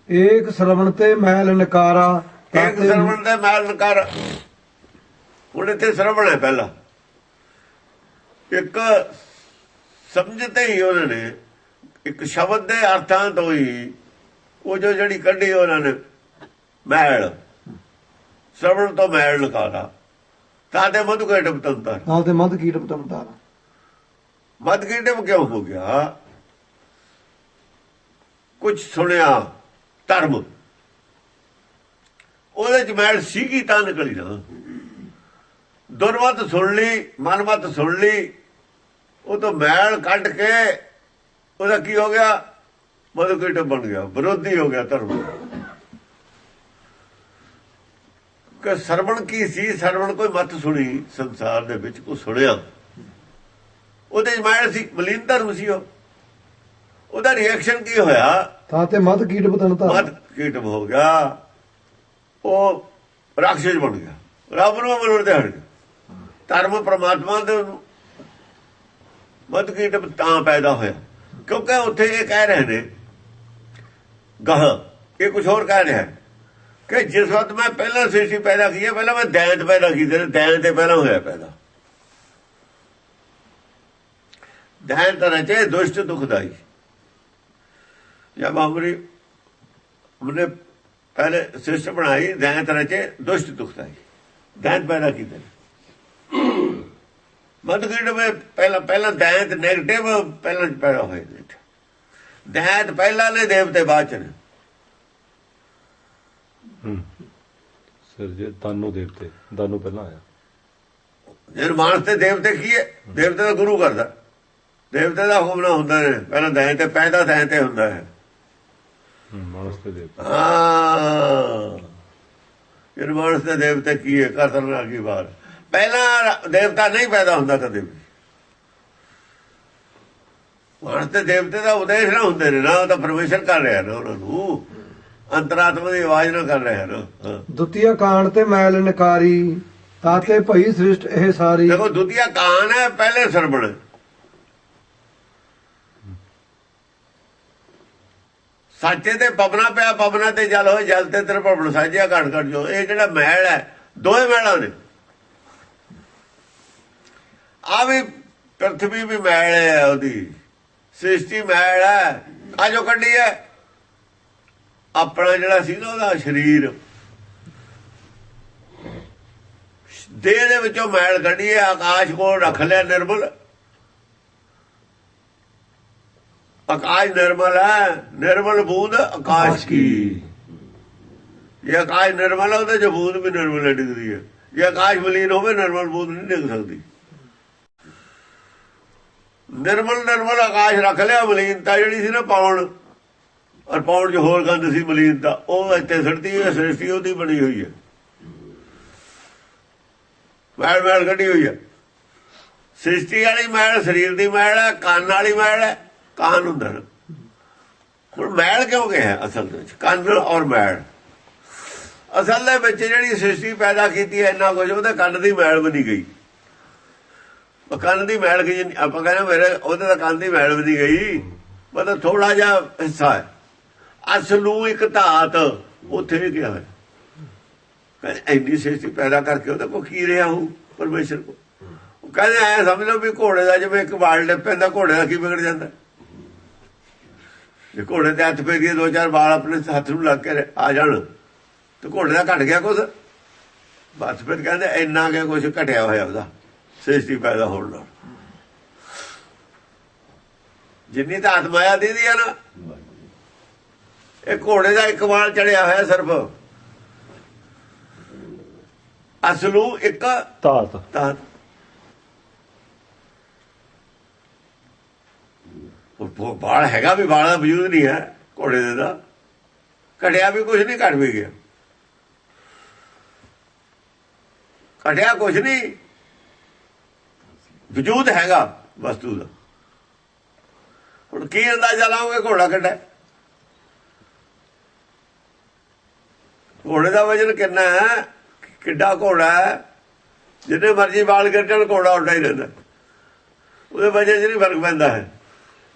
ਏਕ ਸ਼ਰਵਣ ਤੇ ਮੈਲ ਨਕਾਰਾ। ਇੱਕ ਸਰਵਣ ਦਾ ਮੈਲ ਨਕਾਰ। ਹੁਣ ਇੱਥੇ ਸਰਵਣ ਹੈ ਪਹਿਲਾ। ਇੱਕ ਸਮਝਦੇ ਹੀ ਉਹਨਾਂ ਨੇ, ਇੱਕ ਸ਼ਬਦ ਦੇ ਅਰਥਾਂ ਤੋਂ ਹੀ ਉਹ ਜੋ ਜਿਹੜੀ ਕੱਢੀ ਉਹਨਾਂ ਨੇ ਮੈਲ, ਸਰਵਣ ਤੋਂ ਮੈਲ ਨਕਾਰਾ। ਤਾਂ ਤੇ ਮਧੂ ਕੇ ਟਪਤੰਤਰ। ਨਾਲ ਤੇ ਮਦ ਕੀਟ ਪਤੰਤਾਰਾ। ਮਧ ਕੇ ਟਪ ਕਿਉਂ ਹੋ ਗਿਆ? ਕੁਝ ਸੁਣਿਆ ਧਰਮ, ਉਹਦੇ ਚ ਮੈਲ ਸੀਗੀ ਤਾਂ ਨਿਕਲੀ ਨਾ। ਦੁਰਮਤ ਸੁਣ ਲਈ, ਮਨਮਤ ਸੁਣ ਲਈ, ਉਹ ਤੋਂ ਮੈਲ ਕੱਢ ਕੇ ਉਹਦਾ ਕੀ ਹੋ ਗਿਆ? ਮਧੁਕੀਟ ਬਣ ਗਿਆ, ਵਿਰੋਧੀ ਹੋ ਗਿਆ ਧਰਮ। ਕਿ ਸਰਵਣ ਕੀ ਸੀ? ਸਰਵਣ ਕੋਈ ਮਤ ਸੁਣੀ, ਸੰਸਾਰ ਦੇ ਵਿੱਚ ਕੋਈ ਸੁਣਿਆ, ਉਹਦੇ ਚ ਮੈਲ ਸੀ, ਮਲੀਨ ਧਰਮ ਸੀ। ਉਹਦਾ ਰਿਐਕਸ਼ਨ ਕੀ ਹੋਇਆ? ਤਾਂ ਤੇ ਮਦ ਕੀਟ ਪਤੰਤਾਰਾ। ਮਤ ਕੀਟਮ ਹੋ ਗਿਆ, ਉਹ ਰਾਖਸ਼ ਬਣ ਗਿਆ, ਰੱਬ ਨੂੰ ਮੰਨਣ ਤੇ ਹਟ ਗਿਆ। ਧਰਮ ਪ੍ਰਮਾਤਮਾ ਦੇ ਮਤ ਕੀਟਮ ਤਾਂ ਪੈਦਾ ਹੋਇਆ ਕਿਉਂਕਿ ਉੱਥੇ ਇਹ ਕਹਿ ਰਹੇ ਨੇ ਗਾਹ, ਇਹ ਕੁਝ ਹੋਰ ਕਹਿ ਰਿਹਾ ਕਿ ਜਿਸ ਵਕਤ ਮੈਂ ਪਹਿਲਾਂ ਸ੍ਰਿਸ਼ਟੀ ਪੈਦਾ ਕੀਤੀ, ਪਹਿਲਾਂ ਮੈਂ ਦੈਂਤ ਪੈਦਾ ਕੀਤੇ, ਦੈਂਤ ਤੇ ਪਹਿਲਾਂ ਹੋਇਆ ਪੈਦਾ। ਦੈਂਤ ਰਚੇ ਦੁਸ਼ਟ ਦੁਖਦਾਈ। जब हमने पहले सृष्टि बनाई, दैंत रचे दुष्ट दुखदाई, दैंत पैदा किए। मधुकीट में पहला दैंत नेगेटिव पहला पैदा हुए। दैंत पहला ने देवते बाद च ने, ਸਿਰਜੇ ਦਾਨੂ ਦੇਵਤੇ, ਦਾਨੂ ਪਹਿਲਾਂ ਆਇਆ। ਜੇ ਮਾਨਸ ਤੇ ਦੇਵਤੇ ਕੀ ਹੈ? ਦੇਵਤੇ ਦਾ ਗੁਰੂ ਕਰਦਾ, ਦੇਵਤੇ ਦਾ ਹੁਕਮ ਨਾ ਹੁੰਦਾ ਨੇ। ਪਹਿਲਾਂ ਦੈਂ ਤੇ ਪੈਦਾ ਦੈਂ ਤੇ ਹੁੰਦਾ ਹੈ। ਮਾਨਸ ਤੇ ਦੇਵਤੇ, ਹਾਂ ਇਹ ਮਾਨਸ ਤੇ ਦੇਵਤੇ ਕੀ ਹੈ? ਕਰਤਨ ਕੀ ਬਾਤ। ਪਹਿਲਾਂ ਦੇਵਤਾ ਨਹੀਂ ਪੈਦਾ ਹੁੰਦਾ ਕਦੇ ਵੀ। ਮਾਨਸ ਤੇ ਦੇਵਤੇ ਦਾ ਉਦੇਸ਼ ਨਾ ਹੁੰਦੇ ਨੇ ਨਾ, ਉਹ ਤਾਂ ਪਰਮੇਸ਼ਰ ਕਰ ਰਿਹਾ ਨਾ, ਉਹਨਾਂ ਨੂੰ ਅੰਤਰਾਤਮਾ ਦੀ ਆਵਾਜ਼ ਨਾਲ ਕਰ ਰਿਹਾ ਨਾ। ਦੁਤੀਆ ਕਾਂਡ ਤੇ ਮੈਲ ਨਕਾਰੀ ਤਾਤੇ ਭਈ ਸ੍ਰਿਸ਼ਟ ਇਹ ਸਾਰੀ। ਦੇਖੋ ਦੁਤੀਆ ਕਾਨ ਹੈ, ਪਹਿਲੇ ਸਰਵਣ। ਸਾਚੇ ਤੇ ਪਵਨਾ ਪਿਆ, ਪਵਨਾ ਤੇ ਜਲ ਹੋਏ, ਜਲ ਤੇ ਤੇਰੇ ਭਵਨ ਸਾਜਿਆ ਘੜ ਘੜ ਜੋ। ਇਹ ਜਿਹੜਾ ਮਹਿਲ ਹੈ, ਦੋਵੇਂ ਮਹਿਲਾਂ ਨੇ। ਆ ਵੀ ਪ੍ਰਥਵੀ ਵੀ ਮਹਿਲ ਹੈ, ਉਹਦੀ ਸ੍ਰਿਸ਼ਟੀ ਮਹਿਲ ਹੈ। ਆ ਜੋ ਕੱਢੀ ਹੈ ਆਪਣਾ ਜਿਹੜਾ ਸੀ ਨਾ ਉਹਦਾ ਸਰੀਰ, ਦੇਹ ਦੇ ਵਿੱਚੋਂ ਮੈਲ ਕੱਢੀ ਹੈ। ਆਕਾਸ਼ ਕੋਲ ਰੱਖ ਲਿਆ ਨਿਰਮਲ। ਆਕਾਸ਼ ਨਿਰਮਲ ਹੈ, ਨਿਰਮਲ ਬੂੰਦ ਆਕਾਸ਼ ਕੀ। ਜੇ ਆਕਾਸ਼ ਨਿਰਮਲ ਹੈ, ਉਹਦੇ ਚ ਬੂੰਦ ਵੀ ਨਿਰਮਲ ਡਿੱਗਦੀ ਹੈ। ਜੇ ਆਕਾਸ਼ ਮਲੀਨ ਹੋਵੇ, ਨਿਰਮਲ ਬੂੰਦ ਨਹੀਂ ਡਿੱਗ ਸਕਦੀ। ਨਿਰਮਲ ਆਕਾਸ਼ ਰੱਖ ਲਿਆ। ਮਲੀਨਤਾ ਜਿਹੜੀ ਸੀ ਨਾ ਪੌਣ, ਔਰ ਪੌਣ ਚ ਹੋਰ ਗੰਦ ਸੀ ਮਲੀਨਤਾ, ਉਹ ਇੱਥੇ ਸੜਦੀ ਹੈ। ਸ੍ਰਿਸ਼ਟੀ ਉਹਦੀ ਬਣੀ ਹੋਈ ਹੈ, ਮੈਲ ਕੱਢੀ ਹੋਈ ਹੈ। ਸ੍ਰਿਸ਼ਟੀ ਵਾਲੀ ਮੈਲ ਸਰੀਰ ਦੀ ਮੈਲ ਹੈ, ਕੰਨ ਵਾਲੀ ਮੈਲ ਹੈ। ਕਾਨ ਹੁੰਦਾ ਨਾ, ਹੁਣ ਮੈਲ ਕਿਉਂ ਗਿਆ ਅਸਲ ਵਿੱਚ? ਕੰਨ ਔਰ ਮੈਲ। ਅਸਲ ਦੇ ਵਿੱਚ ਜਿਹੜੀ ਸ੍ਰਿਸ਼ਟੀ ਪੈਦਾ ਕੀਤੀ ਹੈ ਇੰਨਾ ਕੁਝ, ਉਹਦੇ ਕੰਨ ਦੀ ਮੈਲ ਬਣੀ ਗਈ। ਕੰਨ ਦੀ ਮੈਲ ਗਈ, ਆਪਾਂ ਕਹਿੰਦੇ ਮੇਰੇ ਉਹਦੇ ਤਾਂ ਕੰਨ ਦੀ ਮੈਲ ਬਣੀ ਗਈ, ਮਤਲਬ ਥੋੜਾ ਜਿਹਾ ਹਿੱਸਾ ਹੈ। ਅਸਲੂ ਇੱਕ ਧਾਤ ਉੱਥੇ ਵੀ ਗਿਆ ਹੈ। ਕਹਿੰਦੇ ਇੰਨੀ ਸ੍ਰਿਸ਼ਟੀ ਪੈਦਾ ਕਰਕੇ ਉਹਦੇ ਕੋਲ ਕੀ ਰਿਹਾ ਹੋ ਪਰਮੇਸ਼ਰ ਕੋਲ? ਉਹ ਕਹਿੰਦੇ ਐ ਸਮਝ ਲਓ ਵੀ ਘੋੜੇ ਦਾ ਜਿਵੇਂ ਇੱਕ ਵਾਲ ਡਿੱਗ ਪੈਂਦਾ, ਘੋੜੇ ਦਾ ਕੀ ਵਿਗੜ ਜਾਂਦਾ? ਜੇ ਘੋੜੇ ਤੇ ਹੱਥ ਫੇਰੀਏ, ਦੋ ਚਾਰ ਵਾਲ ਆਪਣੇ ਹੱਥ ਨੂੰ ਲੱਗ ਕੇ ਆ ਜਾਣ ਤੇ ਘੋੜੇ ਦਾ ਘਟ ਗਿਆ ਕੁਛ? ਬਸ ਫਿਰ ਕਹਿੰਦੇ ਇੰਨਾ ਕਿ ਕੁਛ ਘਟਿਆ ਹੋਇਆ ਉਹਦਾ ਸ੍ਰਿਸ਼ਟੀ ਪੈਦਾ ਹੋਣ ਨਾਲ। ਜਿੰਨੀ ਤਾਂ ਆਤਮਾਇਆ ਦੀਦੀ ਆ ਨਾ, ਇਹ ਘੋੜੇ ਦਾ ਇੱਕ ਵਾਲ ਚੜਿਆ ਹੋਇਆ ਸਿਰਫ। ਅਸਲੂ ਇੱਕ ਧਾਤ। ਉਹ ਬਾਲ ਹੈਗਾ ਵੀ, ਬਾਲ ਦਾ ਵਜੂਦ ਨਹੀਂ ਹੈ ਘੋੜੇ ਦੇ ਦਾ। ਘਟਿਆ ਵੀ ਕੁਛ ਨਹੀਂ, ਘਟ ਵੀ ਗਿਆ। ਘਟਿਆ ਕੁਛ ਨਹੀਂ, ਵਜੂਦ ਹੈਗਾ ਵਸਤੂ ਦਾ। ਹੁਣ ਕੀ ਅੰਦਾਜ਼ਾ ਲਾਓਗੇ ਘੋੜਾ ਕੱਢਾ? ਘੋੜੇ ਦਾ ਵਜਨ ਕਿੰਨਾ ਹੈ? ਕਿੱਡਾ ਘੋੜਾ ਹੈ? ਜਿੰਨੇ ਮਰਜੀ ਬਾਲ ਕੱਢਣ, ਘੋੜਾ ਉੱਡਾ ਹੀ ਰਹਿੰਦਾ। ਉਹਦੇ ਵਜਨ 'ਚ ਨਹੀਂ ਫਰਕ ਪੈਂਦਾ ਹੈ।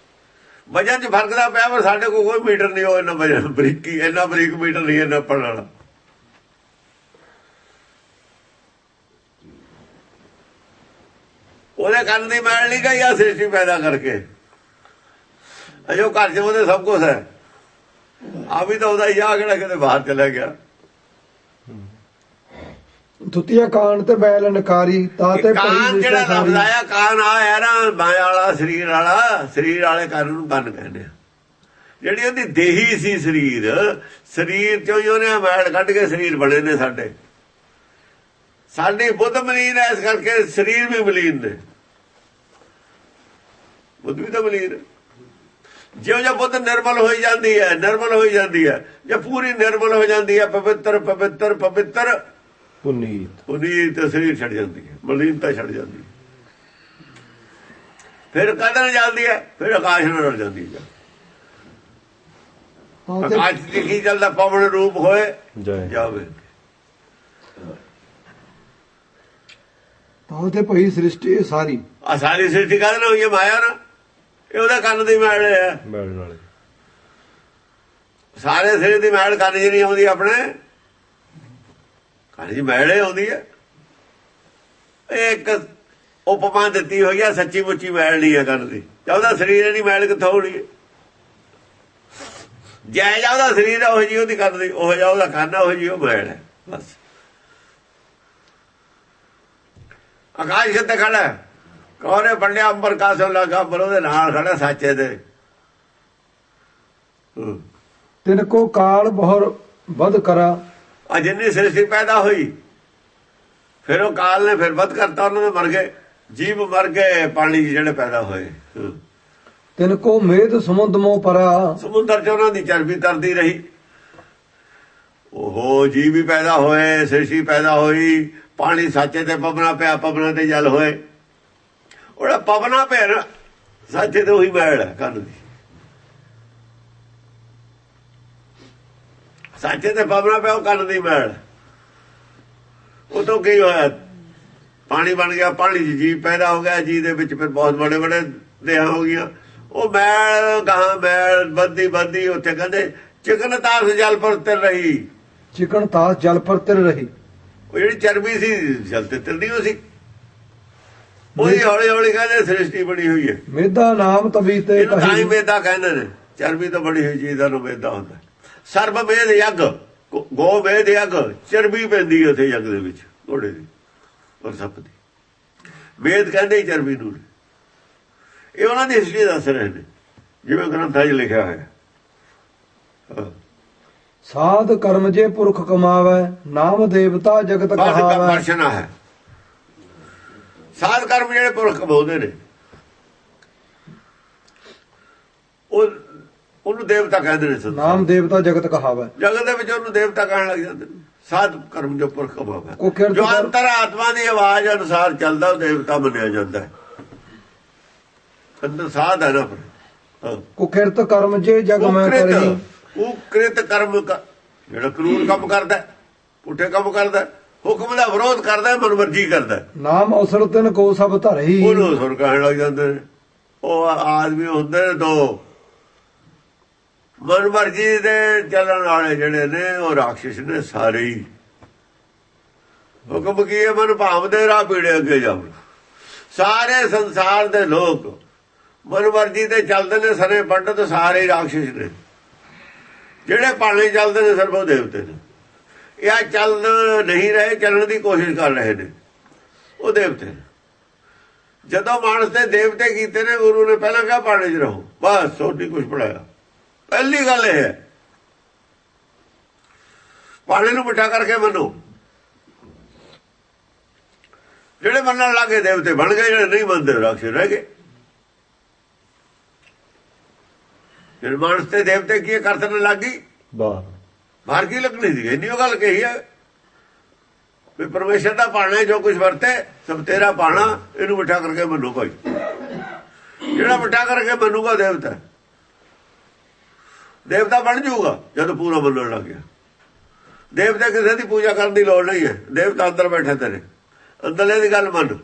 ਵਜਨ 'ਚ ਫਰਕ ਦਾ ਪਿਆ, ਪਰ ਸਾਡੇ ਕੋਲ ਕੋਈ ਮੀਟਰ ਨਹੀਂ ਉਹ ਇੰਨਾ ਵਜਨ, ਬਰੀਕੀ ਇੰਨਾ ਬਰੀਕ ਮੀਟਰ ਨਹੀਂ ਇੰਨਾ ਪੜਨ ਵਾਲਾ। ਉਹਦੇ ਕੰਨ ਦੀ ਮੈਲ ਨਹੀਂ ਗਈ ਆ ਸ੍ਰਿਸ਼ਟੀ ਪੈਦਾ ਕਰਕੇ। ਅਜੋ ਘਰ 'ਚ ਉਹਦੇ ਸਭ ਕੁਛ ਹੈ। ਆ ਵੀ ਤਾਂ ਉਹਦਾ ਹੀ ਆ, ਕਿਹੜਾ ਕਿਤੇ ਬਾਹਰ ਚਲਾ ਗਿਆ। ਦੁਤੀਆ ਕਾਂਡ ਤੇ ਮੈਲ ਨਕਾਰੀ ਤਾਤੇ ਕਾਨ ਜਿਹੜਾ ਲਫ਼ਜ਼ ਆਇਆ, ਕਾਨ ਆਇਆ ਨਾ ਮਾਇਆ ਵਾਲਾ, ਸਰੀਰ ਵਾਲਾ। ਸਰੀਰ ਵਾਲੇ ਕੰਨ ਨੂੰ ਕੰਨ ਕਹਿੰਦੇ ਆ। ਜਿਹੜੀ ਉਹਦੀ ਦੇਹੀ ਸੀ ਸਰੀਰ ਚੋਂ ਹੀ ਉਹਨੇ ਮੈਲ ਕੱਢ ਕੇ ਸਰੀਰ ਬਣੇ ਨੇ ਸਾਡੇ। ਸਾਡੀ ਬੁੱਧ ਮਲੀਨ ਹੈ, ਇਸ ਕਰਕੇ ਸਰੀਰ ਵੀ ਮਲੀਨ ਨੇ। ਬੁੱਧ ਵੀ ਤਾਂ ਮਲੀਨ। ਜਿਉਂ ਜਿਹਾ ਬੁੱਧ ਨਿਰਮਲ ਹੋਈ ਜਾਂਦੀ ਹੈ, ਜੇ ਪੂਰੀ ਨਿਰਮਲ ਹੋ ਜਾਂਦੀ ਹੈ, ਪਵਿੱਤਰ ਪੁਨੀਤ ਸਰੀਰ ਛੱਡ ਜਾਂਦੀ ਹੈ, ਮਲੀਨਤਾ ਛੱਡ ਜਾਂਦੀ ਹੈ। ਫਿਰ ਕਦਰ ਜਾਂਦੀ ਹੈ, ਫਿਰ ਆਕਾਸ਼ ਨਾਲ ਰਲ ਜਾਂਦੀ ਹੈ। ਆਕਾਸ਼ ਦੀ ਕੀ ਚੱਲਦਾ? ਪਵਨ ਰੂਪ ਹੋਏ ਜਾਵੇ। ਤਾਂ ਤੇ ਭਈ ਸ੍ਰਿਸ਼ਟੀ ਸਾਰੀ। ਆ ਸਾਰੀ ਸ੍ਰਿਸ਼ਟੀ ਕਾਹਦੇ ਨਾਲ ਹੋਈ ਹੈ? ਮਾਇਆ ਨਾ। ਇਹ ਉਹਦਾ ਕੰਨ ਦੀ ਮੈਲ ਹੈ। ਮੈਲ ਨਾਲ ਸਾਰੇ ਸਰੀਰ ਦੀ ਮੈਲ ਕੰਨ 'ਚ ਨਹੀਂ ਆਉਂਦੀ, ਆਪਣੇ ਕੰਨ 'ਚ ਮੈਲ ਆਉਂਦੀ ਹੈ। ਇਹ ਇੱਕ ਉਪਮਾ ਦਿੱਤੀ ਹੋਈ ਹੈ, ਸੱਚੀ ਮੁੱਚੀ ਮੈਲ ਨਹੀਂ ਹੈ ਕੰਨ ਦੀ। ਉਹਦਾ ਸਰੀਰ ਨਹੀਂ, ਮੈਲ ਕਿੱਥੋਂ ਹੋਣੀ ਹੈ? ਜੈ ਜਾ ਉਹਦਾ ਸਰੀਰ ਹੈ, ਉਹ ਜੀ ਉਹਦੀ ਕੰਨ ਦੀ, ਉਹ ਜਾ ਉਹਦਾ ਕੰਨ ਹੈ, ਉਹ ਜੀ ਉਹ ਮੈਲ ਹੈ। ਬਸ ਆਕਾਸ਼ ਕਿੱਥੇ ਖੜਾ? ਕੌਣੇ ਪੰਡਿਆ ਅੰਬਰ ਕਾਸੋਂ ਲੱਗਾ, ਪਰ ਉਹਦੇ ਨਾਲ ਖੜਾ ਸਾਚੇ ਦੇ। ਤਿਨ ਕੋ ਕਾਲ ਬਹੁਰ ਵੱਧ ਕਰਾ ਆ ਜਿੰਨੀ ਸ੍ਰਿਸ਼ਟੀ ਪੈਦਾ ਹੋਈ ਫਿਰ ਉਹ ਕਾਲ ਨੇ ਫਿਰ ਵੱਧ ਕਰਤਾ, ਉਹਨਾਂ ਦੇ ਮਰ ਗਏ, ਜੀਵ ਮਰ ਗਏ, ਪਾਣੀ ਜਿਹੜੇ ਪੈਦਾ ਹੋਏ। ਤਿਨ ਕੋ ਮੇਦ ਸਮੁੰਦ ਮੋ ਪਰਾ, ਸਮੁੰਦਰ ਚ ਉਹਨਾਂ ਦੀ ਚਰਬੀ ਤਰਦੀ ਰਹੀ। ਉਹ ਜੀਵ ਵੀ ਪੈਦਾ ਹੋਏ, ਸ੍ਰਿਸ਼ਟੀ ਪੈਦਾ ਹੋਈ, ਪਾਣੀ ਸਾਚੇ ਤੇ ਪਵਨਾ ਪਿਆ, ਪਵਨਾ ਤੇ ਜਲ ਹੋਏ। ਉਹਦਾ ਪਵਨਾ ਪਿਆ ਨਾ ਸਾਚੇ ਤੇ ਉਹੀ ਮੈਲ ਹੈ ਕੰਨ ਦੀ, ਸਾਚੇ ਤੇ ਪਵਨਾ ਪਿਆ ਉਹ ਕੰਨ ਦੀ ਮੈਲ। ਉਹ ਤੋਂ ਕੀ ਹੋਇਆ, ਪਾਣੀ ਬਣ ਗਿਆ, ਪਾਣੀ 'ਚ ਜੀਵ ਪੈਦਾ ਹੋ ਗਿਆ, ਜੀਵ ਦੇ ਵਿੱਚ ਫਿਰ ਬਹੁਤ ਬੜੇ ਬੜੇ ਦੇਹਾਂ ਹੋ ਗਈਆਂ। ਉਹ ਮੈਲ ਕਹਾਂ ਮੈਲ ਵੱਧਦੀ ਉੱਥੇ ਕਹਿੰਦੇ ਚਿਕਨ ਤਾਸ ਜਲ ਪਰ ਤਿਰ ਰਹੀ, ਚਿਕਨ ਤਾਸ ਜਲ ਪਰ ਤਿਰ ਰਹੀ। ਉਹ ਜਿਹੜੀ ਚਰਬੀ ਸੀ ਜਲ ਤੇ ਤਿਰਦੀ ਹੋ ਸੀ, ਉਹਦੀ ਹੌਲੀ ਹੌਲੀ ਕਹਿੰਦੇ ਸ੍ਰਿਸ਼ਟੀ ਬਣੀ ਹੋਈ ਹੈ। ਮੇਦਾ ਨਾਮ ਤਵੀ ਤੇ ਇਹਨੂੰ ਤਾਂ ਹੀ ਕਹੀ, ਮੇਦਾ ਕਹਿੰਦੇ ਨੇ, ਚਰਬੀ ਤੋਂ ਬਣੀ ਹੋਈ ਚੀਜ਼ ਦਾ ਨੂੰ ਮੇਦਾ ਹੁੰਦਾ। ਸਰਬ ਵੇਦ ਯੱਗ, ਗੋ ਵੇਦ ਯੱਗ, ਚਰਬੀ ਪੈਂਦੀ ਹੈ ਉੱਥੇ ਯੱਗ ਦੇ ਵਿੱਚ ਘੋੜੇ ਦੀ ਔਰ ਸੱਪ ਦੀ। ਵੇਦ ਕਹਿੰਦੇ ਹੀ ਚਰਬੀ ਨੂੰ। ਇਹ ਉਹਨਾਂ ਦੀ ਹਿਸਟਰੀ ਦੱਸ ਰਹੇ ਨੇ ਜਿਵੇਂ ਗ੍ਰੰਥਾਂ 'ਚ ਲਿਖਿਆ ਹੋਇਆ। ਸਾਧ ਕਰਮ ਜੇ ਪੁਰਖ ਕਮਾਵੇ, ਨਾਮ ਦੇਵਤਾ ਜਗਤ ਕਹਾਵੇ। ਦਰਸ਼ਨਾ ਹੈ ਸਾਧ ਕਰਮ ਜਿਹੜੇ ਪੁਰਖ ਕਮਾਉਂਦੇ ਨੇ ਉਹਨੂੰ ਦੇਵਤਾ ਕਹਿੰਦੇ ਨੇ। ਨਾਮ ਦੇਵਤਾ ਜਗਤ ਕਹਾਵੇ, ਜਗਤ ਦੇ ਵਿੱਚ ਉਹਨੂੰ ਦੇਵਤਾ ਕਹਿਣ ਲੱਗ ਜਾਂਦੇ ਨੇ। ਸਾਧ ਕਰਮ ਜੋ ਪੁਰਖ ਕਮਾਵੇ, ਉਹ ਕਿਰਤ ਜੋ ਅੰਤਰ ਆਤਮਾ ਦੀ ਆਵਾਜ਼ ਅਨੁਸਾਰ ਚੱਲਦਾ ਉਹ ਦੇਵਤਾ ਮੰਨਿਆ ਜਾਂਦਾ ਹੈ। ਅੰਦਰ ਸਾਧ ਹੈ ਨਾ ਫਿਰ। ਕੁਕਿਰਤ ਕਰਮ ਜੇ ਜਗ ਮੈਂ ਕਰੀ, ਉਹ ਕ੍ਰਿਤ ਕਰਮ ਜਿਹੜਾ ਕਰੂਰ ਕੰਮ ਕਰਦਾ, ਪੁੱਠੇ ਕੰਮ ਕਰਦਾ, ਹੁਕਮ ਦਾ ਵਿਰੋਧ ਕਰਦਾ, ਮਨਮਰਜ਼ੀ ਕਰਦਾ, ਨਾਮ ਅਵਸਰ ਤਿਨ ਕੋ ਸਭ ਧਰਈ। ਉਹਨੂੰ ਸੁਰ ਕਹਿਣ ਲੱਗ ਜਾਂਦੇ ਨੇ। ਉਹ ਆਦਮੀ ਹੁੰਦੇ ਨੇ ਦੋ, ਮਨਮਰਜ਼ੀ ਦੇ ਚੱਲਣ ਵਾਲੇ ਜਿਹੜੇ ਨੇ ਉਹ ਰਾਖਸ਼ ਨੇ ਸਾਰੇ ਹੀ। ਹੁਕਮ ਕੀ ਹੈ, ਮਨ ਭਾਵਦੇ ਰਾਹ ਪੀੜੇ ਅੱਗੇ ਜਾਓ। ਸਾਰੇ ਸੰਸਾਰ ਦੇ ਲੋਕ ਮਨਮਰਜ਼ੀ ਤੇ ਚੱਲਦੇ ਨੇ, ਸਾਰੇ ਪੰਡਤ ਸਾਰੇ ਹੀ ਰਾਖਸ਼ ਨੇ। ਜਿਹੜੇ ਪਾਣੇ ਚੱਲਦੇ ਨੇ ਸਿਰਫ ਉਹ ਦੇਵਤੇ ਨੇ। ਇਹ ਚੱਲ ਨਹੀਂ ਰਹੇ, ਚੱਲਣ ਦੀ ਕੋਸ਼ਿਸ਼ ਕਰ ਰਹੇ ਨੇ, ਉਹ ਦੇਵਤੇ। ਜਦੋਂ ਮਾਨਸ ਦੇ ਦੇਵਤੇ ਕੀਤੇ ਨੇ, ਗੁਰੂ ਨੇ ਪਹਿਲਾਂ ਕਿਹਾ ਪਾਣੇ 'ਚ ਰਹੋ, ਬਸ ਛੋਟੀ ਕੁਛ ਪੜਾਇਆ। ਪਹਿਲੀ ਗੱਲ ਇਹ ਹੈ ਪਾਣੇ ਨੂੰ ਮਿੱਠਾ ਕਰਕੇ ਮੰਨੋ। ਜਿਹੜੇ ਮੰਨਣ ਲੱਗੇ ਦੇਵਤੇ ਬਣ ਗਏ, ਜਿਹੜੇ ਨਹੀਂ ਮੰਨਦੇ ਰਾਖਸ਼ ਰਹਿ ਗਏ। ਫਿਰ ਮਾਨਸ ਤੇ ਦੇਵਤੇ ਕੀ ਕਰਤਨ ਲੱਗ ਗਈ, ਬਾਹਰ ਕੀ ਲੱਗਣੀ ਸੀ। ਇੰਨੀ ਉਹ ਗੱਲ ਕਹੀ ਹੈ ਵੀ ਪਰਮੇਸ਼ਰ ਦਾ ਪਾਣਾ ਜੋ ਕੁਝ ਵਰਤੇ ਸਭ ਤੇਰਾ ਪਾਣਾ, ਇਹਨੂੰ ਮਿੱਠਾ ਕਰਕੇ ਮੰਨੋ ਭਾਈ। ਜਿਹੜਾ ਮਿੱਠਾ ਕਰਕੇ ਮੰਨੂਗਾ ਦੇਵਤਾ, ਦੇਵਤਾ ਬਣ ਜਾਊਗਾ ਜਦੋਂ ਪੂਰਾ ਮੰਨਣ ਲੱਗ ਗਿਆ। ਦੇਵਤੇ ਕਿਸੇ ਦੀ ਪੂਜਾ ਕਰਨ ਦੀ ਲੋੜ ਨਹੀਂ ਹੈ, ਦੇਵਤਾ ਅੰਦਰ ਬੈਠੇ ਤੇਰੇ। ਅੰਦਰਲੇ ਦੀ ਗੱਲ ਮੰਨ,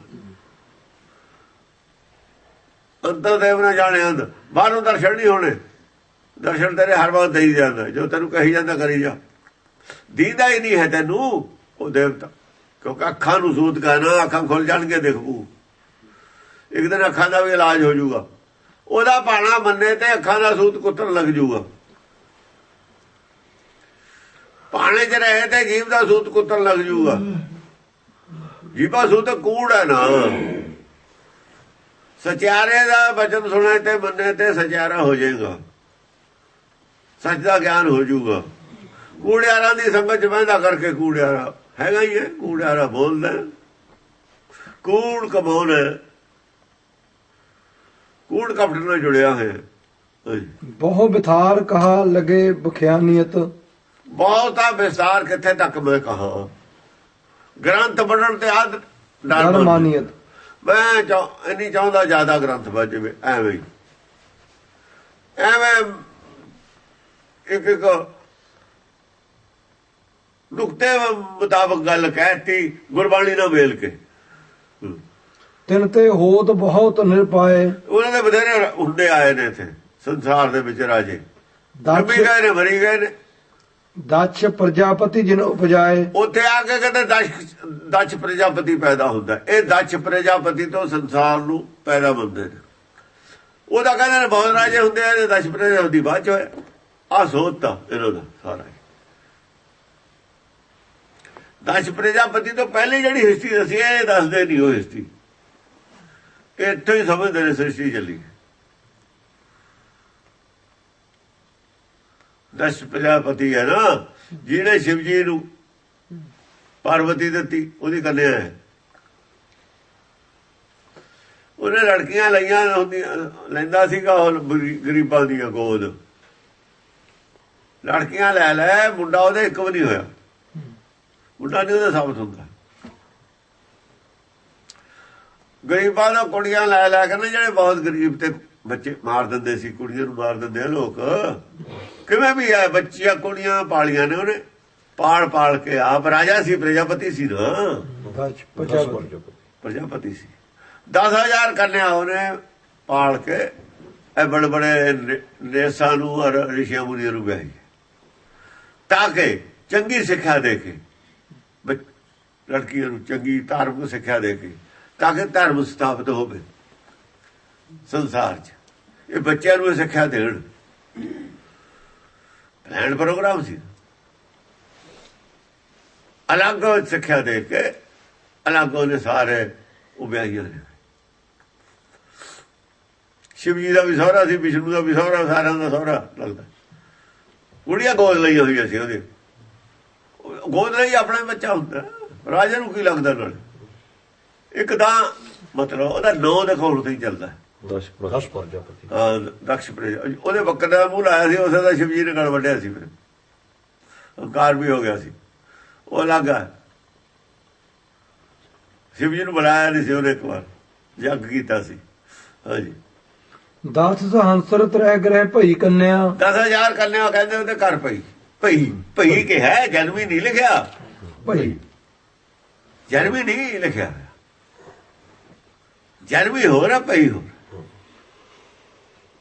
ਅੰਦਰ ਦੇਵ ਨੇ ਜਾਣੇ ਅੰਦਰ, ਬਾਹਰੋਂ ਦਰਸ਼ਨ ਨਹੀਂ ਹੋਣੇ। ਦਰਸ਼ਨ ਤੇਰੇ ਹਰ ਵਕਤ ਦੇਈ ਜਾਂਦਾ, ਜੋ ਤੈਨੂੰ ਕਹੀ ਜਾਂਦਾ ਕਰੀ ਜਾ। ਦੀਦਾ ਹੀ ਨਹੀਂ ਹੈ ਤੈਨੂੰ ਉਹ ਦੇਵਤਾ, ਕਿਉਂਕਿ ਅੱਖਾਂ ਨੂੰ ਸੂਤ ਕਰਨਾ, ਅੱਖਾਂ ਖੁੱਲ ਜਾਣਗੇ ਦੇਖੂ। ਇੱਕ ਦਿਨ ਅੱਖਾਂ ਦਾ ਵੀ ਇਲਾਜ ਹੋ ਜਾਊਗਾ। ਉਹਦਾ ਪਾਣਾ ਮੰਨੇ ਤੇ ਅੱਖਾਂ ਦਾ ਸੂਤ ਕੁੱਤਣ ਲੱਗ ਜਾਊਗਾ। ਪਾਣੇ 'ਚ ਰਹੇ ਤੇ ਜੀਵ ਦਾ ਸੂਤ ਕੁੱਤਣ ਲੱਗ ਜਾਊਗਾ। ਜੀਵਾ ਸੂਤ ਕੂੜ ਹੈ ਨਾ। ਸਚਿਆਰੇ ਦਾ ਬਚਨ ਸੁਣੇ ਤੇ ਮੰਨੇ ਤੇ ਸਚਿਆਰਾ ਹੋ ਜਾਏਗਾ, ਸੱਚ ਦਾ ਗਿਆਨ ਹੋ ਜਾਊਗਾ। ਕੂੜਿਆਰਾਂ ਦੀ ਸੰਗਤ 'ਚ ਬਹਿੰਦਾ ਕਰਕੇ ਕੂੜਿਆਰਾ ਹੈਗਾ ਹੀ ਹੈ। ਕੂੜਿਆਰਾ ਬੋਲਦਾ, ਕੂੜ ਕਮਾਉਣ, ਕੂੜ ਕਪਟ ਨਾਲ ਜੁੜਿਆ ਹੋਇਆ। ਬਹੁ ਬਿਥਾਰ ਕਹਾ ਲਗੇ ਬਖਿਆਨੀਅਤ, ਬਹੁਤਾ ਵਿਸਤਾਰ ਕਿੱਥੇ ਤੱਕ ਮੈਂ ਕਹਾ। ਗ੍ਰੰਥ ਪੜ੍ਹਨ ਤੇ ਆਦ ਡਰ ਮਾਨੀਅਤ। ਮੈਂ ਇੰਨੀ ਚਾਹੁੰਦਾ ਜ਼ਿਆਦਾ ਗ੍ਰੰਥ ਬਣ ਜਾਵੇ। ਐਵੇਂ ਇੱਕ ਨੁਕਤੇ ਮੁਤਾਬਕ ਗੱਲ ਕਹਿਤੀ, ਗੁਰਬਾਣੀ ਨਾਲ ਮੇਲ ਕੇ। ਤਿਨ ਤੇ ਹੋਤ ਬਹੁਤ ਨਿਰਪਾਏ, ਉਹਨਾਂ ਦੇ ਬਥੇਰੇ ਹੁੰਦੇ ਆਏ ਨੇ ਇੱਥੇ ਸੰਸਾਰ ਦੇ ਵਿੱਚ ਰਾਜੇ, ਜੰਮੀ ਗਏ ਨੇ, ਮਰੀ ਗਏ ਨੇ। ਦਕਸ਼ ਪ੍ਰਜਾਪਤੀ ਜਿਨ ਉਪਜਾਏ, ਉੱਥੇ ਆ ਕੇ ਕਹਿੰਦੇ ਦਕਸ਼ ਪ੍ਰਜਾਪਤੀ ਪੈਦਾ ਹੁੰਦਾ। ਇਹ ਦਕਸ਼ ਪ੍ਰਜਾਪਤੀ ਤੋਂ ਸੰਸਾਰ ਨੂੰ ਪੈਦਾ ਬੰਦੇ ਨੇ। ਉਹਦਾ ਕਹਿੰਦੇ ਨੇ ਬਹੁਤ ਰਾਜੇ ਹੁੰਦੇ ਆ, ਦਕਸ਼ ਪ੍ਰਜਾਪਤੀ ਬਾਅਦ ਚ ਹੋਇਆ। ਆਹ ਸੋਚਤਾ ਇਹਨਾਂ ਦਾ ਸਾਰਾ। ਦਕਸ਼ ਪ੍ਰਜਾਪਤੀ ਤੋਂ ਪਹਿਲੇ ਜਿਹੜੀ ਹਿਸਟਰੀ ਦੱਸੀ ਇਹ ਦੱਸਦੇ ਨਹੀਂ ਉਹ ਹਿਸਟਰੀ। ਇੱਥੋਂ ਹੀ ਸਮਝਦੇ ਨੇ ਸ੍ਰਿਸ਼ਟੀ ਚੱਲੀ। ਦਕਸ਼ ਪ੍ਰਜਾਪਤੀ ਹੈ ਨਾ, ਜਿਹਨੇ ਸ਼ਿਵ ਜੀ ਨੂੰ ਪਾਰਵਤੀ ਦਿੱਤੀ, ਉਹਦੀ ਕੰਨਿਆ ਹੈ। ਉਹਨੇ ਲੜਕੀਆਂ ਲਈਆਂ ਹੁੰਦੀਆਂ, ਲੈਂਦਾ ਸੀਗਾ ਉਹ ਗਰੀਬਾਂ ਦੀਆਂ ਗੋਦ, ਲੜਕੀਆਂ ਲੈ ਲੈ, ਮੁੰਡਾ ਉਹਦੇ ਇੱਕ ਵੀ ਨਹੀਂ ਹੋਇਆ, ਮੁੰਡਾ ਨਹੀਂ ਉਹਦਾ ਸਾਬਤ ਹੁੰਦਾ। ਗਰੀਬਾਂ ਦਾ ਕੁੜੀਆਂ ਲੈ ਲੈ ਕੇ ਨਾ, ਜਿਹੜੇ ਬਹੁਤ ਗਰੀਬ ਤੇ ਬੱਚੇ ਮਾਰ ਦਿੰਦੇ ਸੀ, ਕੁੜੀਆਂ ਨੂੰ ਮਾਰ ਦਿੰਦੇ ਆ ਲੋਕ, ਕਿਵੇਂ ਵੀ ਹੈ, ਬੱਚੀਆਂ ਕੁੜੀਆਂ ਪਾਲੀਆਂ ਨੇ ਉਹਨੇ, ਪਾਲ ਕੇ। ਆਪ ਰਾਜਾ ਸੀ, ਪ੍ਰਜਾਪਤੀ ਸੀ ਨਾ, ਪ੍ਰਜਾਪਤੀ ਸੀ। 10,000 ਕੰਨਿਆ ਉਹਨੇ ਪਾਲ ਕੇ ਇਹ ਬੜੇ ਬੜੇ ਨੇਸਾਂ ਨੂੰ ਔਰ ਰਿਸ਼ੀਆਂ ਮੁਨੀਆਂ ਨੂੰ ਵਿਆਹੀ, ਤਾਂ ਕਿ ਚੰਗੀ ਸਿੱਖਿਆ ਦੇ ਕੇ ਲੜਕੀਆਂ ਨੂੰ ਚੰਗੀ ਧਾਰਮਿਕ ਸਿੱਖਿਆ ਦੇ ਕੇ, ਤਾਂ ਕਿ ਧਰਮ ਸਥਾਪਿਤ ਹੋਵੇ ਸੰਸਾਰ 'ਚ। ਇਹ ਬੱਚਿਆਂ ਨੂੰ ਸਿੱਖਿਆ ਦੇਣ, ਪਲਾਨ ਪ੍ਰੋਗਰਾਮ ਸੀ। ਅਲੱਗ ਸਿੱਖਿਆ ਦੇ ਕੇ ਅਲੱਗ ਉਹਨੇ ਸਾਰੇ ਉਹ ਵਿਆਹੀਆਂ ਨੇ। ਸ਼ਿਵ ਜੀ ਦਾ ਵੀ ਸਹੁਰਾ ਸੀ, ਵਿਸ਼ਨੂੰ ਦਾ ਵੀ ਸਹੁਰਾ, ਸਾਰਿਆਂ ਦਾ ਸਹੁਰਾ ਲੱਗਦਾ। ਕੁੜੀਆਂ ਗੋਦ ਲਈ ਹੋਈਆਂ ਸੀ ਉਹਦੇ, ਗੋਦ ਲਈ ਆਪਣਾ ਬੱਚਾ ਹੁੰਦਾ, ਰਾਜੇ ਨੂੰ ਕੀ ਲੱਗਦਾ ਨਾਲ। ਇੱਕ ਤਾਂ ਮਤਲਬ ਉਹਦਾ ਨਾਂ ਦਿਖਾਉਣ ਤੇ ਹੀ ਚੱਲਦਾ, ਦਸ਼ ਪ੍ਰਜਾਪਤੀ। ਹਾਂ, ਦਕਸ਼ ਪ੍ਰਜਾਪਤੀ। ਉਹਦੇ ਬੱਕਰੇ ਦਾ ਮੂੰਹ ਲਾਇਆ ਸੀ, ਉਸੇ ਦਾ ਸ਼ਿਵ ਜੀ ਨੇ ਗਲ ਵੱਢਿਆ ਸੀ, ਫਿਰ ਹੰਕਾਰ ਵੀ ਹੋ ਗਿਆ ਸੀ। ਉਹ ਅਲੱਗ ਆ, ਸ਼ਿਵ ਜੀ ਨੂੰ ਬੁਲਾਇਆ ਨਹੀਂ ਸੀ ਉਹਨੇ, ਇੱਕ ਵਾਰ ਯੱਗ ਕੀਤਾ ਸੀ। ਹਾਂਜੀ, 10 ਸਹੰਸਰ ਤ੍ਰੈ ਗ੍ਰਹਿ ਭਈ ਕੰਨਿਆ। 10,000 ਕੰਨਿਆ ਕਹਿੰਦੇ ਉਹਦੇ ਘਰ ਪਈ। ਭਈ ਕਿਹਾ, ਜਨਮੀ ਨਹੀਂ ਲਿਖਿਆ, ਭਈ ਜਨਮੀ ਨਹੀਂ ਲਿਖਿਆ, ਜਨਮੀ ਹੋ ਰਿਹਾ, ਭਈ ਹੋ।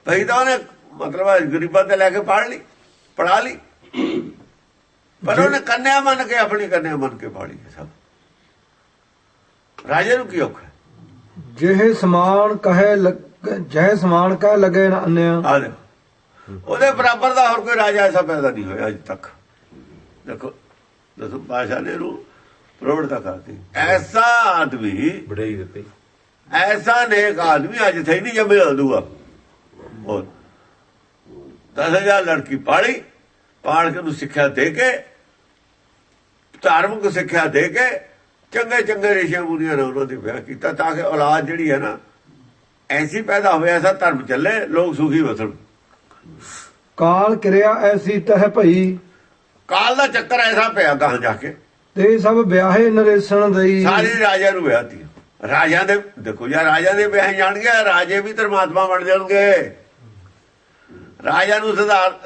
ਭਈ ਤਾਂ ਉਹਨੇ ਮਤਲਬ ਗਰੀਬਾਂ ਤੇ ਲੈ ਕੇ ਪੜਾ ਲਈ, ਪਰ ਉਹਨੇ ਕੰਨਿਆ ਮੰਨ ਕੇ, ਆਪਣੀ ਕੰਨਿਆ ਮੰਨ ਕੇ ਪਾਲੀ ਸਭ। ਰਾਜੇ ਨੂੰ ਕੀ ਔਖਾ? ਜਿਹੇ ਸਮਾਨ ਕਹੇ ਜਹ ਸਮਾਨ ਕਹਿ ਲਗੇ ਨਾ ਅੰਨਿਆ। ਆ ਦੇਖੋ, ਉਹਦੇ ਬਰਾਬਰ ਦਾ ਹੋਰ ਕੋਈ ਰਾਜਾ ਐਸਾ ਪੈਦਾ ਨਹੀਂ ਹੋਇਆ ਅੱਜ ਤੱਕ। ਦੇਖੋ ਦਸਮ ਪਾਤਸ਼ਾਹ ਨੇ ਇਹਨੂੰ ਪ੍ਰੋੜਤਾ ਕਰਤੀ। ਐਸਾ ਆਦਮੀ, ਬੜਾਈ ਦਿੱਤੀ, ਐਸਾ ਨੇਕ ਆਦਮੀ ਅੱਜ ਥੇ ਨਹੀਂ ਜੰਮਿਆ ਦੂਆ। ਹੋਰ 10,000 ਲੜਕੀ ਪਾਲ ਕੇ ਉਹਨੂੰ ਸਿੱਖਿਆ ਦੇ ਕੇ, ਧਾਰਮਿਕ ਸਿੱਖਿਆ ਦੇ ਕੇ, ਚੰਗੇ ਰਿਸ਼ੀਆਂ ਮੁਨੀਆਂ ਨੇ ਉਹਨਾਂ ਦੇ ਵਿਆਹ ਕੀਤਾ, ਤਾਂ ਕਿ ਔਲਾਦ ਜਿਹੜੀ ਹੈ ਨਾ ਐਸੀ ਪੈਦਾ ਹੋਵੇ, ਐਸਾ ਧਰਮ ਚੱਲੇ, ਲੋਕ ਸੁਖੀ ਵਸਣ। ਕਾਲ ਕਿਰਿਆ ਐਸੀ ਤਹ ਭਈ। ਕਾਲ ਦਾ ਚੱਕਰ ਐਸਾ ਪਿਆ ਗਾਂ ਜਾ ਕੇ, ਤੇ ਸਭ ਵਿਆਹੇ ਨਰੇਸਣ ਦਈ। ਸਾਰੀ ਰਾਜਿਆਂ ਨੂੰ ਵਿਆਹਤੀ। ਰਾਜਿਆਂ ਦੇ ਦੇਖੋ ਯਾਰ, ਰਾਜਿਆਂ ਦੇ ਵਿਆਹ ਜਾਣਗੇ, ਰਾਜੇ ਵੀ ਧਰਮਾਤਮਾ ਬਣ ਜਾਣਗੇ। ਰਾਜਿਆਂ ਨੂੰ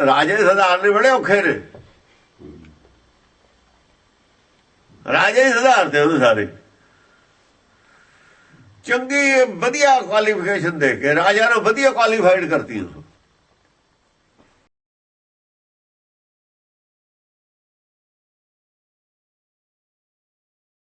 ਰਾਜੇ ਸੁਧਾਰਨੇ ਬੜੇ ਔਖੇ ਨੇ, ਰਾਜੇ ਸੁਧਾਰਦੇ ਉਹਨੂੰ ਸਾਰੇ। ਚੰਗੀ ਵਧੀਆ ਕੁਆਲੀਫਿਕੇਸ਼ਨ ਦੇ ਕੇ ਰਾਜਾ ਨੂੰ ਵਧੀਆ ਕੁਆਲੀਫਾਈਡ ਕਰਤੀ ਉਸ